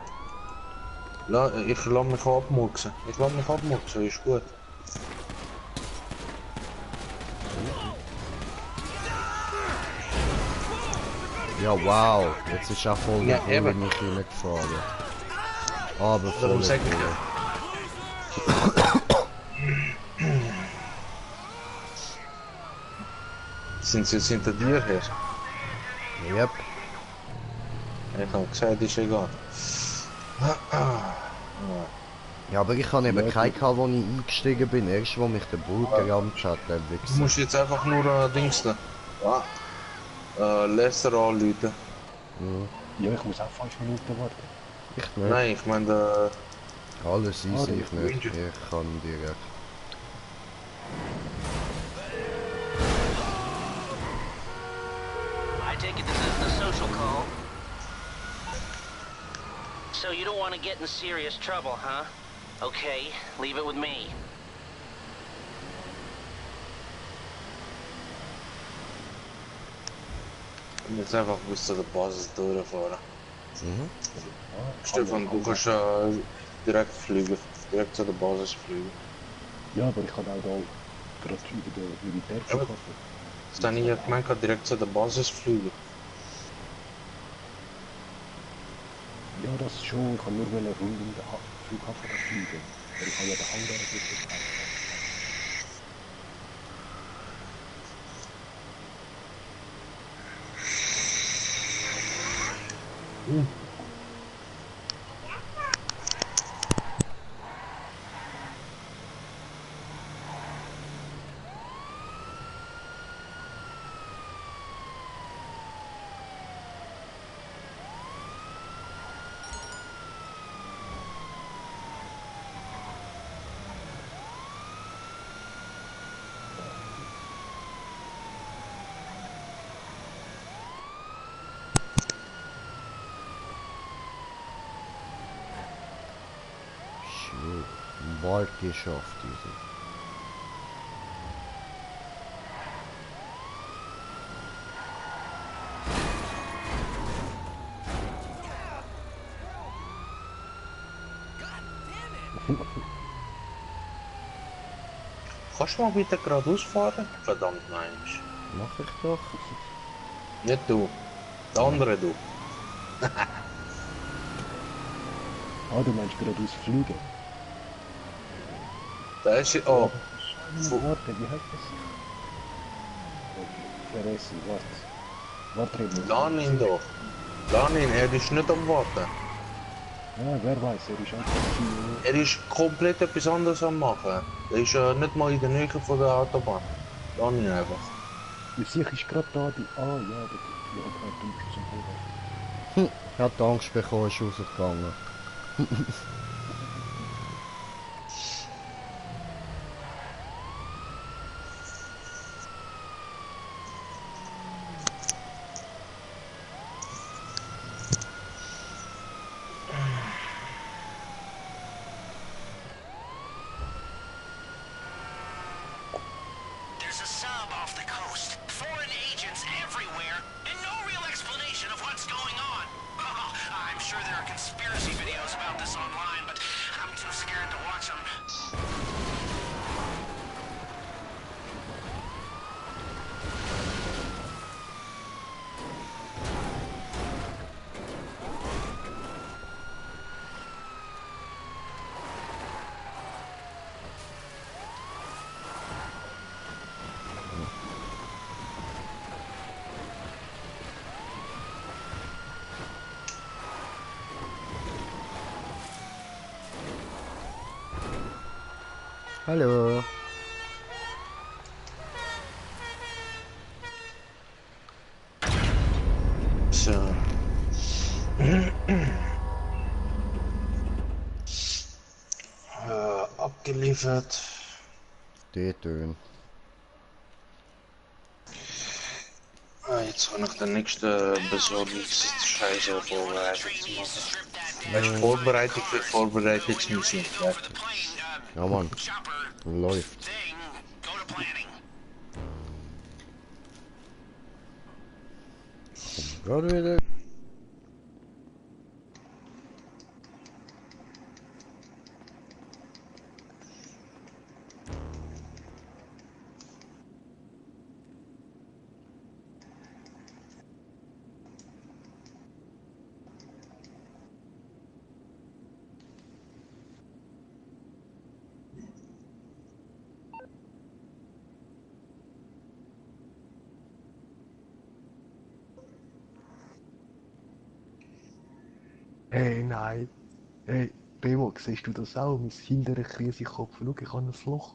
Ich lasse mich abmurksen. Ist gut. Ja, wow. Jetzt ist auch voll Ja, cool, eben. wenn ich reingefahren. Aber voll Darum sag ich cool. Sind sie jetzt hinter dir her? Yep. Ich habe gesagt, ist egal. Ja, aber ich habe eben keinen gehabt, wo ich eingestiegen bin. Erst wo mich der Brut gerammt hat, der Du Wichser. musst jetzt einfach nur Dings da. Lesser anrufen. Ja, ich muss auch 5 Minuten warten. Ich nicht. Nein, ich meine, Alles easy, der ich nicht. Ranger. Ich kann direkt. I take it this is the social call. So you don't want to get in serious trouble, huh? Okay, leave it with me. jetzt einfach bis zu der Basis durchfahren. Mhm. Stefan, du kannst direkt fliegen. Direkt zu der Basis fliegen. Ja, aber ich kann auch da gerade über den Militärflughafen. Das habe ich ja gemeint, direkt zu der Basis fliegen. Ja, das schon. Ich kann nur rund um den Flughafen fliegen. Aber ich habe ja den Hangar nicht. Schön. Bald geschafft, diese. Kannst du mal bitte geradeaus fahren? Verdammt, nein. Mach ich doch. Nicht du. Der andere du. Ah, du meinst geradeaus fliegen? Da ist... Oh. Warte, wie heißt das? Vergessen, warte. Warte, Lass ihn doch. Lass ihn, er ist nicht am Warten. Ja, wer weiß, er ist einfach Er ist komplett etwas anderes am machen. Er ist nicht mal in der Nähe von der Autobahn. Lass ihn einfach. Wie sich ist gerade da die... Ah, ja, aber ja, okay, du bist zum Flughafen. Er hat Angst bekommen, ist rausgegangen. There's a sub off the coast. Foreign agents everywhere, and no real explanation of what's going on. I'm sure there are conspiracy videos about this online, but I'm too scared to watch them. Hallo. So. Abgeliefert. Die Töne. jetzt kann ich den nächsten Besorgungsscheiße vorbereitet machen. Weißt du, Vorbereitung für Vorbereitungsmission. Ja, Mann. Läuft. Gerade wieder. Hey, nein. Hey, Bemo, siehst du das auch? Mein hinterer Krisekopf. Schau, ich habe ein Loch.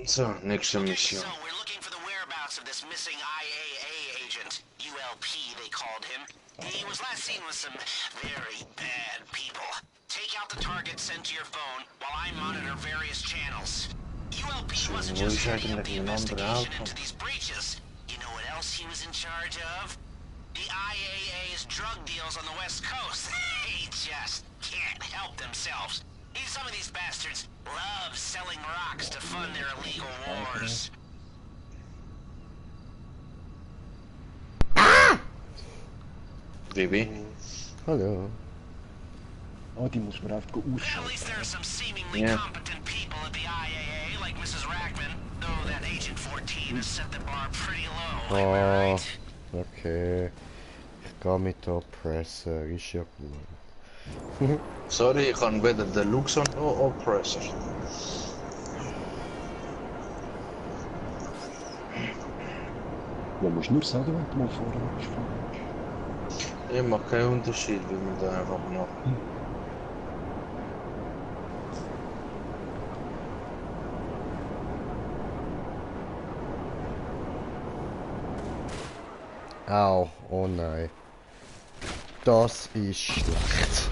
So, nächste Mission. So, we're looking for the whereabouts of this missing IAA agent. ULP, they called him. He was last seen with some very bad people. Take out the target sent to your phone while I monitor various channels. ULP wasn't just heading up the investigation into these breaches. You know what else he was in charge of? The IAA's drug deals on the West Coast. They just can't help themselves. Some of these bastards love selling rocks to fund their illegal wars. DB? Hallo. Oh, die muss man einfach Well, at ausschalten. least there are some seemingly competent people at the IAA, like Mrs. Rackman. Though that Agent 14 has set the bar pretty low. Am I right? Okay. Ich gehe mit der Oppressor, ist ja gut. Sorry, ich kann weder den Luxon noch Oppressor. Man muss nur sagen, wenn du mal vorne bist. Ich mache keinen Unterschied, wie man da einfach macht. Au, oh nein. Das ist schlecht.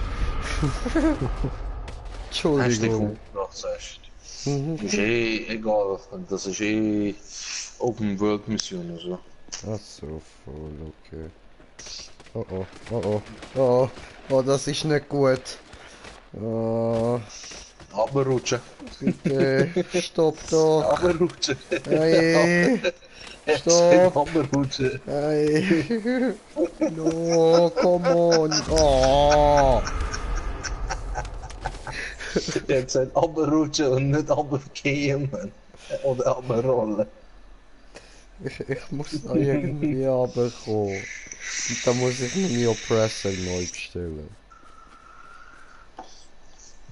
Entschuldigung. Sagst. Ist eh egal, das ist eh Open World Mission oder so. Ach so, voll, okay. Oh oh, oh oh, oh, oh, das ist nicht gut. Oh, Abrutschen. bitte, stopp doch. Abrutschen. Hey, stopp. Abrutschen. Hey. No, come on. Oh. Jetzt ein abrutschen und nicht abrgehen, Mann. Oder abrollen. Ich muss da irgendwie runterkommen. Und dann muss ich meine Oppressor neu bestellen.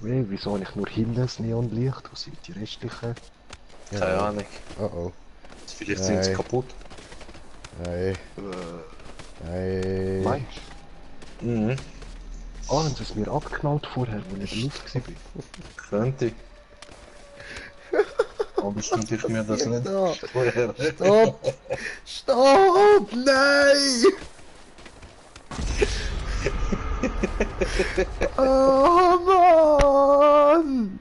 Hey, wieso habe ich nur hinten das Neonlicht? Wo sind die restlichen? Keine Ahnung. Oh oh. Vielleicht sind sie kaputt. Nein. Nein. Meinst du? Mhm. Ah, haben sie es mir abgeknallt vorher, als ich in der Luft war? Könnte. Aber stimmt ich mir das nicht. Stopp! Stopp! Nein! Oh Mann!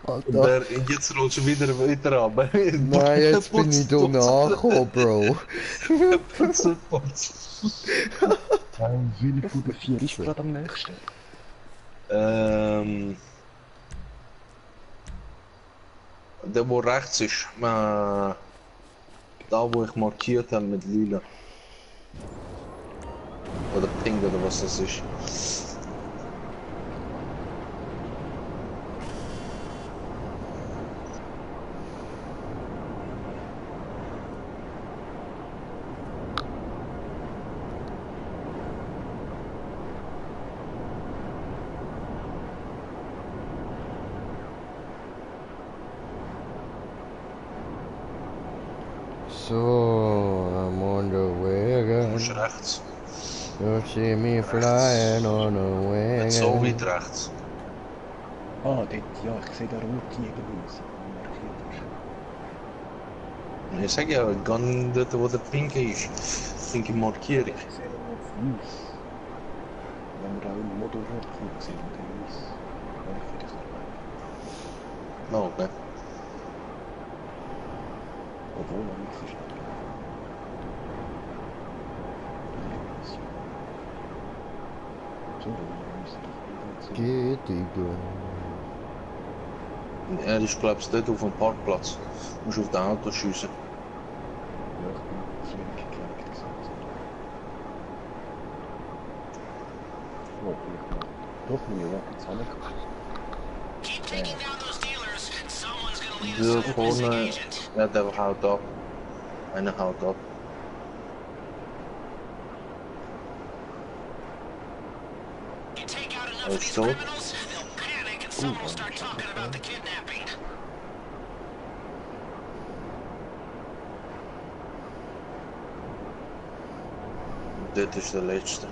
Alter. Jetzt rollst du wieder weiter ab. Nein, jetzt bin ich da nachgekommen, Bro. Welche von den 4 ist gerade am nächsten? Der wo rechts ist. Da wo ich markiert habe mit lila. Oder pink oder was das ist. So, I'm on the way Du again. musst rechts. You see me flying on the way Nicht so again. weit rechts. Ah, dort, ja, ich sehe da rot irgendwas. Ich sag ja, gang dort wo der Pinke ist. Pinke Markierung. Ich sehe da noch weiß. Wenn wir da im Motorrad kommen, sehen wir den weiß. Ja, ich finde das Oh, okay. obwohl er nichts ist. So, dann müssen wir doch Geht die Gun. Er ist glaubst dort auf dem Parkplatz. Du musst auf das Auto schiessen. Ja, ich bin zu wenig gelenkt gesagt. Oh, vielleicht mal. Doch, New York, jetzt habe ich. Keep taking down those dealers, and someone's gonna lead us Der to the missing vorne, agent. ja, der haut ab. Einer haut ab. You take out enough Oh, of these so? criminals, they'll panic, and someone will start talking about the kidnapping. Dort ist der letzte.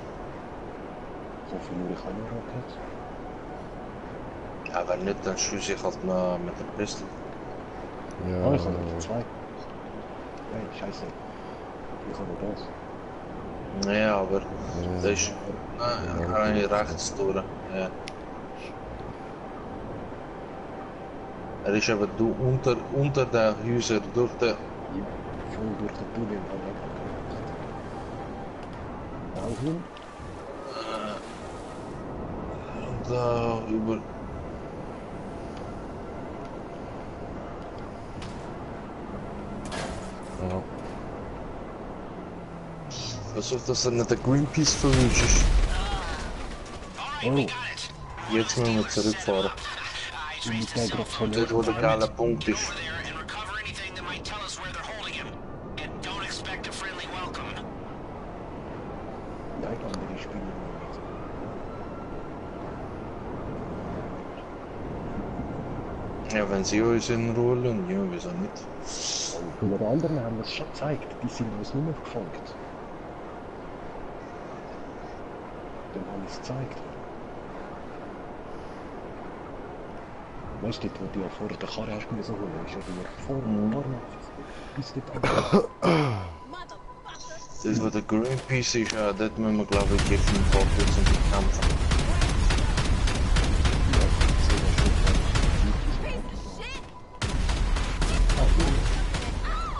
Ich hoffe nur, ich habe noch Rocket. Ja, wenn nicht, dann schieße ich halt mal mit der Pistole. Ja, Ah, ich habe noch zwei. Nein, scheiße. Ich habe noch das. Ja, aber das ist rein rechts durch. Ja. Er ist eben unter den Häusern durch den. Voll durch den Tunnel habe ich gemacht. Auch hin? Da über. ja. Alsof dat er net de Greenpeace verwünscht ist. Oh, Jetzt müssen wir zurückfahren. ich muss da gerade von Dort wo der geile Punkt ist. There and recover anything that might tell us where they're holding him. And don't expect a friendly welcome. Nein, andere spielen noch nicht. Ja, wenn sie uns in Ruhe lassen, ja, wieso nicht? Und die anderen haben es schon gezeigt, die sind uns nicht mehr gefolgt. Dann haben sie es gezeigt. Weißt du, wo du ja vor der Karre hast müssen holen, ist ja nur vor ein paar Mal bis dort an. Das wo der Greenpeace ist, ja, dort müssen wir glaube ich jetzt im Fokus und kämpfen.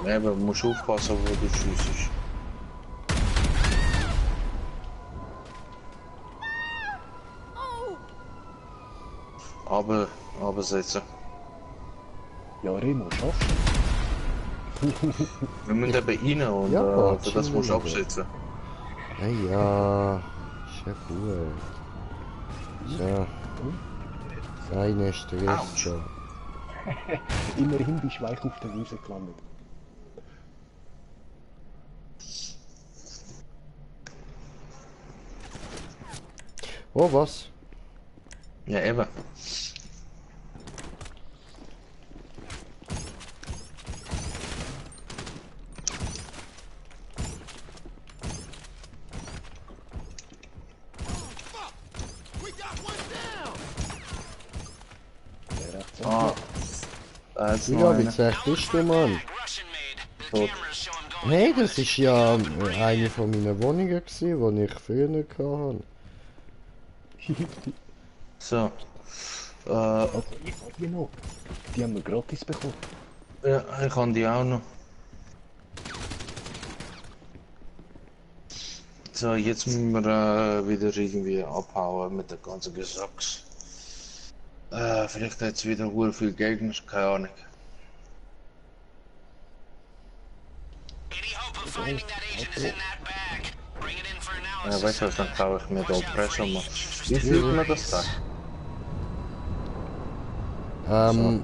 Ja, aber du musst aufpassen, wo du schiessest. Aber setzen. Ja, Remo, schaffst Wir müssen eben rein und Ja, für das musst du absetzen. Ja, ja. Ist ja gut. So. Feiner Stress schon. du. Immerhin bist du weich auf der Wiese gelandet. Oh, was? Ja, eben. Der rechts Ja, wie echt bist du, Mann? Tot. Hey, das ist ja eine von meinen Wohnungen gewesen, die ich früher nicht hatte. So. Also, ich habe die noch. Die haben wir gratis bekommen. Ja, ich habe die auch noch. So, jetzt müssen wir wieder irgendwie abhauen mit der ganzen Gesacks. Vielleicht hat es wieder sehr viele Gegner, keine Ahnung. Ja, weißt du was, dann kaufe ich mir da Oppressor mal. Wie fühlt man das da?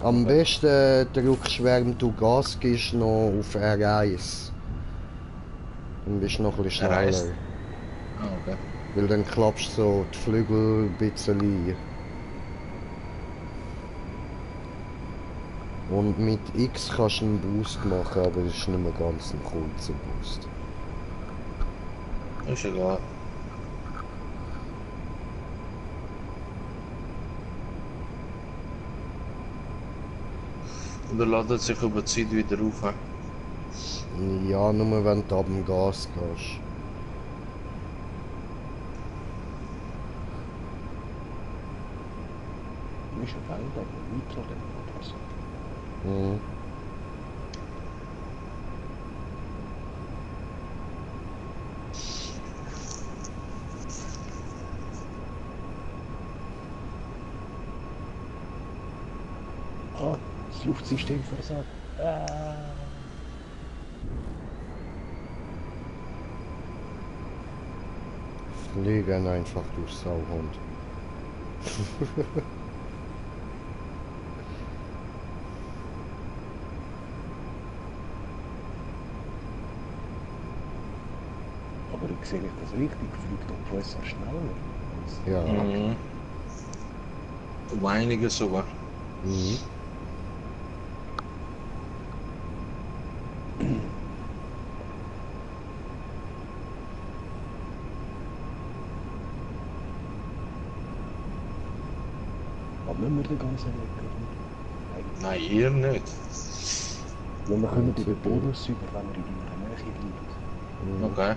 Am besten drückst du, während du Gas gibst, noch auf R1. Dann bist du noch ein bisschen schneller. R1? Ah, okay. Weil dann klappst du so die Flügel ein bisschen ein. Und mit X kannst du einen Boost machen, aber das ist nicht mehr ganz ein kurzer Boost. Ist egal. Oder ladet sich über die Zeit wieder auf? Ja, nur wenn du ab dem Gas gehst. Du bist ein Feld, aber Nitro oder so. Mhm. Ah, das Luftsystem versagt. Fliegen einfach, du Sauhund. Aber ich sehe nicht das richtig, fliegt der Professor schneller. Ja. Mhm. Um einiges sogar. Mhm. Aber nicht mehr den ganzen Weg. Nein, ihr nicht. Weil wir können über den Bonus über, wenn wir in deiner Nähe bleiben. Mhm. Okay.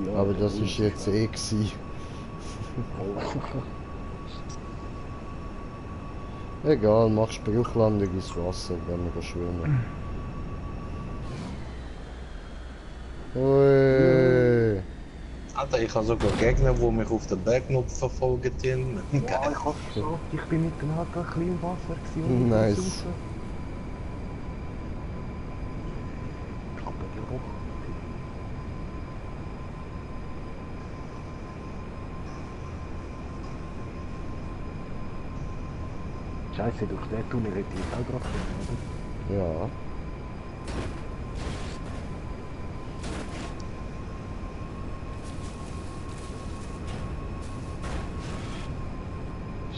Ja, Aber der das Bonus ist jetzt eh gewesen. Egal, machst Bruchlandung ins Wasser, wenn wir schwimmen. Ui. Alter, ich habe sogar Gegner, die mich auf den Bergknopf verfolgen. Ja, ich hab's geschafft. Ich bin mit dem Haken ein bisschen im Wasser gewesen. Nice. Ich hab die Woche. Scheiße, durch den Tunnel hätte ich auch gerade können, oder? Ja.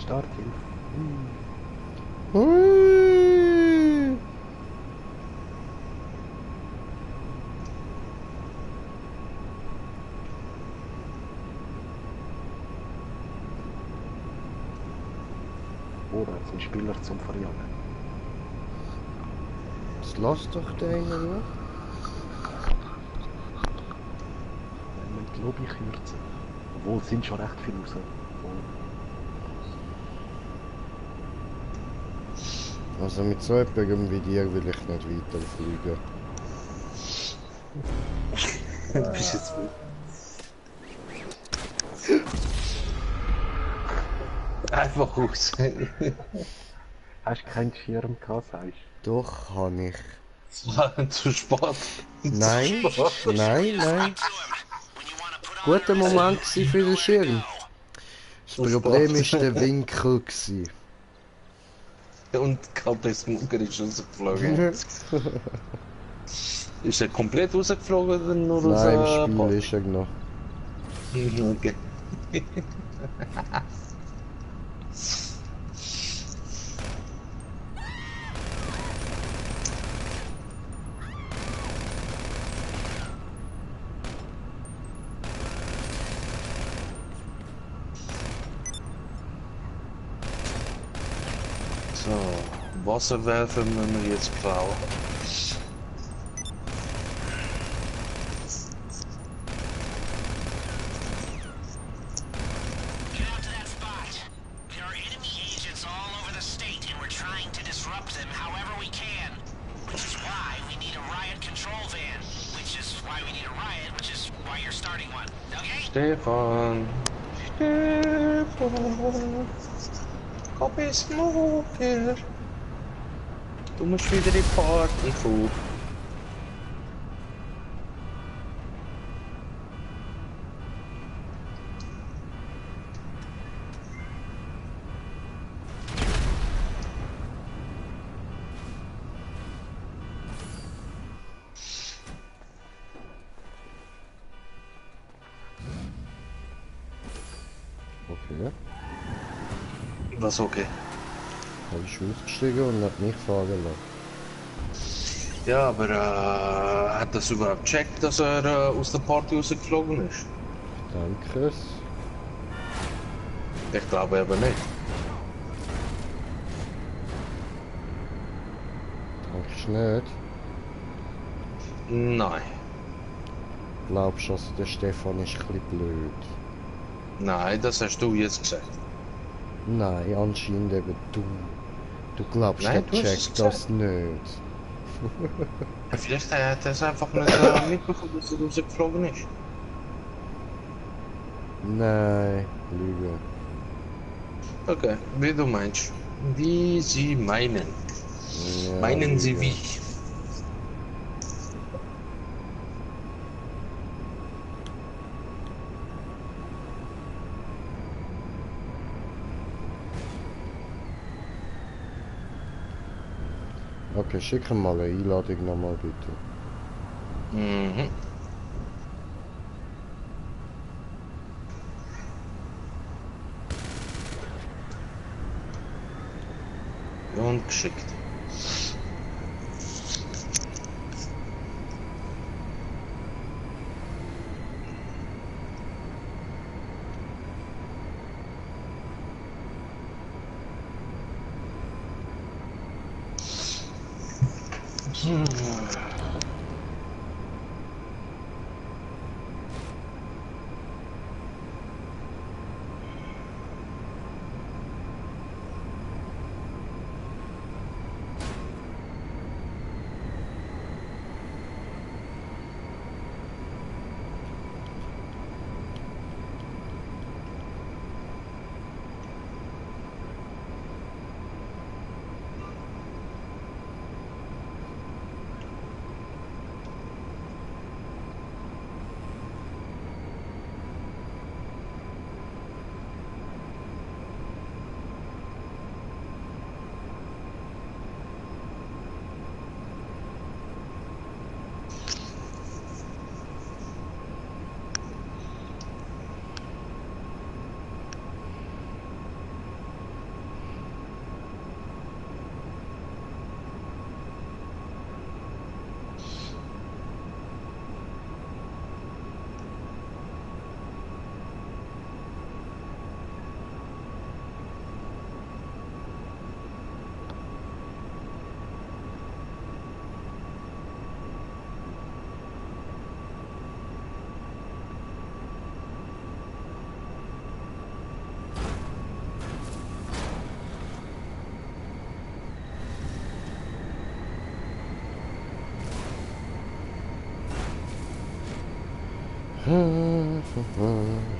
Starthilfe. Hui. Oder sind Spieler zum Verjagen. Das lass doch den nur. Wenn wir die Lobby kürzen. Obwohl, es sind schon recht viele raus. Also mit so jemandem wie dir will ich nicht weiterfliegen. Du bist jetzt einfach raus. Hast du keinen Schirm gehabt, sagst du? Doch, kann ich. Es war zu spät. Nein, nein. Guter Moment gewesen für den Schirm. Das Problem war der Winkel gewesen. Und kalter Smuggler ist rausgeflogen. Ist er komplett rausgeflogen oder nur raus? Nein, im Spiel ist er noch. Okay. So, Wasserwerfer müssen wir jetzt klauen. Get out to that spot. There are enemy agents all over the state, and we're trying to disrupt them however we can. Which is why we need a riot control van. Which is why we need a riot, which is why you're starting one. Okay? Stefan. Stefan. Copy Smoker. Du musst wieder in die Party kommen. Okay. Was okay? Er ist ausgestiegen und hat mich fahren lassen. Ja, aber hat das überhaupt gecheckt, dass er aus der Party rausgeflogen ist? Danke es. Ich glaube eben nicht. Denkst du nicht? Nein. Glaubst du, also der Stefan ist ein bisschen blöd? Nein, das hast du jetzt gesagt. Nein, anscheinend eben du. Du glaubst, Nein, er du hast es checkt das nicht. Vielleicht hat er es einfach nicht mitbekommen, dass er rausgeflogen ist. Nein, Lüge. Okay, wie du meinst. Wie sie meinen. Ja, Meinen sie Lüge. wie? Okay, schick ihm mal eine Einladung nochmal bitte. Mhm. Und geschickt.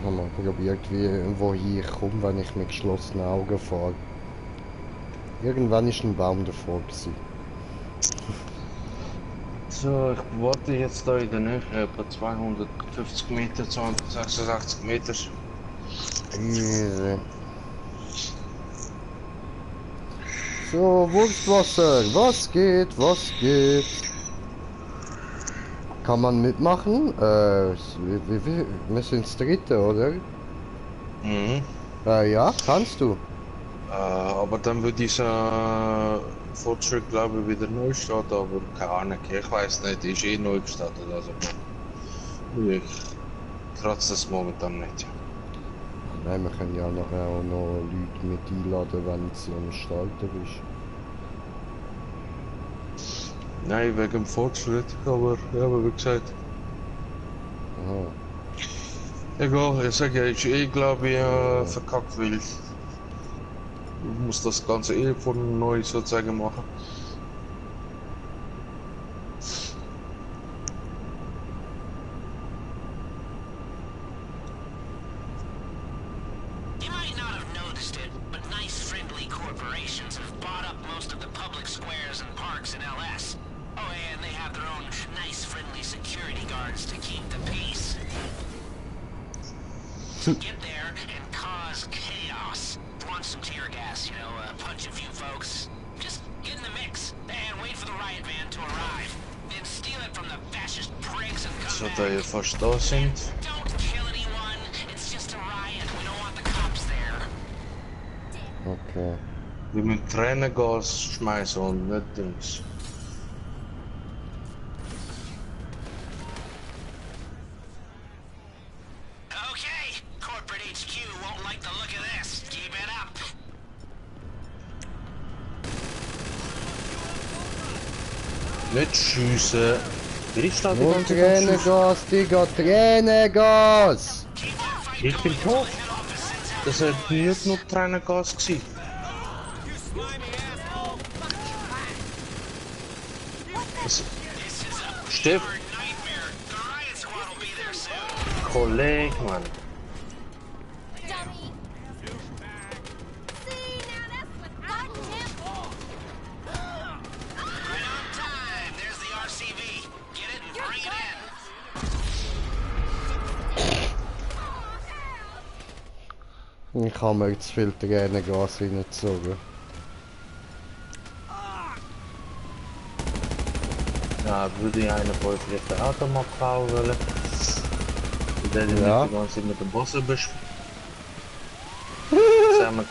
Haben wir probiert, wohin ich komme, wenn ich mit geschlossenen Augen fahre. Irgendwann ist ein Baum davor gewesen. So, ich warte jetzt da in der Nähe, etwa 250 Meter, 286 Meter. Easy. So, Wurstwasser, was geht, was geht? Kann man mitmachen? Wir sind das dritte, oder? Mhm. Ja, kannst du. Aber dann wird dieser Fortschritt, glaube ich, wieder neu starten, aber keine Ahnung, ich weiß nicht, ist eh neu gestartet, also ich kratze das momentan nicht. Nein, wir können ja nachher auch noch Leute mit einladen, wenn es am Starten ist. Nein, wegen dem Fortschritt, aber ja, aber wie gesagt. Aha. Egal, ich sage ja, ist eh, glaube ich, verkackt, weil ich muss das Ganze eh von neu sozusagen machen. You might not have noticed it, but nice friendly corporations have bought up most of the public squares and parks in LS. Oh, and they have their own nice friendly security guards to keep the peace. Get there and cause chaos. Launch some tear gas, you know, punch a few folks. Just get in the mix and wait for the riot van to arrive. Then steal it from the fascist prigs and come So, back. da ihr fast da sind. Don't kill anyone. It's just a riot. We don't want the cops there. Okay. Wir müssen Tränengas schmeißen und nicht Dings. Okay, corporate HQ won't like the look of this. Keep it up. Nicht schiessen. Wer ist da die Nur ganze Zeit am Schiessen? Tränengas, Digga, Tränengas! Ich bin tot. Das hat nicht nur Tränengas gewesen. Das... Steff. Kollege, Mann. Ich habe mir zu viel Tränengas reingezogen. Ja, würde ich einen von euch vielleicht den Automat klauen wollen. Der die Ja. die ganze Zeit mit dem Boss bespricht. Das haben wir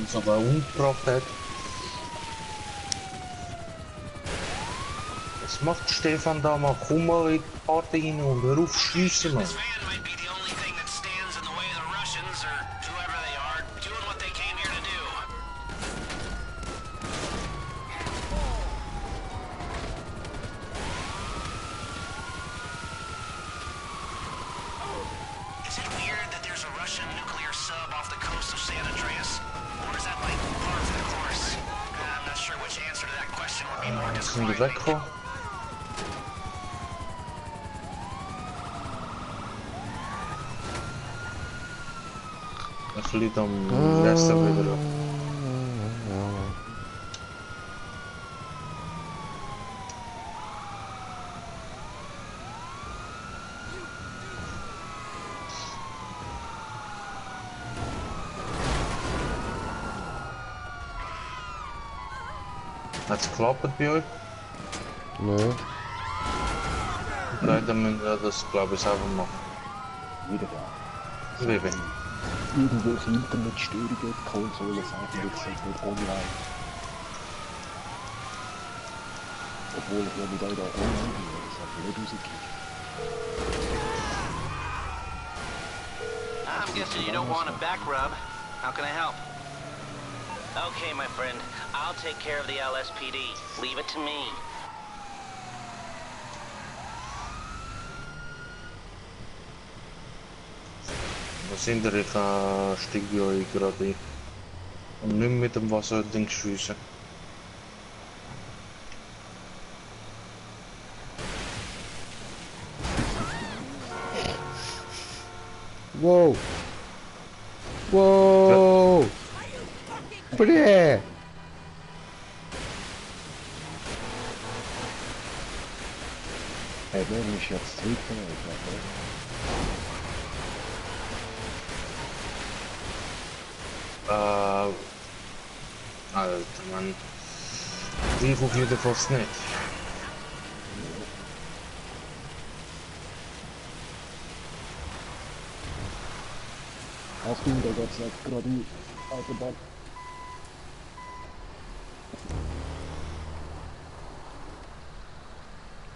sogar umgebracht hat. Was macht Stefan da mal? Komm mal in die Party rein und hör auf schiessen, Mann. Is it weird that there's a Russian nuclear sub off the coast of San Andreas? Or is that like part of the course? I'm not sure which answer to that question would be more Sind die describing. weggekommen? Das liegt am letzten wieder. Hat's geklappt bei euch? Nö. Nein, dann müssen wir das, glaube ich, selber machen. Wieder da. Wie wenn? Irgendwelche Internetstörungen, die Konsole sagen jetzt nicht online. Obwohl ich ja mit euch da online bin, das hat mich nicht rausgekriegt. I'm guessing you don't want a back rub. How can I help? Okay, my friend. I'll take care of the LSPD. Leave it to me. Was sind ihr? Ich steig bei euch gerade ein. Und nicht mit dem Wasserding schiessen. Wow! Wow! Bre! Hey, wer ist jetzt zurück von euch, oder? Alter Mann. Ich auf jeden Fall nicht. Achtung, da geht's jetzt gerade in die Autobahn.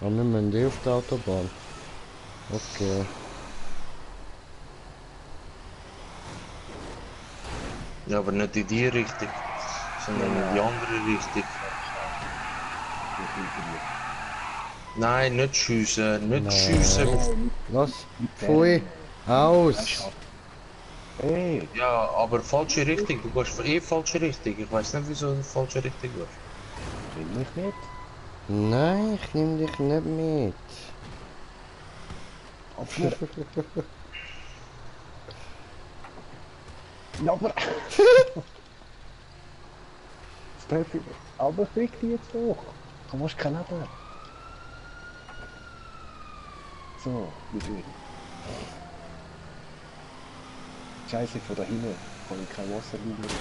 Ja, wir müssen die auf der Autobahn. Okay. Ja, aber nicht in die Richtung, sondern in die andere Richtung. Nein, nicht schiessen, nicht schiessen. Was? Pfui! Aus! Hey! Ja, aber falsche Richtung, du gehst falsche Richtung. Ich weiß nicht, wieso du falsche Richtung gehst. Will mich nicht? Nein, ich nehme dich nicht mit. Ja, aber... Steffi, aber fick dich jetzt doch. Du musst kein Leben. So, bitte. Scheiße, von da hinten kann ich kein Wasser liegen. Okay,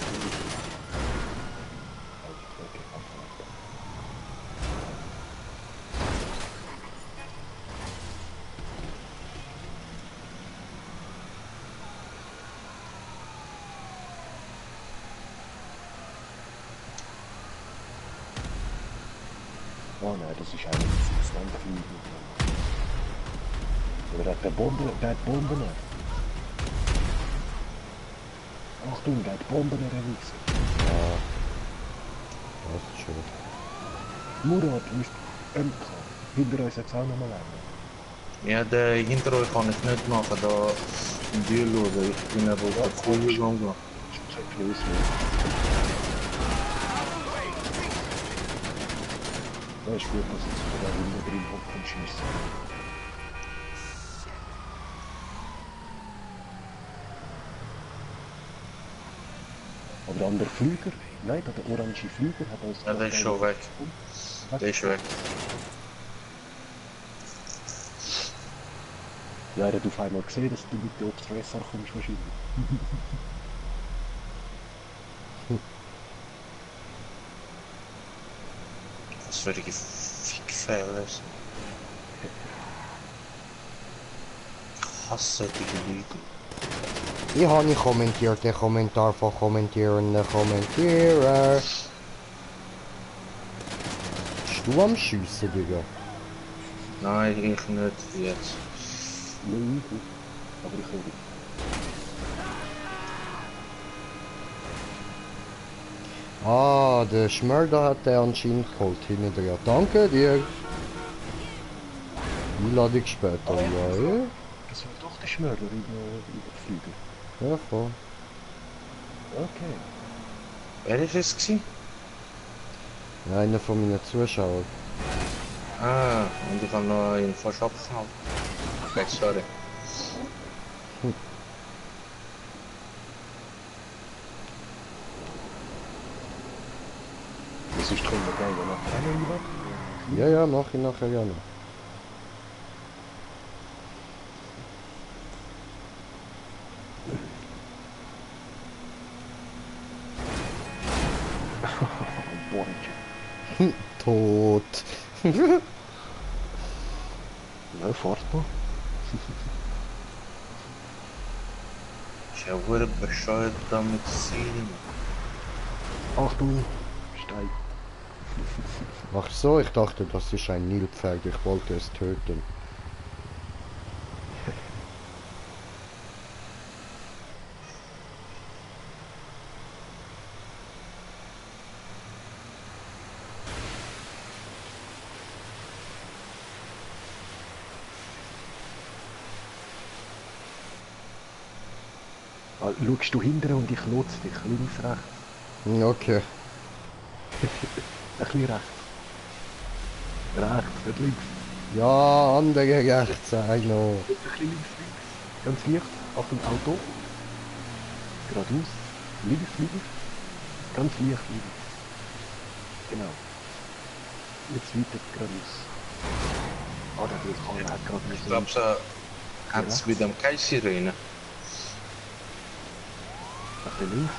Oh nein, das ist eigentlich das Landfliegen. Oder hat der Bomben. Achtung, der hat Bomben erwiesen. Ja. Das ist schön. Murat, du bist MK. Hinter uns jetzt auch nochmal einer. Ja, der hinter euch kann ich nicht machen, da im Büro, oder ich bin aber auf der Kuh gegangen. Kein Fluss mehr. Da ist gut, dass ich da hinten drin hocke und schieße. Aber der andere Flüger, nein, der orange Flüger hat uns... Ja, der ist schon weg. Der ist weg. Ja, er hat auf einmal gesehen, dass du mit dem Obstressor kommst wahrscheinlich. Was für ein Fickfehler. Ich hasse die Leute. Ich habe nicht kommentiert, den Kommentar von kommentierenden Kommentierer. Bist du am Schiessen, Digga? Nein, ich nicht jetzt. Nein, gut. Aber ich höre. Ah, der Schmörder hat den anscheinend geholt. Hinter dir. Danke dir. Einladung später. Ja, ja. Das war doch der Schmörder über Flüger. Ja, voll. Okay. Wer ist es gewesen? Einer von meinen Zuschauern. Ah, und ich habe noch ihn fast abgehauen. Okay, sorry. Das ist drin, geil, ja, noch Ja, ja, mach ich nachher gerne. Tot. Ja, fahrt mal. Ich habe bescheuert damit sehen. Achtung, Stein. Ach so, ich dachte, das ist ein Nilpferd. Ich wollte es töten. Ah, schaust du hinten und ich lotse dich, links, rechts. Okay. Ein bisschen rechts. Rechts, nicht links. Ja, andere rechts, I know. Ein bisschen links. Ganz leicht. Achtung, Auto. Geradeaus. Links. Ganz leicht links. Genau. Jetzt weiter geradeaus. Ah, der Vulkan hat gerade Ich glaube, sie hat es wieder keine Sirene. Ein bisschen links.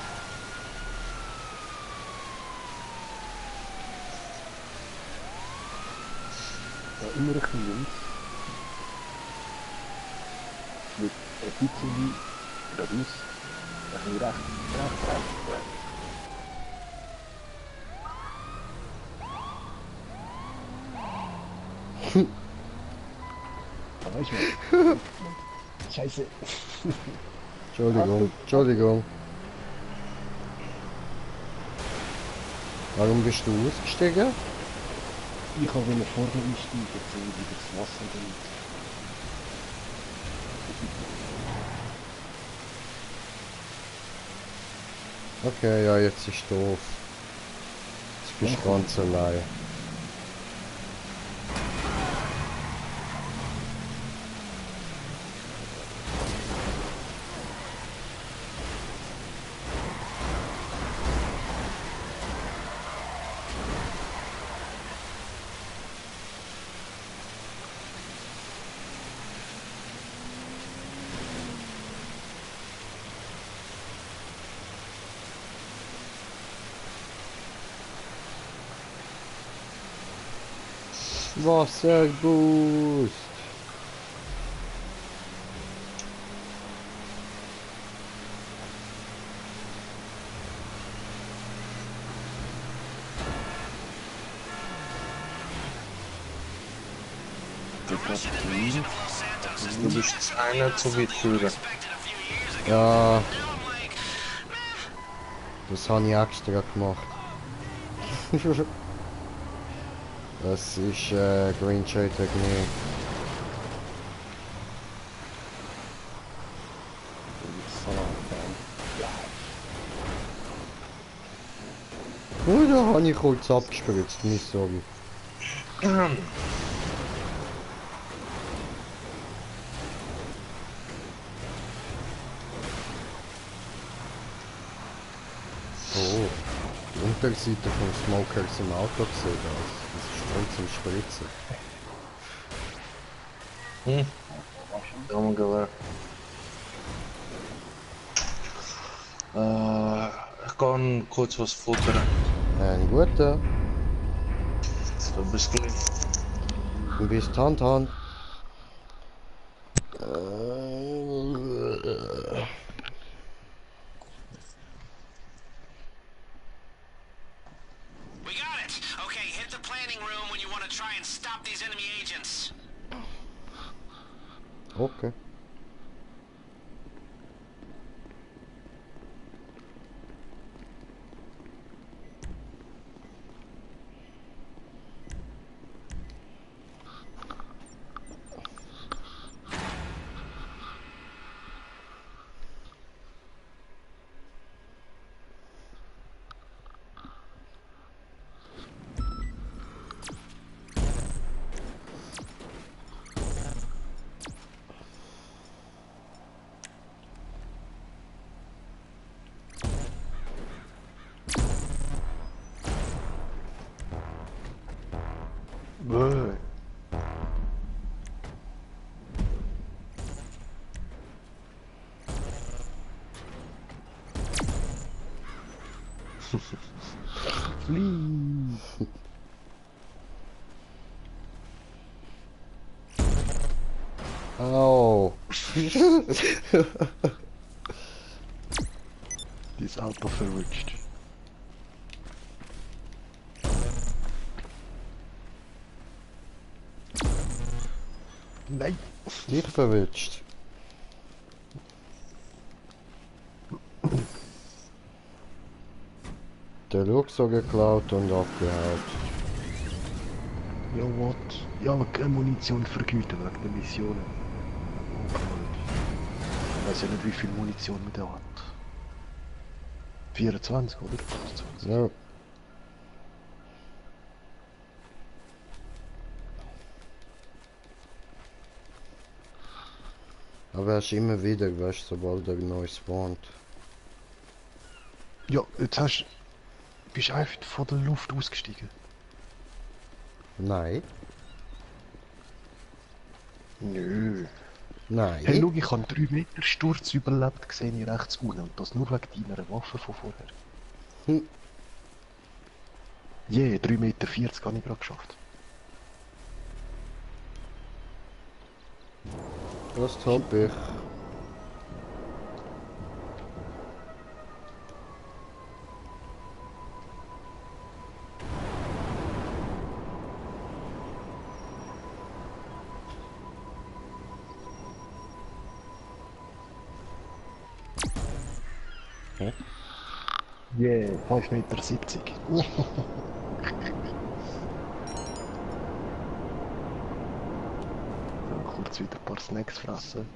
Ja, immer ein bisschen links. Mit ein bisschen geradeaus. Ein bisschen rechts. Da weißt du. Scheiße. Entschuldigung. Warum bist du ausgestiegen? Ich habe ihn vor mir einsteigen, gesehen, wie das Wasser liegt. Okay, ja, jetzt ist doof. Jetzt bist du ganz allein. Wasserboost! Du bist jetzt einer zu weit führen. Ja. Das habe ich extra gemacht. Das ist Green Shade Technik. Oh, da habe ich kurz abgespritzt, nicht sorry. Oh, die Unterseite vom Smokers im Auto gesehen, das ist voll zum Spritzen. Jammer gelernt. Ich kann kurz was futtern. Ein guter. So, bis gleich. Du bist Hand. We got it! Okay, hit the planning room when you want to try and stop these enemy agents. Okay. Au. Dieses Auto verrutscht. Nein. Dich verwünscht. Der Rucksack geklaut und abgehauen. Ja, what? Ja, aber keine Munition vergüten wegen der Missionen. Ich weiß ja nicht, wie viel Munition man da hat. 24 oder 25? Ja. Aber er ist immer wieder, weißt du, sobald er neu spawnt. Ja, jetzt bist du einfach von der Luft ausgestiegen. Nein. Nö. Nein. Hey, schau, ich habe 3 Meter Sturz überlebt gesehen in rechts unten und das nur wegen deiner Waffe von vorher. Je, 3,40 Meter habe ich gerade geschafft. Das top ich. Yeah, 5,70 Meter. Kurz wieder ein paar Snacks fressen.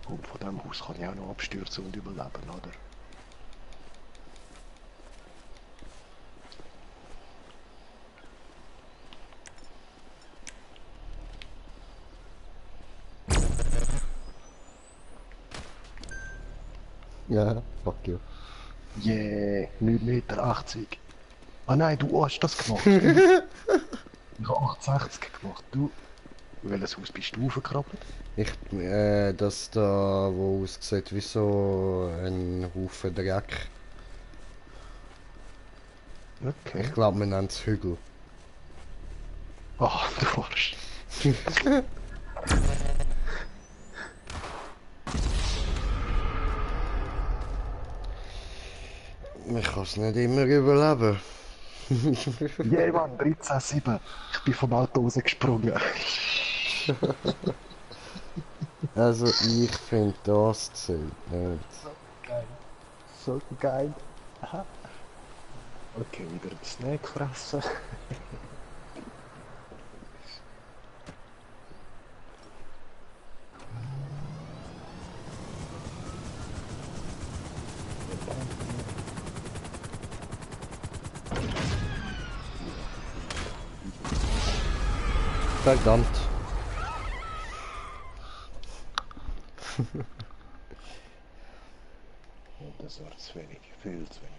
Und von diesem Haus kann ich auch noch abstürzen und überleben, oder? Ja, fuck you. Yeah, 9,80 Meter. Ah nein, du hast das gemacht. Ich habe 8,60 gemacht. Du, welches Haus bist du aufgekrabbelt? Ich, das da, wo aussieht wie so ein Haufen Dreck. Okay. Ich glaube, wir nennen es Hügel. Ah, du Arsch. kannst nicht immer überleben. Yeah, Mann, 13,7. Ich bin vom Auto rausgesprungen. Also ich finde das zählt nicht. Geil. So geil. Aha. Okay, wieder einen Snack fressen. Verdammt. Oh, das war zu wenig, viel zu wenig.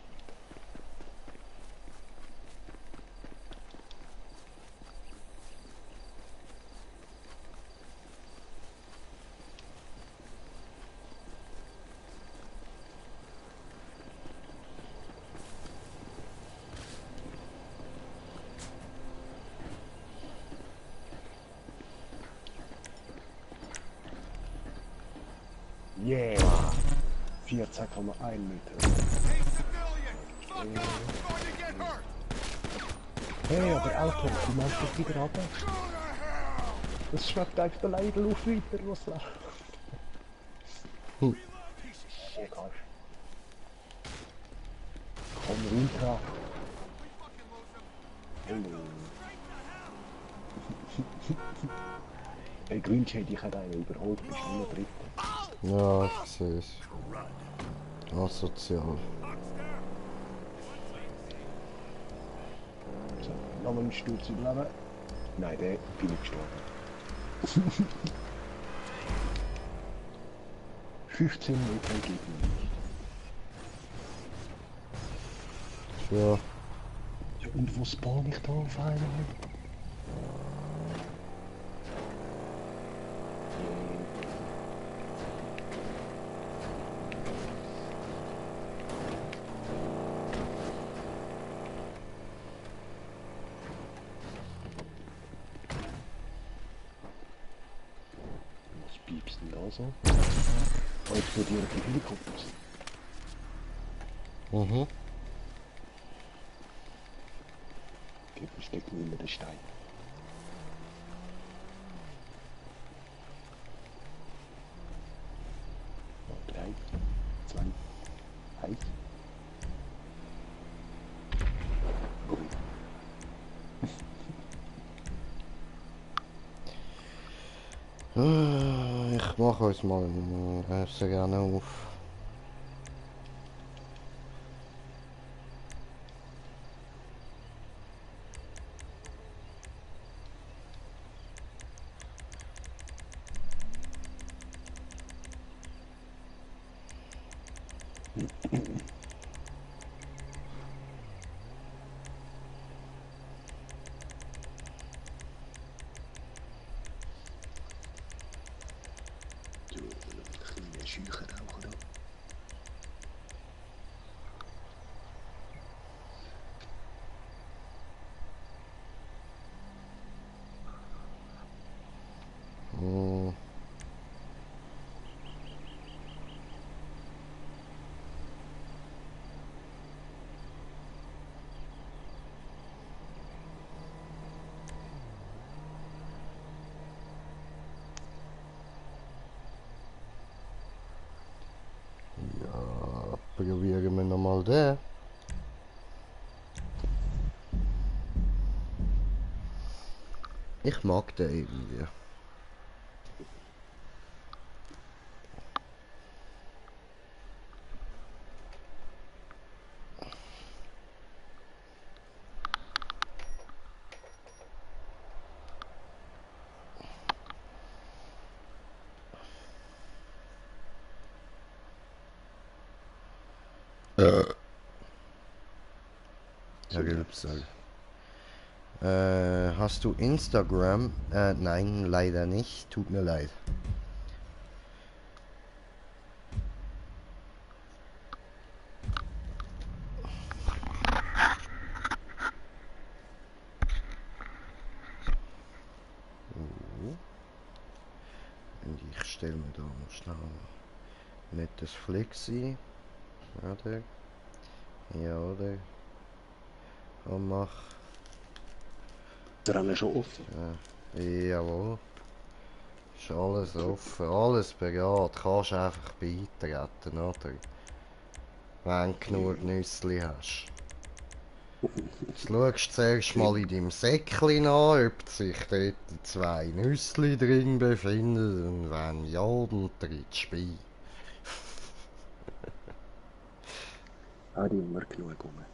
Yeah! 14,1 Meter. Hey, aber Auto, du machst das wieder ab. Das schmeckt einfach der Leidl auf weiter, was läuft. Egal. Komm runter. Hey, Green Shade, ich hätte einen überholt, bist du nur Dritter. Ja, ich sehe es. Asozial. So, nochmal einen Sturz überleben. Nein, der bin ich gestorben. 15 Meter geht nicht. Ja. Ja, und wo spawn ich da auf einmal? Was piepst denn da so? Oh, explodieren die Helikopters. Mhm. Okay, verstecken wir immer den Stein. Oh, 3, 2, 1. Ich mache uns mal sehr gerne auf. Ja, probieren wir nochmal den. Ich mag den irgendwie. Ja, Gelbsack. Hast du Instagram? Nein, leider nicht. Tut mir leid. Und ich stelle mir da mal schnell ein nettes Flexi. Warte. Ja, oder? Und mach. Wir haben ja schon offen. Ja. Jawohl. Ist alles offen, alles bereit. Kannst einfach beitreten, oder? Wenn du genug Nüssli hast. Jetzt schaust du zuerst mal in deinem Säckchen an, ob sich dort 2 Nüssli drin befinden. Und wenn ja, dann trittst du bei. Hat immer genug rum.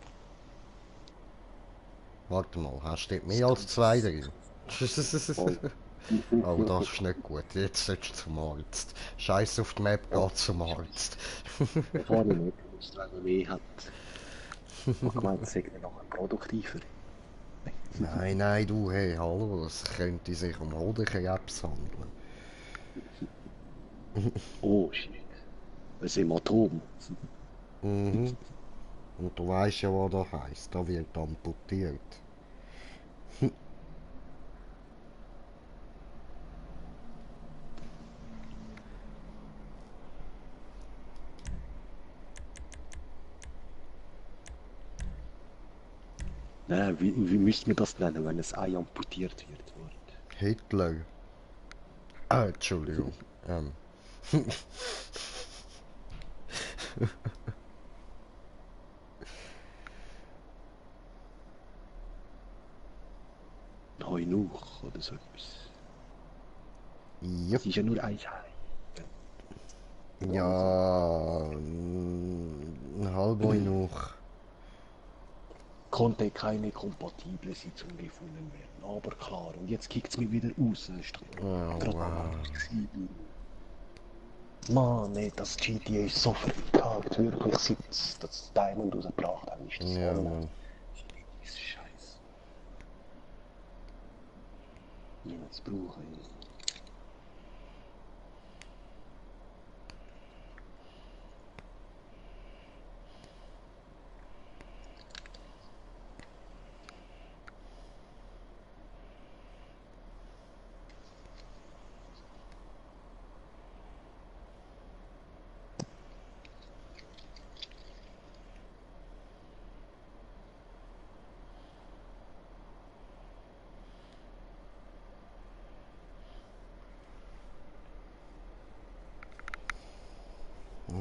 Warte mal, hast du dort mehr als 2 drin? Oh, das ist nicht gut. Jetzt solltest du zum Arzt. Scheiß auf die Map, geh zum Arzt. Fahre ich nicht, wenn man mehr hat. Ich habe gemeint, es sei noch produktiver. Nein, nein, du, hey, hallo, es könnte sich um Hodenkrebs handeln. Oh shit. Das ist Atom. Mhm. Und du weißt ja, was das heisst. Da wird amputiert. Nein, wie müsste man das nennen, wenn ein Ei amputiert wird? Hitler. Ah, Entschuldigung. Heunuch oder so etwas. Ja. Das ist ja nur ein Ei. Ja, ein halber noch. Konnte keine kompatible Sitzung gefunden werden. Aber klar, und jetzt kickt es mich wieder raus. Oh, wow. Mann, nee, das GTA ist so verkackt, wirklich, seit das Diamond rausgebracht haben, ist das Ja, so Mann. Scheiße. Niemals brauchen.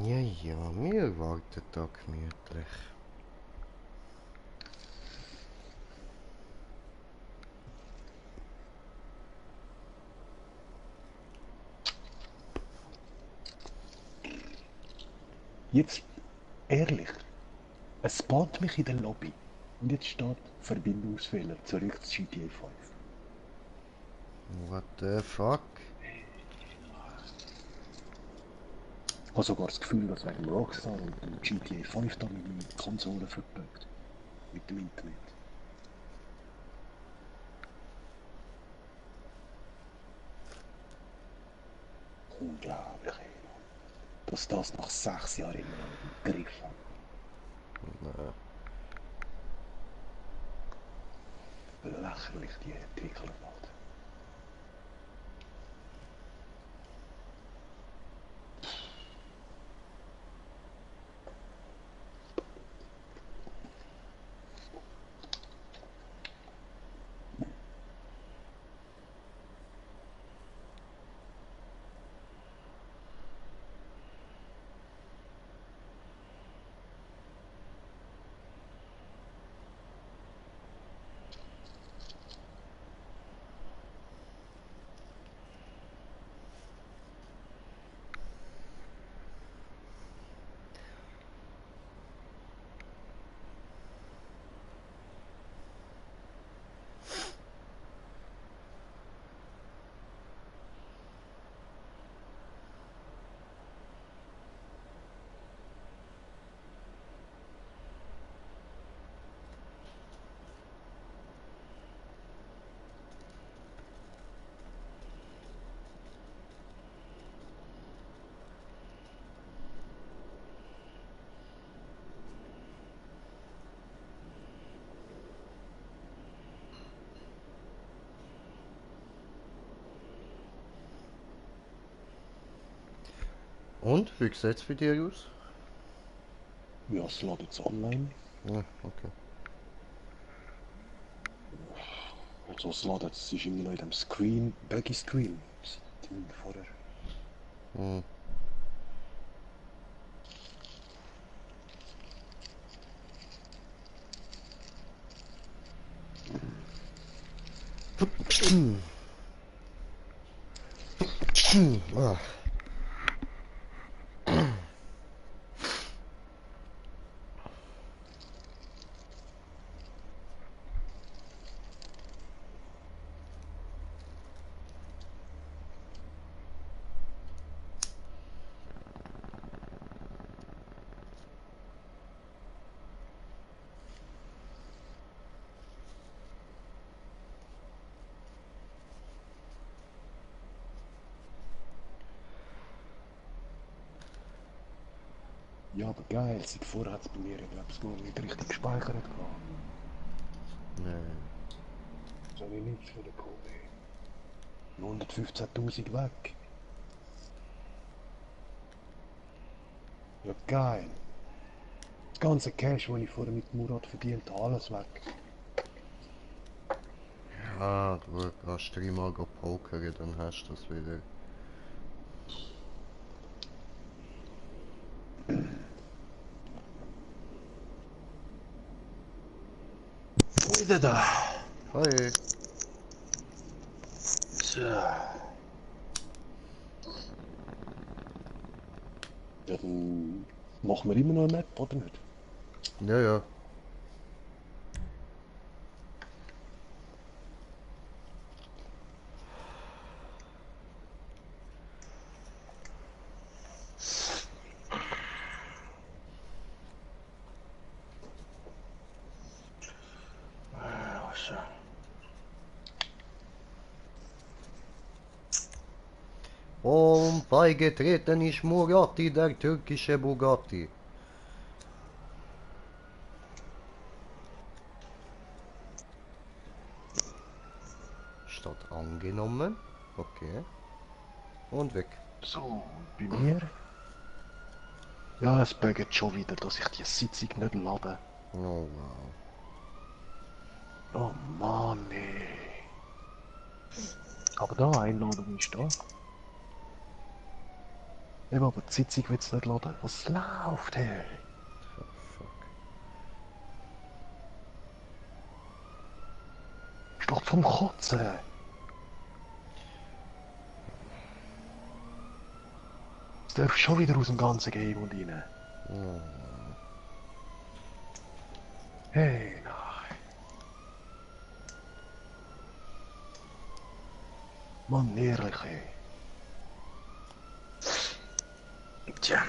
Ja, ja, wir warten da gemütlich. Jetzt, ehrlich, es spawnt mich in der Lobby. Und jetzt steht Verbindungsfehler, zurück zu GTA 5. What the fuck? Ich habe sogar das Gefühl, dass wegen Rockstar und dem GTA 5 da meine Konsole verbuggt. Mit dem Internet. Unglaublich, ey. Dass das nach 6 Jahren immer noch im Griff hat. Nein. Lächerlich, die Entwickler macht. Und, wie sieht es bei dir aus? Ja, es lädt jetzt online. Ja, okay. Also es lädt jetzt, es ist immer noch in dem Screen, Buggy Screen. Vorher. Hm. Ah. Ja, aber geil, seit vorher hat es bei mir, glaube ich, noch nicht richtig gespeichert gehabt. Nee. So wie nichts für den Kohle. 115.000 weg. Ja, geil. Das ganze Cash, das ich vorher mit Murat verdient habe, alles weg. Ja, du kannst dreimal pokern, dann hast du das wieder. Wieder da. Hi. So. Ja, dann machen wir immer noch eine Map, oder nicht? Ja, ja. So. Und beigetreten ist Murati, der türkische Bugatti. Statt angenommen. Okay. Und weg. So, bei mir? Ja, es buggt schon wieder, dass ich die Sitzung nicht lade. Oh wow. Oh Mann, ey. Aber da, Einladung ist da. Eben, aber die Sitzung wird es nicht laden. Was läuft, hey? Oh, fuck. Ist doch zum Kotzen. Es darf schon wieder aus dem ganzen Game und rein. Oh. Hey, nein. Mann, ehrlich, ey. Tja.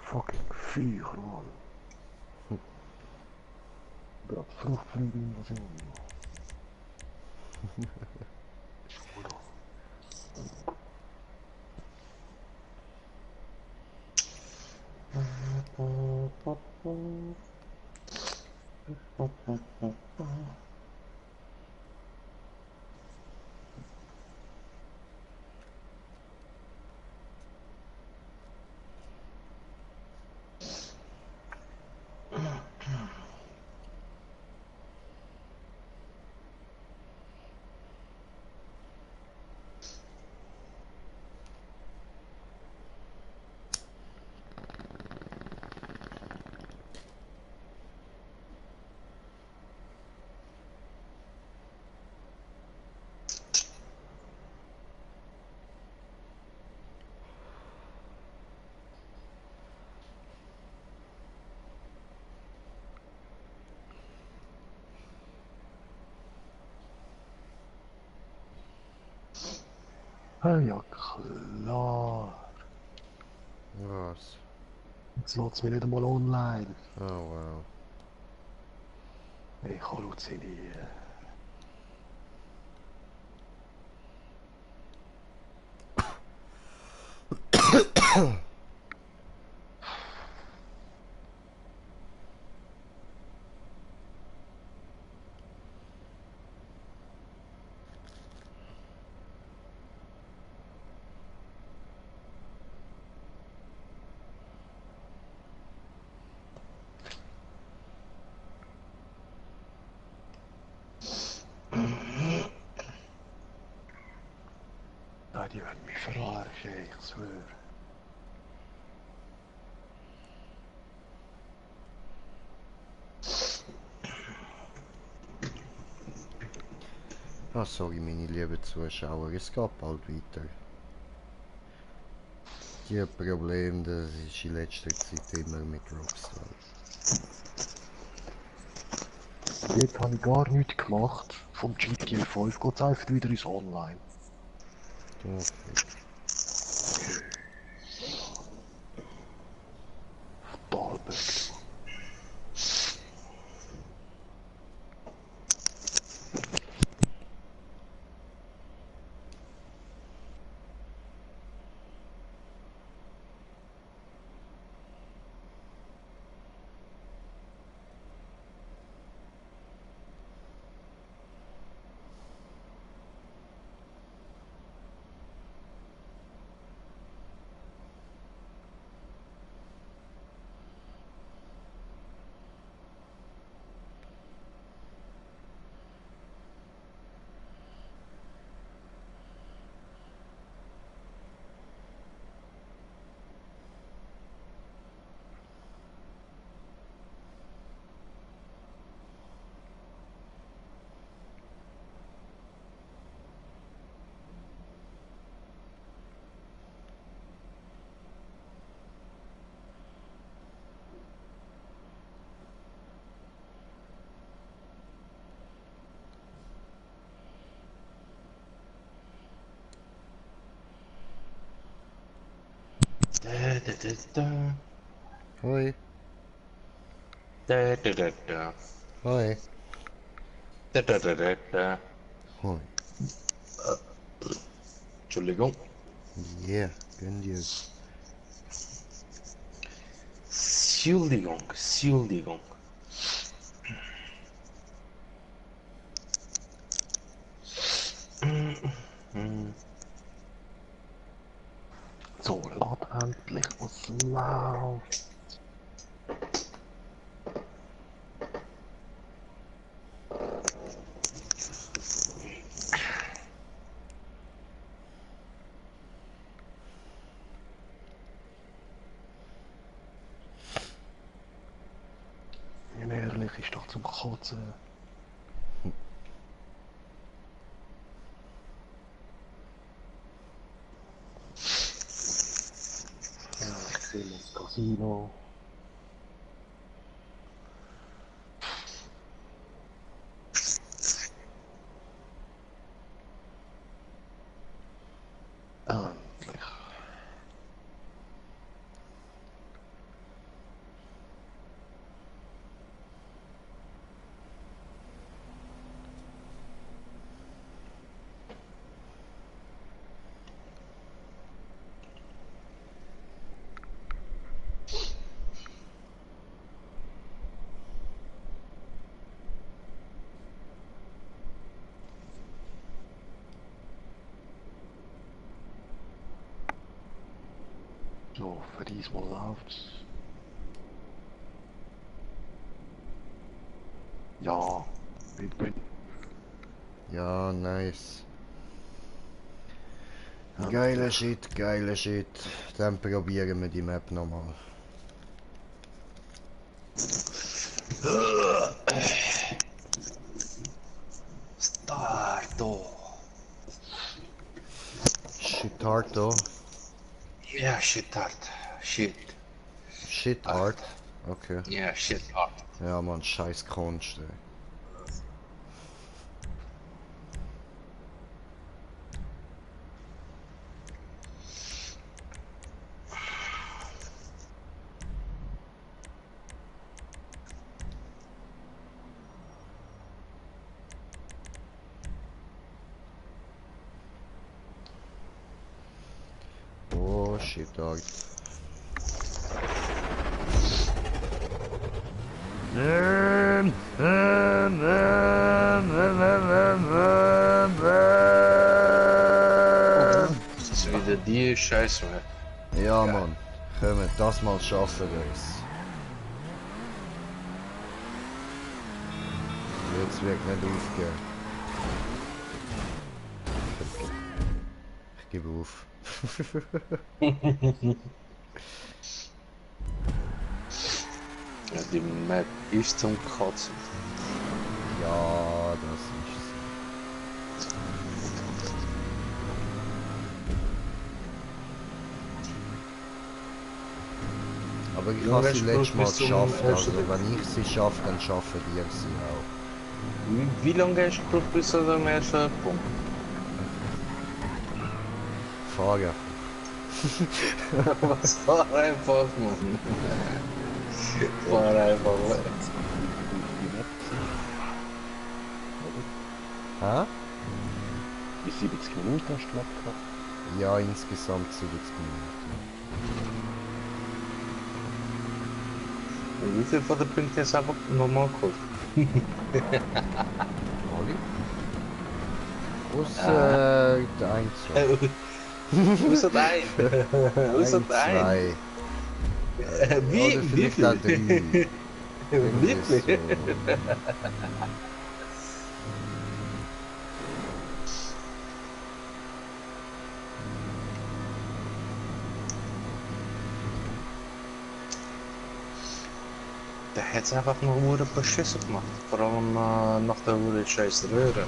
Fucking Viecher, Mann. Gerade Fruchtfliegen-Invasion. Ja klar. Was? Jetzt lässt es mich nicht einmal online. Oh wow. Ich halluziniere. Nein, die werden mich verarschen, ich schwöre. Ah, sorry meine lieben Zuschauer, es geht bald weiter. Die Probleme, das ist in letzter Zeit immer mit Rockstar. Jetzt habe ich gar nichts gemacht. Vom GTA 5 geht es einfach wieder ins Online. Okay. Total böse. Hoi. Hoi. Hoi. Entschuldigung. Yeah, gönn dir. Entschuldigung. So, lad endlich was läuft. Ehrlich, ist doch zum Kotzen. Ja, ich sehe das Casino. Endlich. So, für diesmal läuft's. Ja, bin. Ja, nice. Geiler Shit, geiler Shit. Dann probieren wir die Map nochmal. Starto. Shit hard though. Ja, shit hard. Shit. Shit hard? Okay. Ja, shit hard. Ja man, scheiß Kunst, ey. shit, dog. Das ist wieder die Scheiße, man. Ja, Mann. Können wir das mal schaffen, Guys. Jetzt wird nicht aufgehen. Ich gebe auf. Ja, die Map ist zum Kotzen. Ja, das ist so. Aber ich Ja, habe weißt sie du, letztes Mal bis zum geschafft, also ersten- wenn ich sie schaffe, dann schaffen die sie auch. Wie lange hast du gebraucht bis zu dem ersten Punkt? Frage. Was fahr einfach, Mann. Fahr einfach weg. Hä? Bis 70 Minuten hast du glaub gehabt. Ja, insgesamt 70 Minuten. Und wie viel von den Punkten hast du einfach normal geholt? Alle? Außer der 1, 2. Außer ein. Außer ein. 2. Wie? Oder Wie vielleicht viel? auch 3. Wirklich? Der hat es einfach nur wurde beschissen gemacht. Vor allem nach der wurde scheiß Röhre.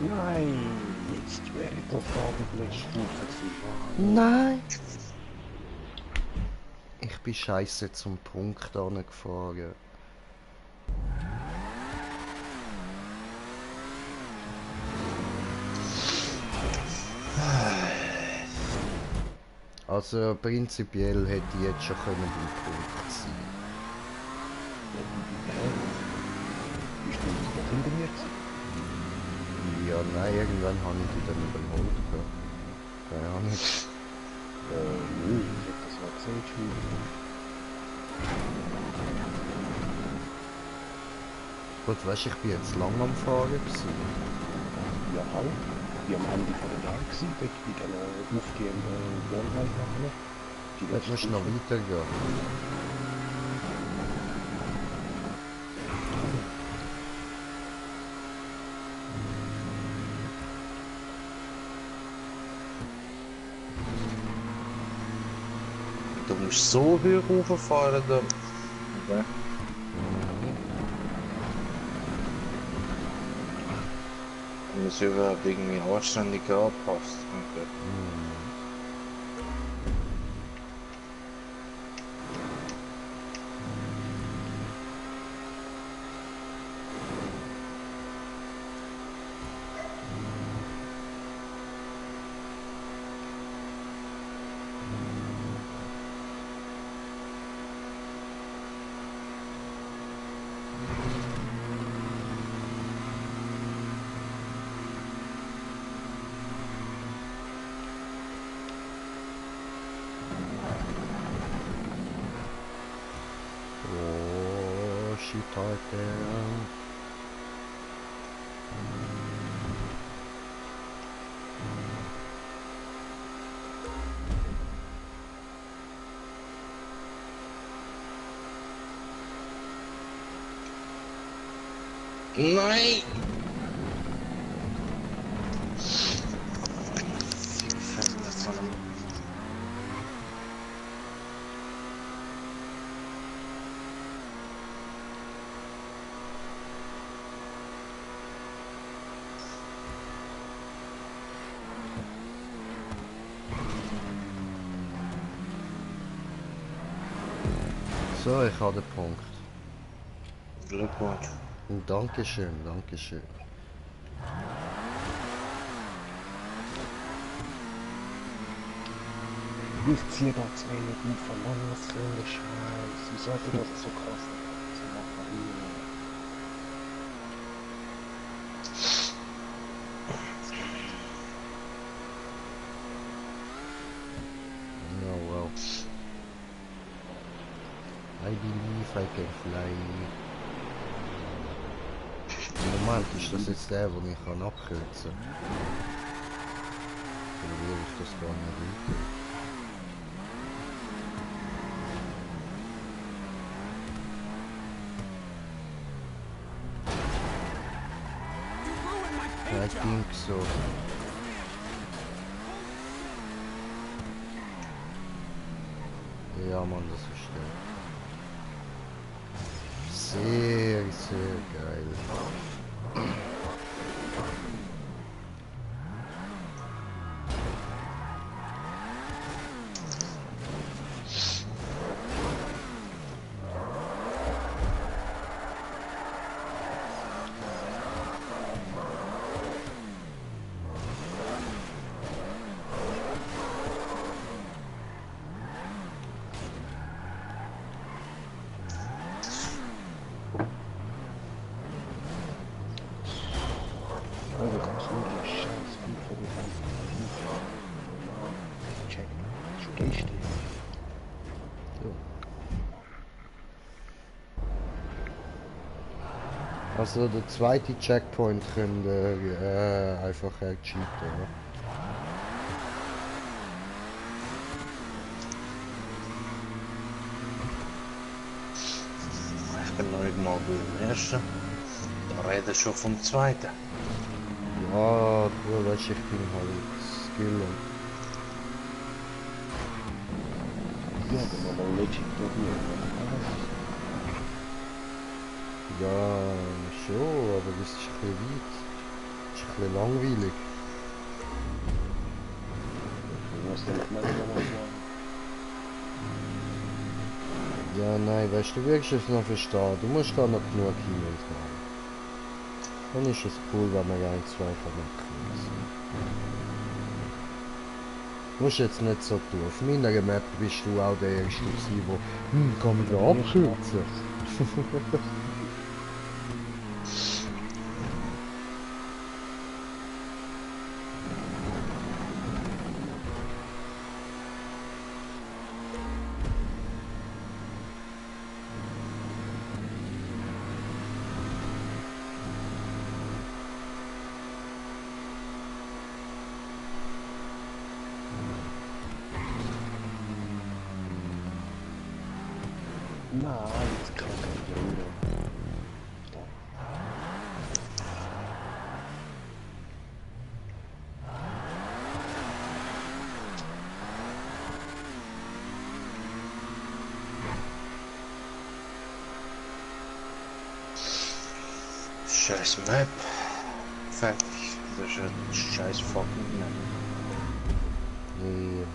Nein, jetzt wäre das ordentlich gut. Nein! Ich bin scheiße zum Punkt gefahren. Also prinzipiell hätte ich jetzt schon können beim Punkt sein. Bist du noch hinter mir gewesen? Ja, nein, irgendwann habe ich die dann überholt. Keine Ahnung. Nö, ich hätte das mal gesehen, Entschuldigung. Gut, weißt du, ich bin jetzt lang am Fahren gewesen. Ja, auch. Ich war am Ende von der Tag gewesen, dort bei den aufgehenden Wohnheimsachen. Jetzt musst du noch weitergehen. Du musst so hoch rauffahren da. Okay. Und das überhaupt irgendwie anständig angepasst. Okay. Oh, shit, Alter. Nein! So, ich habe den Punkt. Glückwunsch. Und Dankeschön, Dankeschön. Ich ziehe da 2 Minuten von Mann, was für ein Scheiß. Wie sollte das so krass so machen? Oh well. I believe I can fly. Moment, ist das jetzt der, den ich abkürzen kann? Oder will ich das gar nicht? I think so. Ja, Mann, das ist der. Sehr, sehr geil. Also der zweite Checkpoint könnt ihr einfach cheaten, oder? Ich bin noch nicht mal beim ersten. Da rede ich schon vom zweiten. Ja, du weißt, ich bin halt Skill. Ja, aber mal legit probieren. Ja, schon, aber das ist ein bisschen weit. Das ist ein bisschen langweilig. Was denkt man nochmal sagen? Ja, nein, weißt du, wirst es noch verstehen. Du musst da noch genug hin und her. Dann ist es cool, wenn wir ein, zwei von den können. Du musst jetzt nicht so tun. Auf meiner Map bist du auch der Erste, der kann man da abkürzen. Nein, das kann kein Bruder. Scheiß Map. Fertig. Das ist ein scheiß fucking Map. Ja.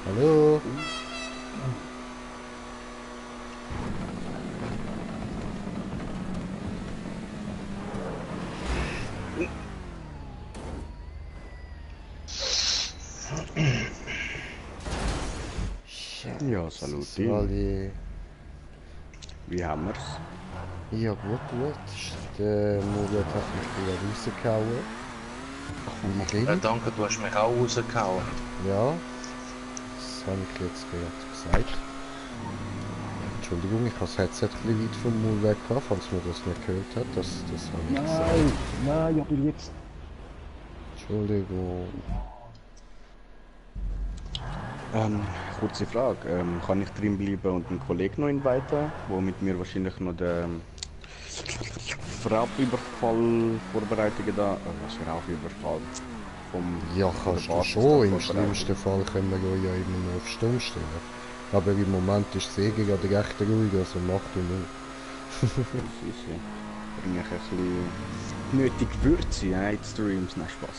Hallo? Ja, salut. Sali. Wie haben wir's? Ja, gut. Der Murat hat mich wieder rausgehauen. Danke, du hast mich auch rausgehauen. Ja, das habe ich jetzt gerade gesagt. Entschuldigung, ich habe das Headset ein bisschen weit vom Mund weg gehabt, falls man das nicht gehört hat. Das habe ich gesagt. Nein, aber jetzt. Entschuldigung. Kurze Frage. Kann ich drin bleiben und einen Kollegen noch inviten, der mit mir wahrscheinlich noch den Raubüberfall-Vorbereitungen da... was für Raubüberfall? Ja, kannst du schon. Im schlimmsten Fall können wir ja immer noch auf Stumm stellen. Aber im Moment ist die Säge gerade recht ruhig, also mach du nur. Easy. Bringe ich ein bisschen nötig Würze in die Streams, nein, Spaß.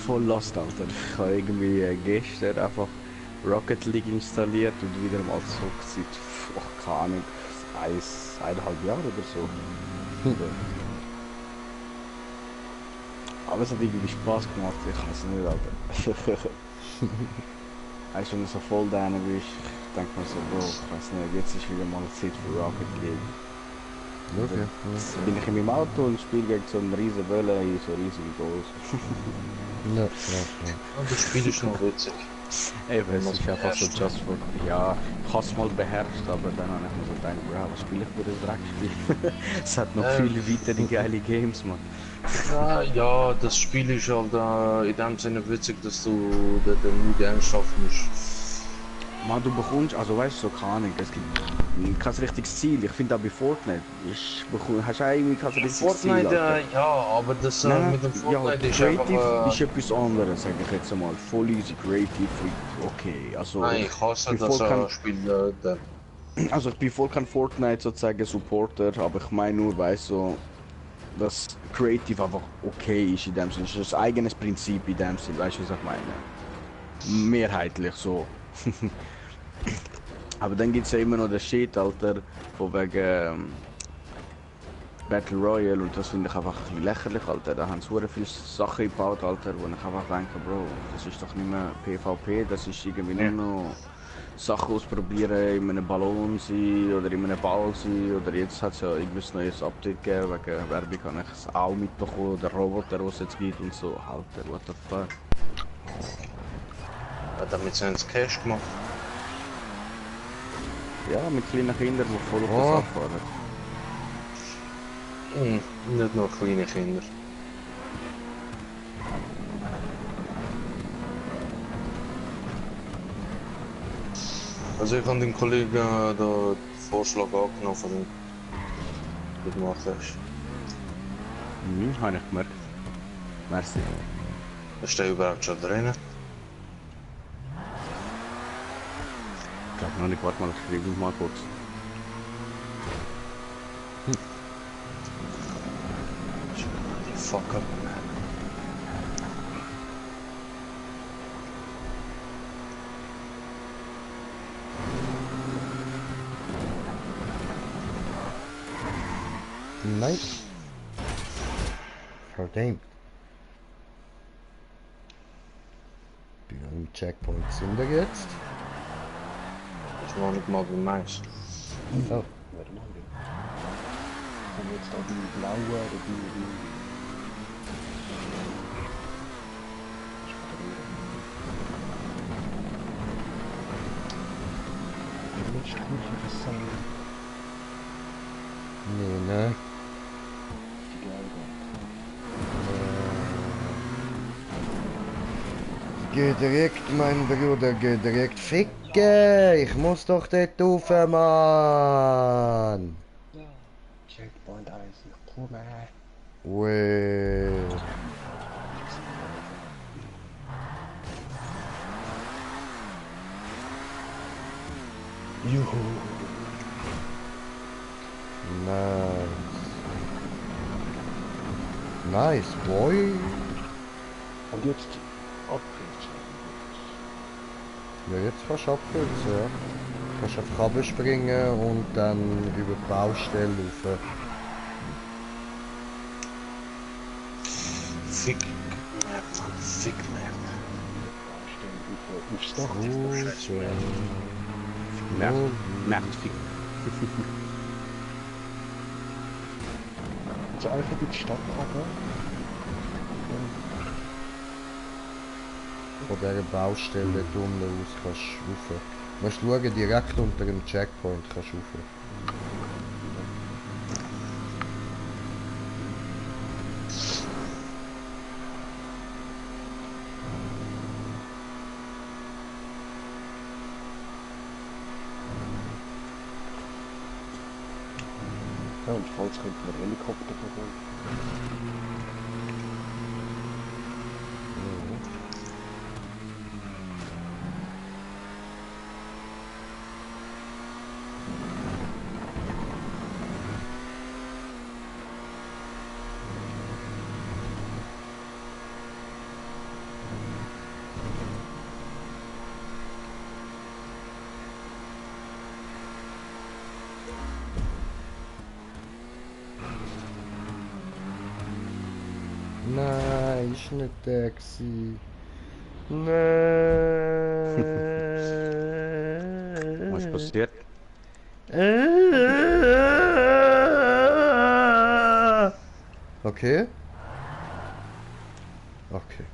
Voll lost, Alter. Ich habe irgendwie gestern einfach Rocket League installiert und wieder mal zurück seit, keine Ahnung, 1,5 Jahre oder so. Aber es hat irgendwie Spaß gemacht, ich weiß nicht, Alter. Weißt du, wenn du so voll da bist, denkt man so, Bro, ich weiß nicht, jetzt ist wieder mal Zeit für Rocket League. Okay. Jetzt bin ich in meinem Auto und spiele gegen so einen riesen Welle in so riesige Goals. Ja. Und das Spiel ist noch witzig. Eben, es ist einfach so just for... Ja, ich habe es mal beherrscht, aber dann habe ich mir so gedacht, bro, was spiele ich für ein Dreckspiel? Es hat noch viele weitere geile Games, man. Ja, das Spiel ist halt in dem Sinne witzig, dass du den Mut ernsthaft musst. Man, du bekommst, also weißt du, so keine Ahnung, es gibt kein richtiges Ziel. Ich finde auch bei Fortnite, hast du auch irgendwie kein richtiges Fortnite, Ziel. ja, aber das Nein, mit dem Fortnite ja, ist Creative einfach... ist etwas anderes, sage ich jetzt einmal. Voll easy, Creative, okay. Also, Nein, ich hasse das Spiel. Also ich bin voll kein Fortnite sozusagen Supporter, aber ich meine nur, weißt du, dass Creative einfach okay ist in dem Sinne. Es ist ein eigenes Prinzip in dem Sinne, weißt du, was ich meine? Mehrheitlich so. Aber dann gibt es ja immer noch den Shit, Alter, von wegen Battle Royale, und das finde ich einfach ein bisschen lächerlich, Alter. Da haben sie so viele Sachen gebaut, Alter, wo ich einfach denke, Bro, das ist doch nicht mehr PvP, das ist irgendwie nur noch Sachen ausprobieren, in einem Ballon sein oder in einem Ball sein, oder jetzt hat es ja irgendwas neues Update gegeben, wegen Werbung habe ich es auch mitbekommen, der Roboter, was es jetzt gibt und so, Alter, what the fuck. Ja, damit haben sie Cash gemacht. Ja, mit kleinen Kindern, die voll auf das abfahren. Nicht nur kleine Kinder. Also ich habe den Kollegen den Vorschlag angenommen, von dem du gemacht hast. Habe ich gemerkt. Merci. Ist der überhaupt schon drin? Ich glaube noch nicht, warte mal, ich schreibe mal kurz. Fuck up. Nein. Verdammt. Wie viele Checkpoints sind wir jetzt? Das war nicht mal bei Mais. Oh. Warte mal. Und jetzt da die blaue oder die... Nee, ne? Geh direkt, mein Bruder, geh direkt ficken! Ich muss doch dort rauf, Mann! Checkpoint 1, ich komme. Well. Juhu. Nice. Nice, boy. Und jetzt abkürzen. Ja, jetzt kannst du abkürzen, ja. Kannst einfach runterspringen und dann über die Baustelle rauf. Fick. Mann, fick, man. Aufs Dach. Nachtfick. Also einfach in die Stadt runter. Von dieser Baustelle dort unten aus kannst du rauf. Du musst schauen, direkt unter dem Checkpoint kannst du rauf. Ja, und falls könnte man Helikopter bekommen. Nein, ist nicht der gewesen. Nein. Was ist passiert? Okay. Okay.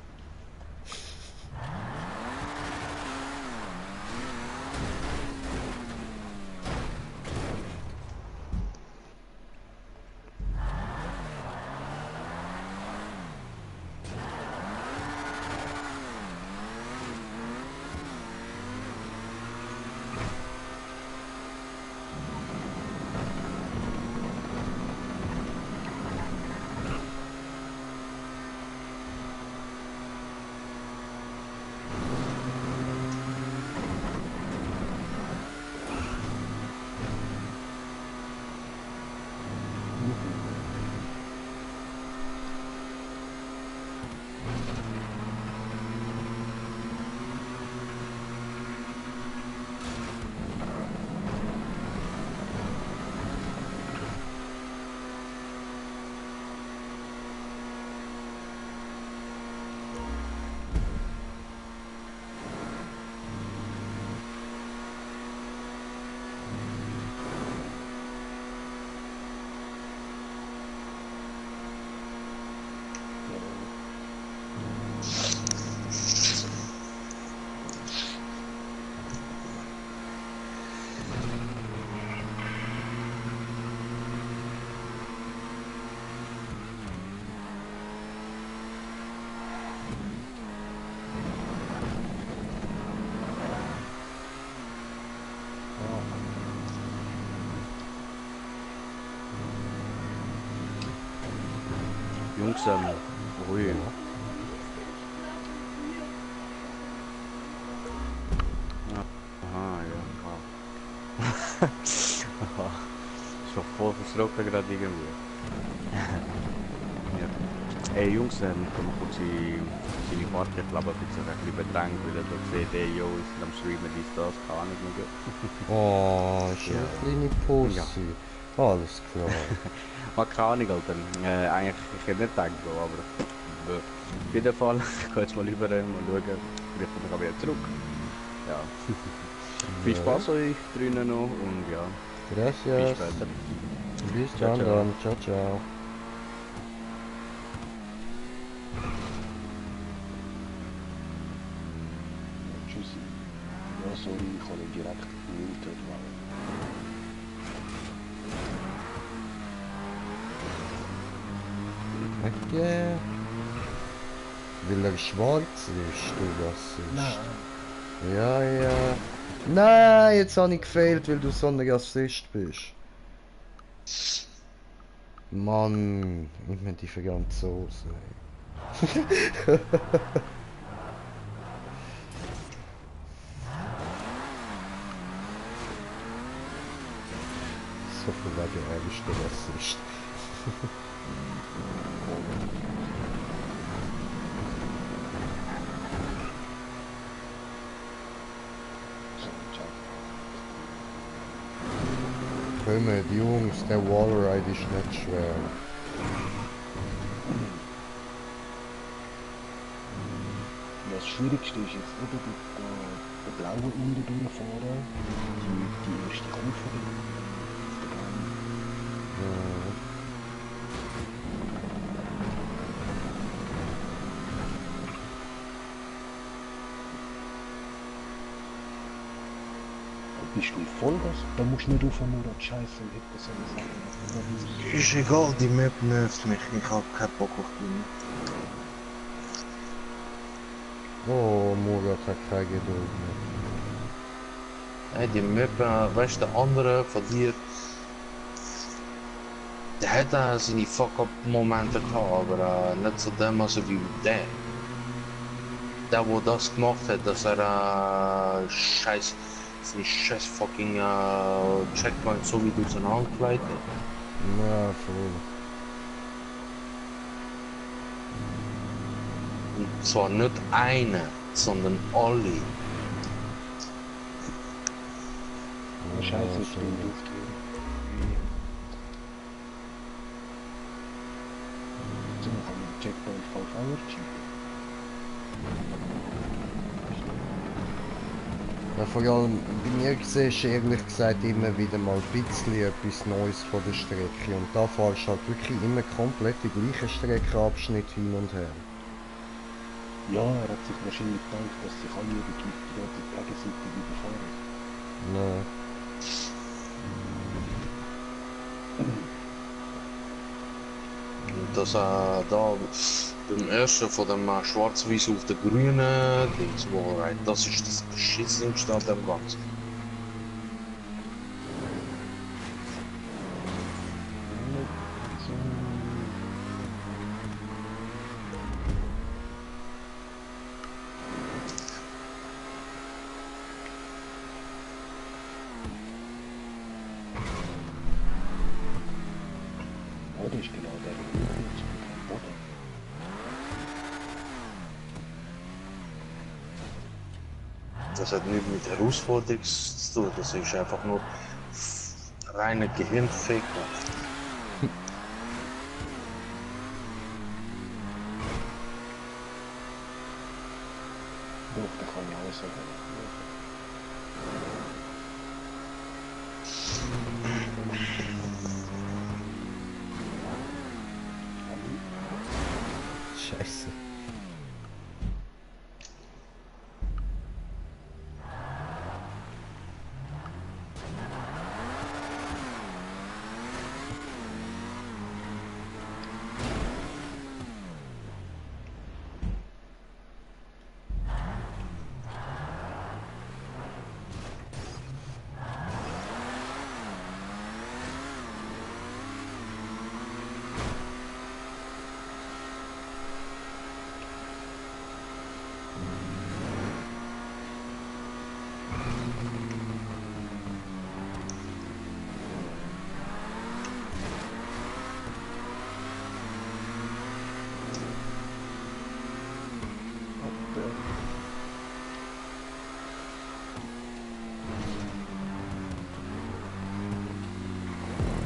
Jungs, ruhig. Aha, ja. Aha. Schon voll verschrocken gerade irgendwie. Ja. Ey Jungs, können wir kurz seine Party, ich glaube, ich bin ein bisschen bedrängt, weil er dort sieht, ey, yo, ist am Streamen, dies, das, keine Ahnung mehr. Oh, ist ja eine kleine Pussy. Ja. Alles klar. Man keine Ahnung, Alter. Eigentlich, ich hätte nicht gedacht, Bro, aber auf jeden Fall, ich gehe jetzt mal rüber und schauen, vielleicht komme ich auch wieder zurück. Ja. Viel Spaß euch drinnen noch und ja, Gracias. bis später. Bis Ciao, dann, ciao. dann. Ciao, ciao. Tschüssi. Ja, sorry, ich kann nicht direkt muted machen. Okay. Weil er schwarz ist, du was ist. Nein. Ja, ja. Nein, jetzt habe ich gefehlt, weil du so ein Rassist bist. Mann, ich meine die vergangen Soße. So viel wegen er ist der Rassist. So, ciao. kommen, Jungs, der Wallride ist nicht schwer. Das Schwierigste ist jetzt oder den blauen unten durchfahren, die erste Kurve. Bist du im Vollgas? Da musst du nicht auf Murat scheißen und hätte so eine Sache. Ist egal, die Map nervt mich. Ich hab keinen Bock auf die. Oh, Murat hat keine Geduld mehr. Hey, die Map, weißt du, der andere von dir, der hat da seine Fuck-up-Momente gehabt, aber nicht so dermaßen wie der. Der, wo das gemacht hat, dass er scheiß fucking Checkpoint so wie du es angelegt hast. Ja, voll. Und zwar nicht eine, sondern alle. Scheiße, ich bin Luft. So, haben wir Checkpoint 5 Hours. Ja, vor allem bei mir siehst du ehrlich gesagt immer wieder mal ein bisschen etwas Neues von der Strecke und da fährst du halt wirklich immer komplett die gleichen Streckenabschnitt hin und her. Ja, er hat sich wahrscheinlich gedacht, dass sich alle die gegenseitig überfahren. Nein. Und dass da beim ersten von dem schwarz-weiß auf der grünen Dings, das ist das beschissenste an dem Ganzen. Oh, das ist genau der Boden. Das hat nichts mit Herausforderung zu tun, das ist einfach nur reine Gehirnfick. Doch, da kann ich alles sagen. Scheiße.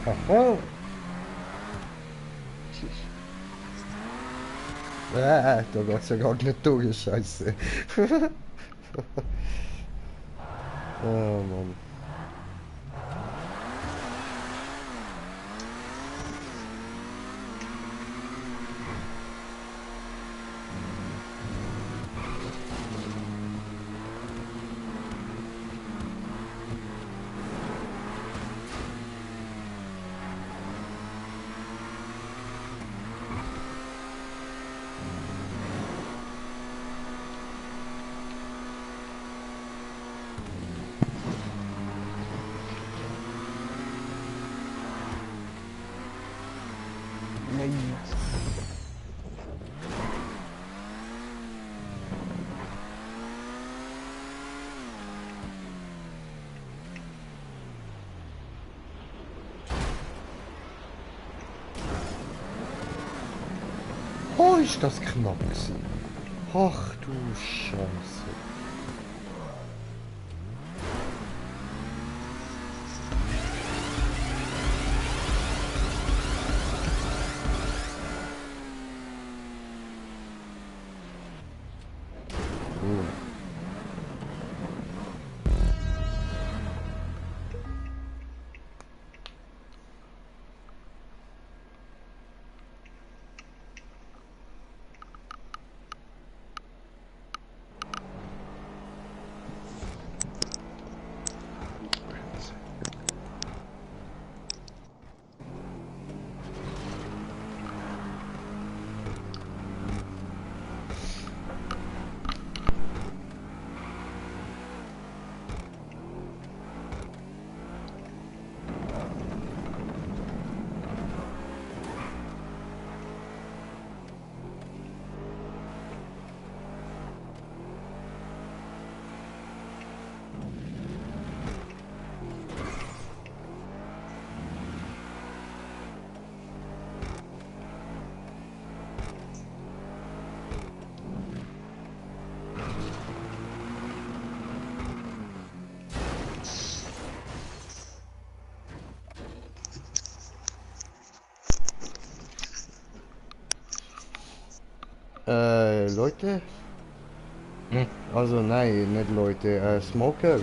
Haha. Da geht's ja gar nicht durch, Scheiße. Oh Mann. Oh, ist das knapp gewesen. Ach du Scheiße. tun. Leute? Also nein, nicht Leute, Smoker.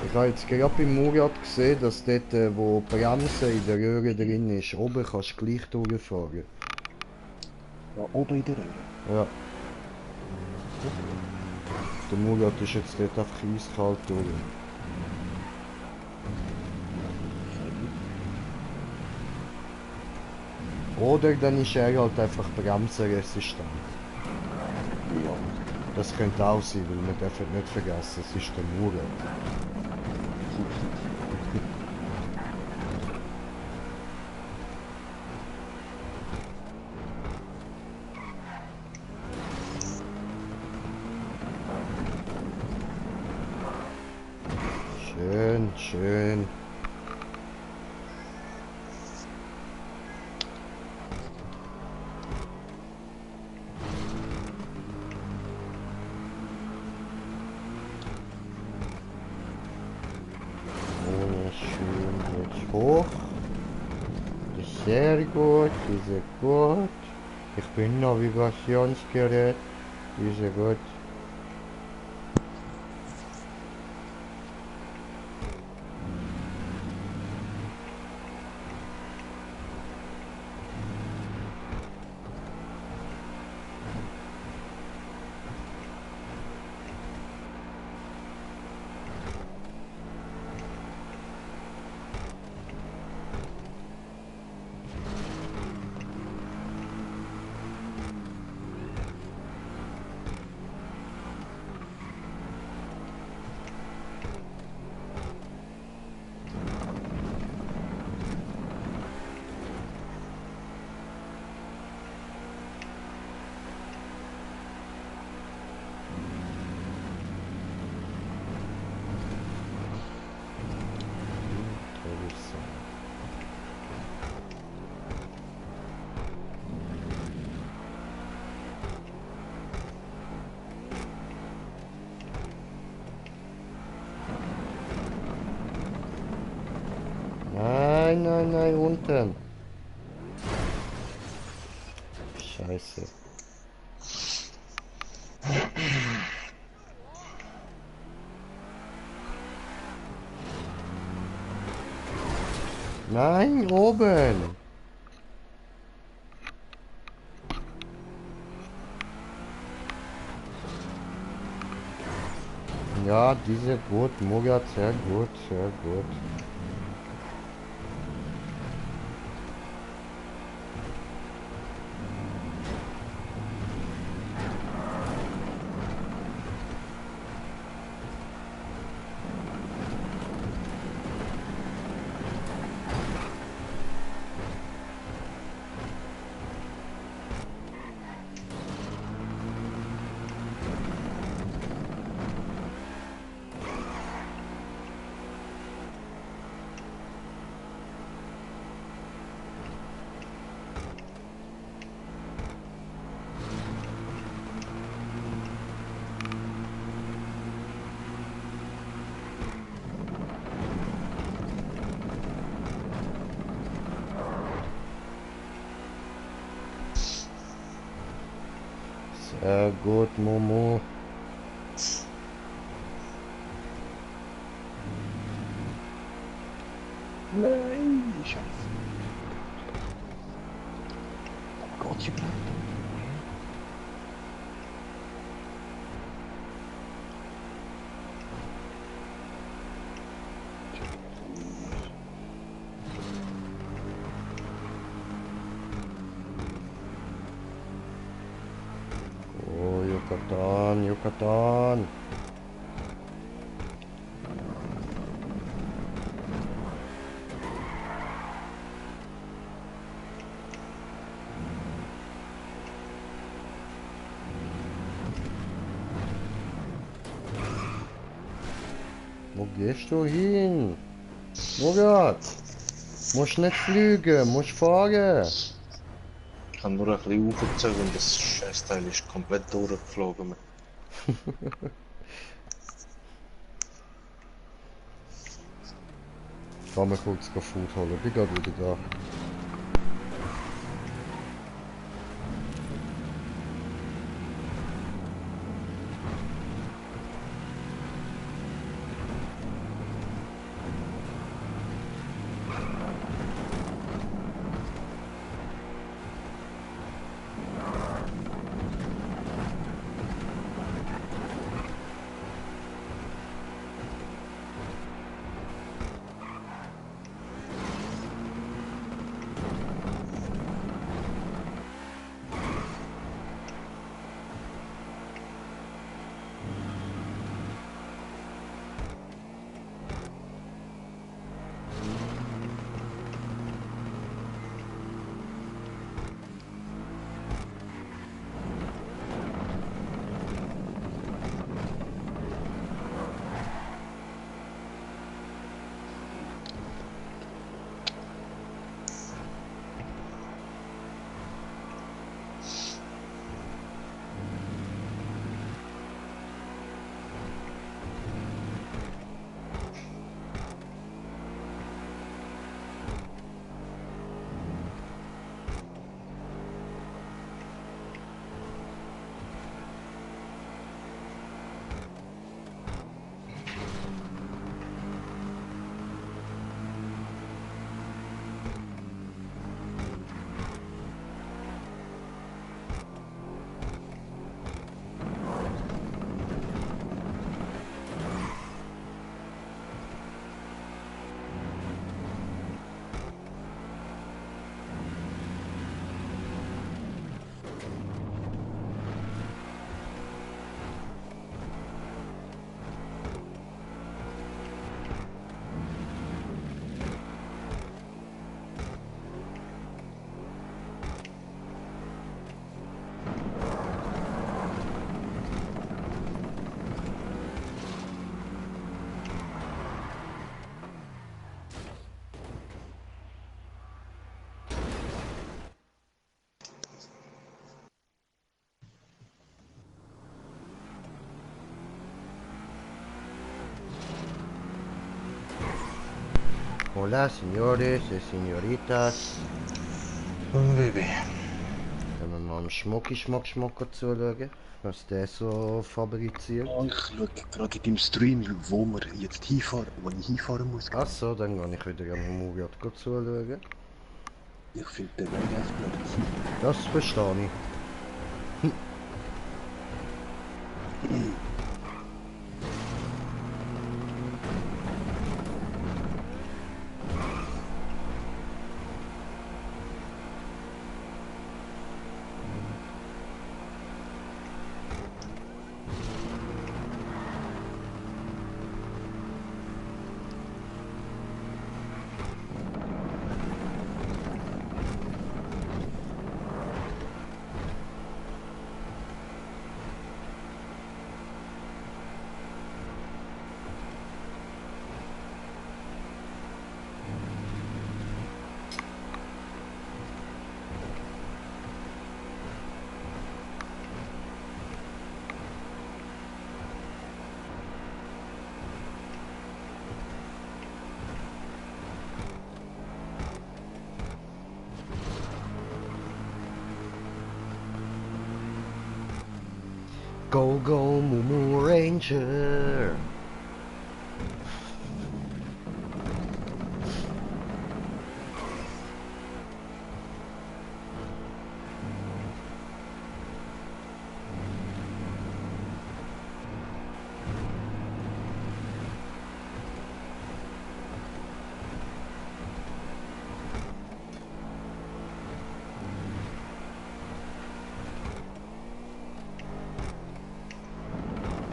Ich habe jetzt gerade beim Murat gesehen, dass dort, wo die Bremse in der Röhre drin ist, oben kannst du gleich durchfahren. Ja, oben in der Röhre? Ja. Der Murat ist jetzt dort einfach eiskalt durch. Oder dann ist er halt einfach bremsenresistent. Ja. Das könnte auch sein, weil wir dürfen nicht vergessen, es ist der Murat. Schön, schön. Hoch. Das ist sehr gut, diese gut. Ich bin Navigationsgerät, diese gut. Nein, nein, nein, unten. Scheiße. Nein, oben. Ja, diese gut, Murat, sehr gut, sehr gut. Sehr gut, Momo. Nein, Scheiße. Gott, ich bleib Oh, Yucatan, Yucatan. Wo gehst du hin? Murat! Musst nicht fliegen, musst fahren! Ich habe nur ein bisschen aufgezogen und das Scheißteil ist komplett durchgeflogen. Ich kann mir kurz Food holen, bin gerade wieder da. Hola, señores y señoritas. Baby. Können wir mal am Schmucki-Schmuck-Schmucker zuschauen, was der so fabriziert? Oh, ich schaue gerade in deinem Stream, wo wir jetzt hinfahren, wo ich hinfahren muss. Achso, dann gehe ich wieder am Murat zuschauen. Ich finde den Weg echt blöd. Das verstehe ich. Go, go, Mumu Ranger.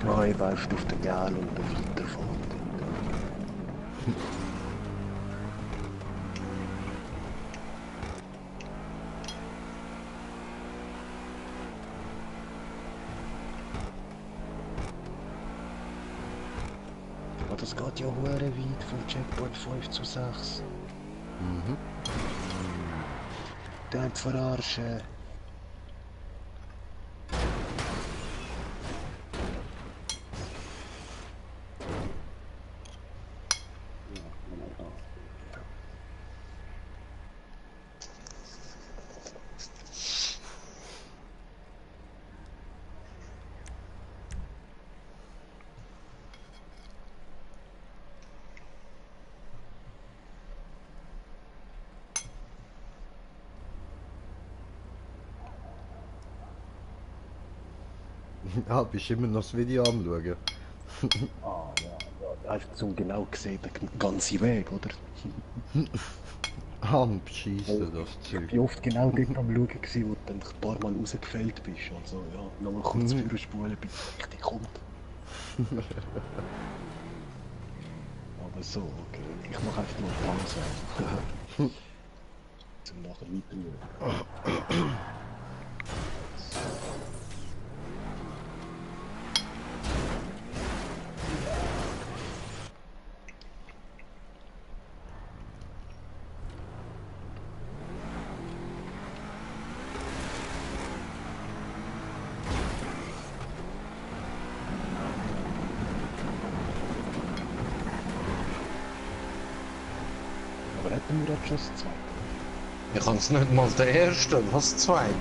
Neu werft auf den Gel und dann weiterfährt. Aber das geht ja hure weit vom Checkpoint 5 zu 6. Mhm. Der hat verarschen. Ah, bist immer noch das Video am schauen? Ah, ja. Einfach zum genau gesehen, den ganzen Weg, oder? Am Beschissen, das Ich Zeug. war oft genau dort am Schauen, gewesen, wo du dann ein paar Mal rausgefällt bist. Also, ja, nochmal kurz Führerspulen, bis es richtig kommt. Aber so, okay. Ich mache einfach mal Pause. Zum nachher weiter. Aber hätten wir jetzt schon das Zweite? Ich kann es nicht mal der Erste, was der Zweite?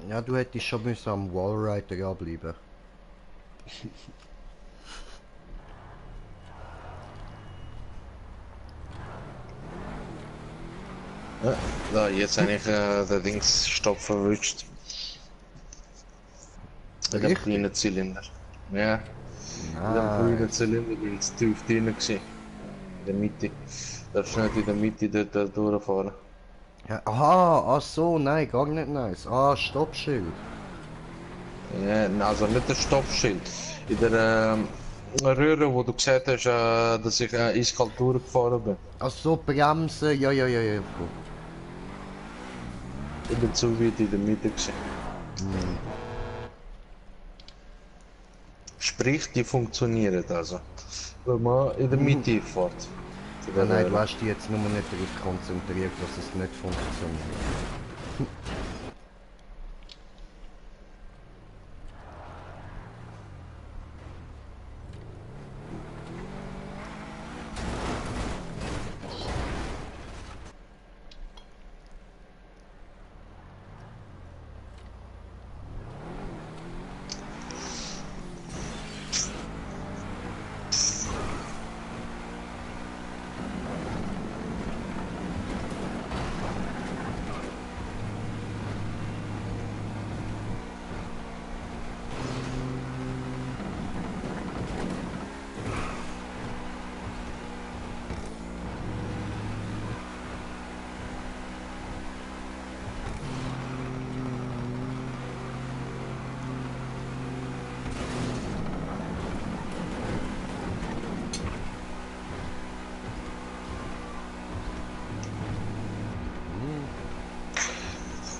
Ja, du hättest schon müssen am Wallrider bleiben. Ja, da, jetzt habe ich den Dingsstopp verwischt. In dem kleinen Zylinder. Ja. In dem kleinen Zylinder bin ich zu tief drin gewesen. In der Mitte. Darfst nicht in der Mitte dort durchfahren. Ja, aha, ach so, nein, gar nicht nice. Ah, Stoppschild. Ja, also nicht der Stoppschild. In der Röhre, wo du gesagt hast, dass ich eiskalt durchgefahren bin. Ach so, Bremsen, ja. Ich bin zu weit in der Mitte gewesen. Sprich, die funktionieren also. Wenn man in der Mitte fährt. Ja, nein, du hast dich jetzt nur nicht darauf konzentriert, dass es nicht funktioniert.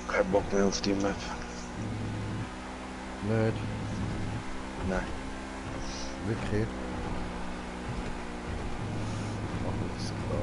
Kein Bock mehr auf die Map. Nicht? Nein. Wirklich? Alles klar.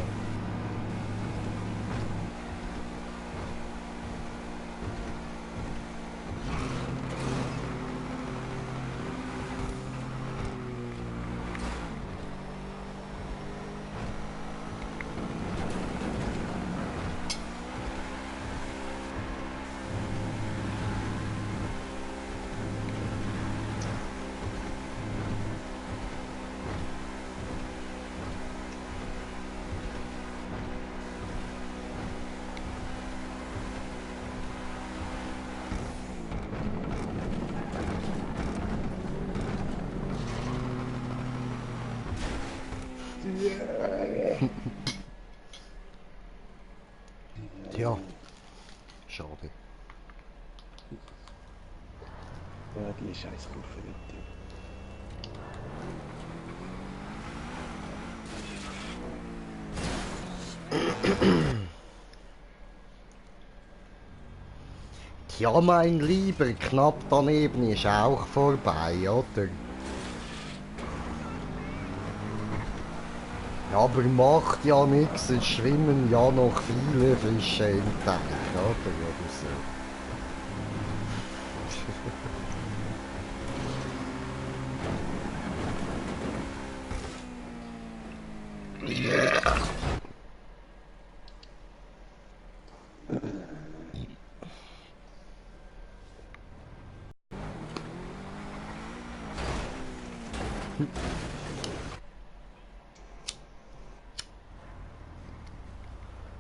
Tja. Schade. Ja, die scheiß Kurve nicht. Tja, mein Lieber, knapp daneben ist auch vorbei, oder? Aber macht ja nichts, es schwimmen ja noch viele Fische im Teich, oder? Oder so.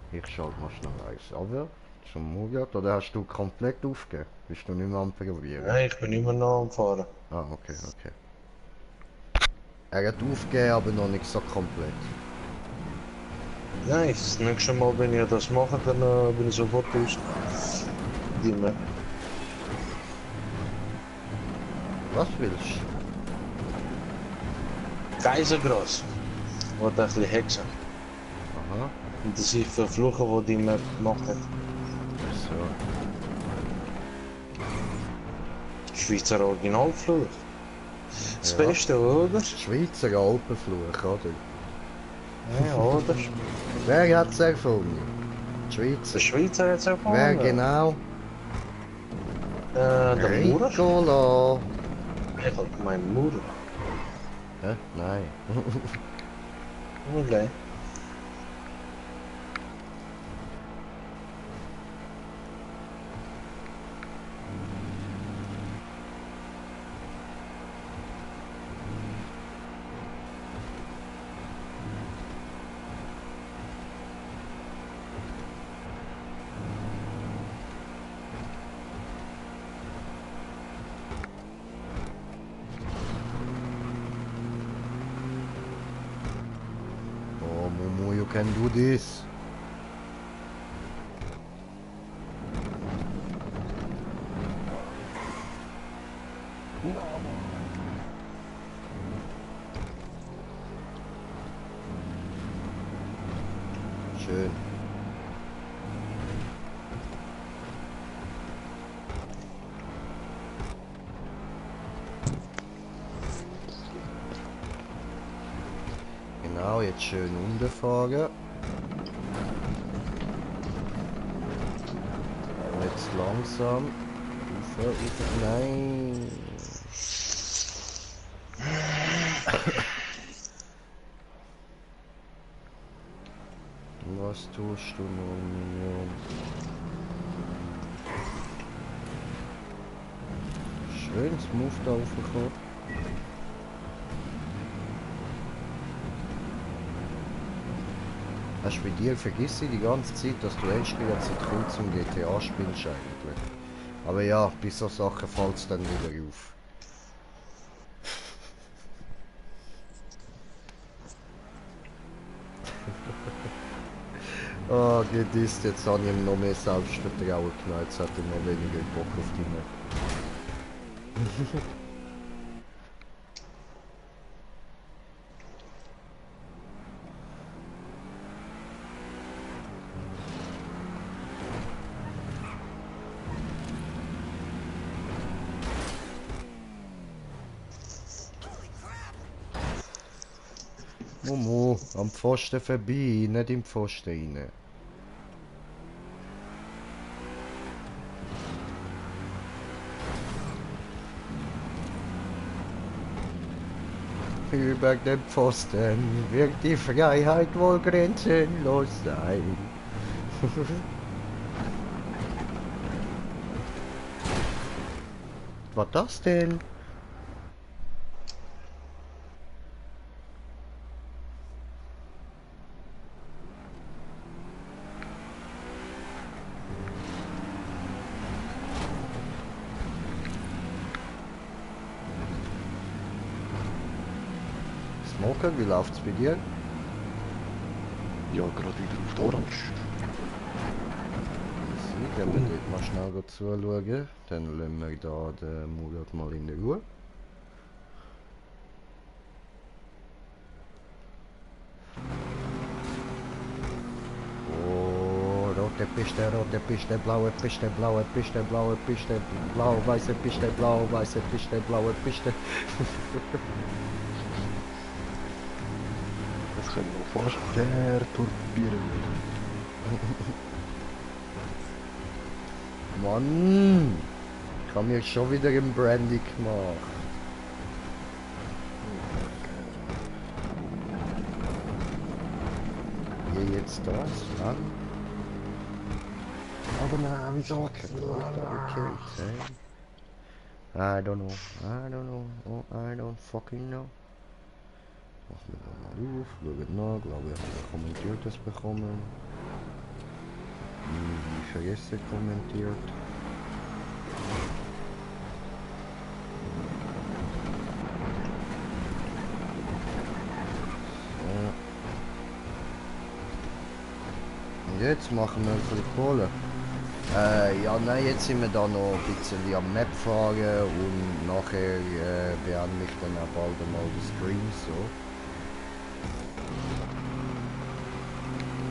Ich schalte mal schnell eins runter zum Mugat, oder hast du komplett aufgegeben? Bist du nicht mehr am Probieren? Nein, ich bin immer noch am Fahren. Ah, okay, okay. Er hat aufgegeben, aber noch nicht so komplett. Nein, das nächste Mal, wenn ich das mache, dann bin ich sofort aus. Immer. Was willst du? Kaisergras. Wat ein bisschen hexen. Aha. Und das ist verfluchen, die mir gemacht hat. So. Schweizer Originalfluch. Das Ja. Beste, oder? Schweizer Alpenfluch, oder? Ja, oder? Wer hat es erfunden? Die Schweizer. Der Schweizer hat es erfunden. Wer genau? Der Maurer? Ricola. Ich hab gemeint Maurer. Hä? Nein. Okay. Oh, Momo, you can do this. Schön. Genau, jetzt schön runterfahren. Jetzt langsam. Ufer, Ufer. Nein. Was tust du nun? Schön smooth da raufgekommen. Hast du bei dir vergiss ich die ganze Zeit, dass du Endspieler seit kurzem GTA spielst eigentlich. Aber ja, bei so Sachen fällt es dann wieder auf. Ah, gedisst, jetzt habe ich ihm noch mehr Selbstvertrauen genommen, jetzt hat er noch weniger Bock auf die Map. Momo, am Pfosten vorbei, nicht im Pfosten rein. Über den Pfosten wird die Freiheit wohl grenzenlos sein. Was das denn? Smoker, wie läuft's bei dir? Ja, gerade wieder auf die Orange. Gehen wir dort mal schnell zuschauen. Dann lassen wir da den Murat mal in der Ruhe. Oh, rote Piste, blaue Piste, blaue Piste, blaue Piste, blau-weiße Piste, blau-weiße Piste, blaue Piste. Das können wir fast perturbieren. Mann! Ich habe mir schon wieder im Brandy gemacht. Hier jetzt das? An? Aber nein, wieso? Okay. I don't know. Oh, I don't fucking know. Machen wir da mal auf, schauen nach, glaube ich, habe kommentiert das bekommen. Wie vergessen kommentiert. So. Und jetzt machen wir ein bisschen Kohle. Ja, nein, jetzt sind wir da noch ein bisschen am Map fahren und nachher beende ich dann auch bald einmal den Stream so.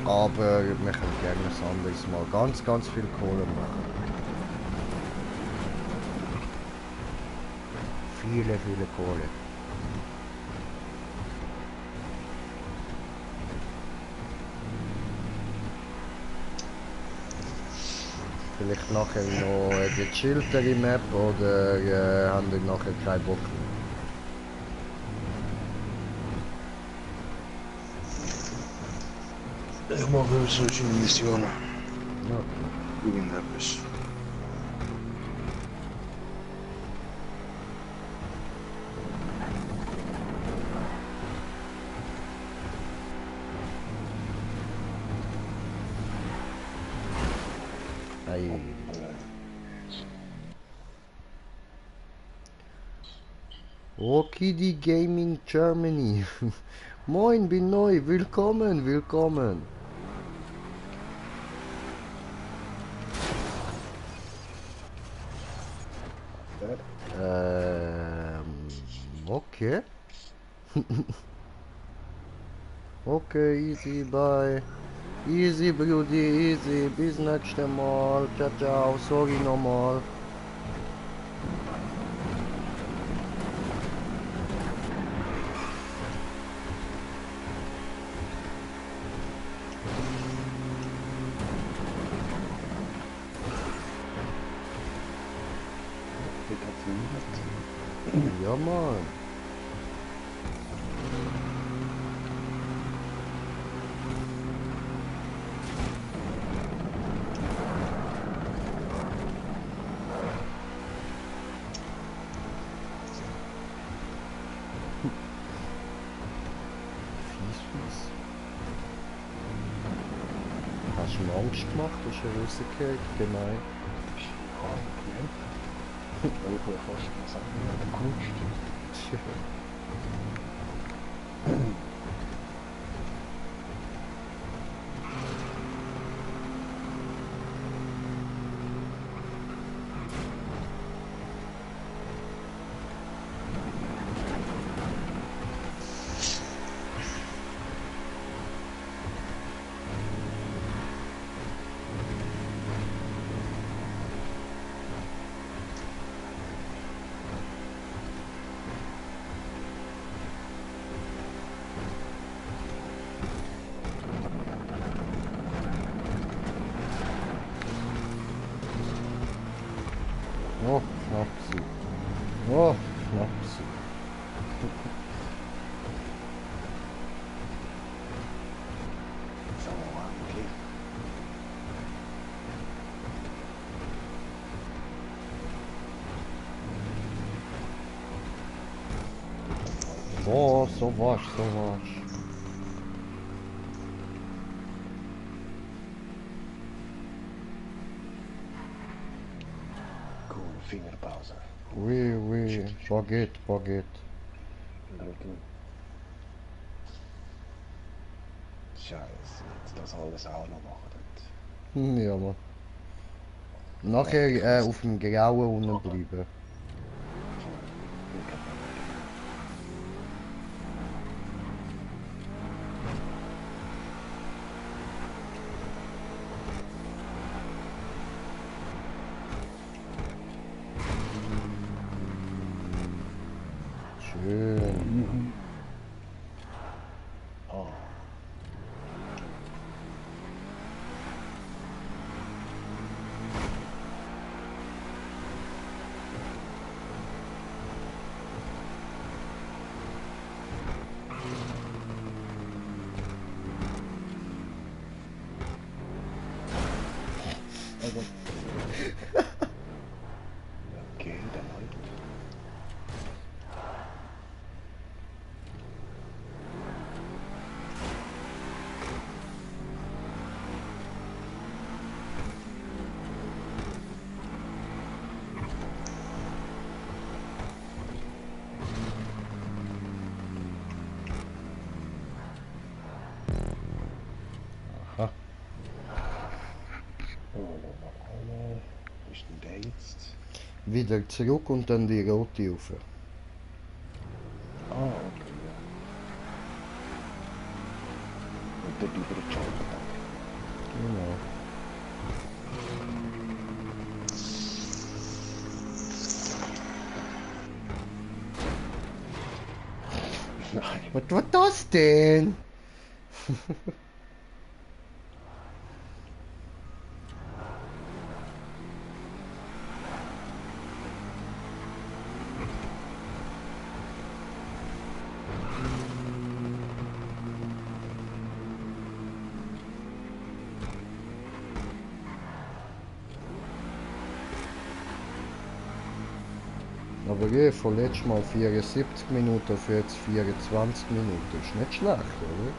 Aber wir können gerne ein anderes Mal ganz viel Kohle machen. Viele Kohle. Vielleicht nachher noch eine gechilltere Map oder haben wir nachher keinen Bock mehr? Ich mache solche Missionen. Ja. Irgendetwas. Hey. Okidi Gaming Germany. Moin, bin neu. Willkommen. Okay. Okay, easy, bye. Easy, Brudi, easy. Bis nächstes Mal. Ciao, sorry nochmal. Ja, Mann. Fies. Hast du mir Angst gemacht? Ist er rausgekehrt? Gemein. Ich will fast mal sagen, der Kunst. Oh, Schnapsi. Oh, Schnapsi. So, okay. So was. Cool, Fingerpause. Oui, baguette. Leute. Scheiße, jetzt das alles auch noch machen. Ja, Mann. Nachher auf dem Grauen unten bleiben. Schön. Oh. Okay, dann halt. Aha. Wo ist denn der jetzt? Wieder zurück und dann die rote rauf. Ah, okay, ja. Und dort über den Schalter dann. Genau. Nein. Was war das denn? Aber von letztes Mal 74 Minuten für jetzt 24 Minuten. Ist nicht schlecht, oder?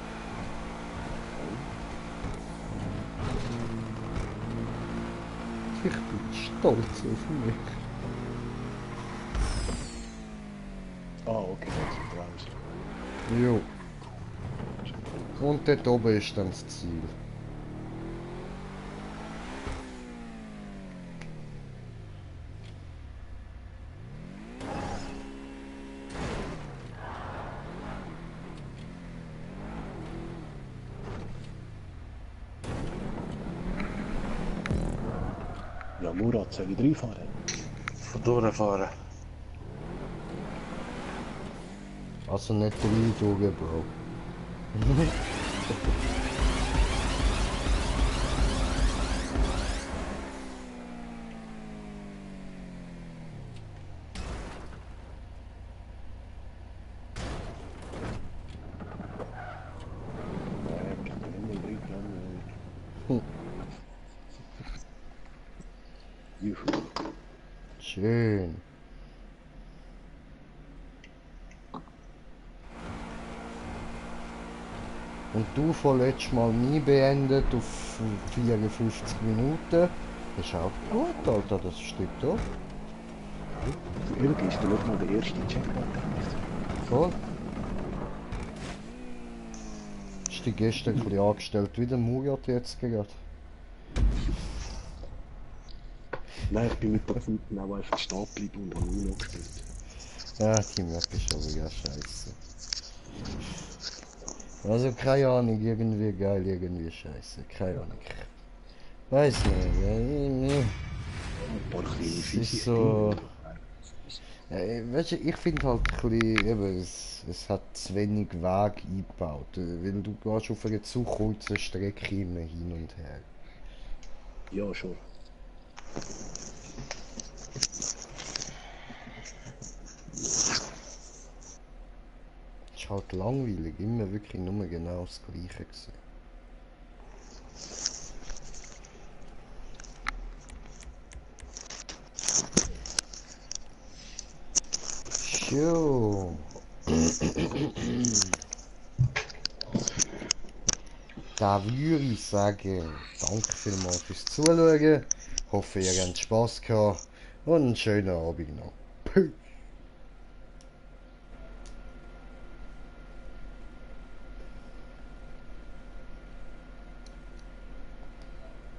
Ich bin stolz auf mich. Ah, okay, jetzt bremsen. Jo. Und dort oben ist dann das Ziel. Ja, Murat, soll ich reinfahren? Durchfahren. Also nicht rein durch, Bro. Juhu. Schön. Und du vorletztes Mal nie beendet auf 54 Minuten. Das ist auch gut, Alter, das stimmt doch. Ehrlich ist du nicht mal der erste Checkpoint gemacht. Voll. Ist die gestern ein bisschen angestellt, wie der Murat jetzt gerade. Nein, ich bin mit der Minuten auch einfach stehen geblieben und habe Uno gespielt. Ja, die Map ist aber ja scheiße. Also keine Ahnung, irgendwie geil, irgendwie scheiße. Keine Ahnung. Weiß nicht. Ein paar kleine Es ist Physik. so. Weißt du, ich finde halt ein bisschen, eben, es hat zu wenig Weg eingebaut. Weil du gehst auf einer zu kurzen Strecke immer hin und her. Ja, schon. Es ist halt langweilig, immer wirklich nur genau das Gleiche gewesen. So. Da würde ich sagen, danke vielmals fürs Zuschauen. Hoffe, ihr habt Spass gehabt und einen schönen Abend noch. Peace.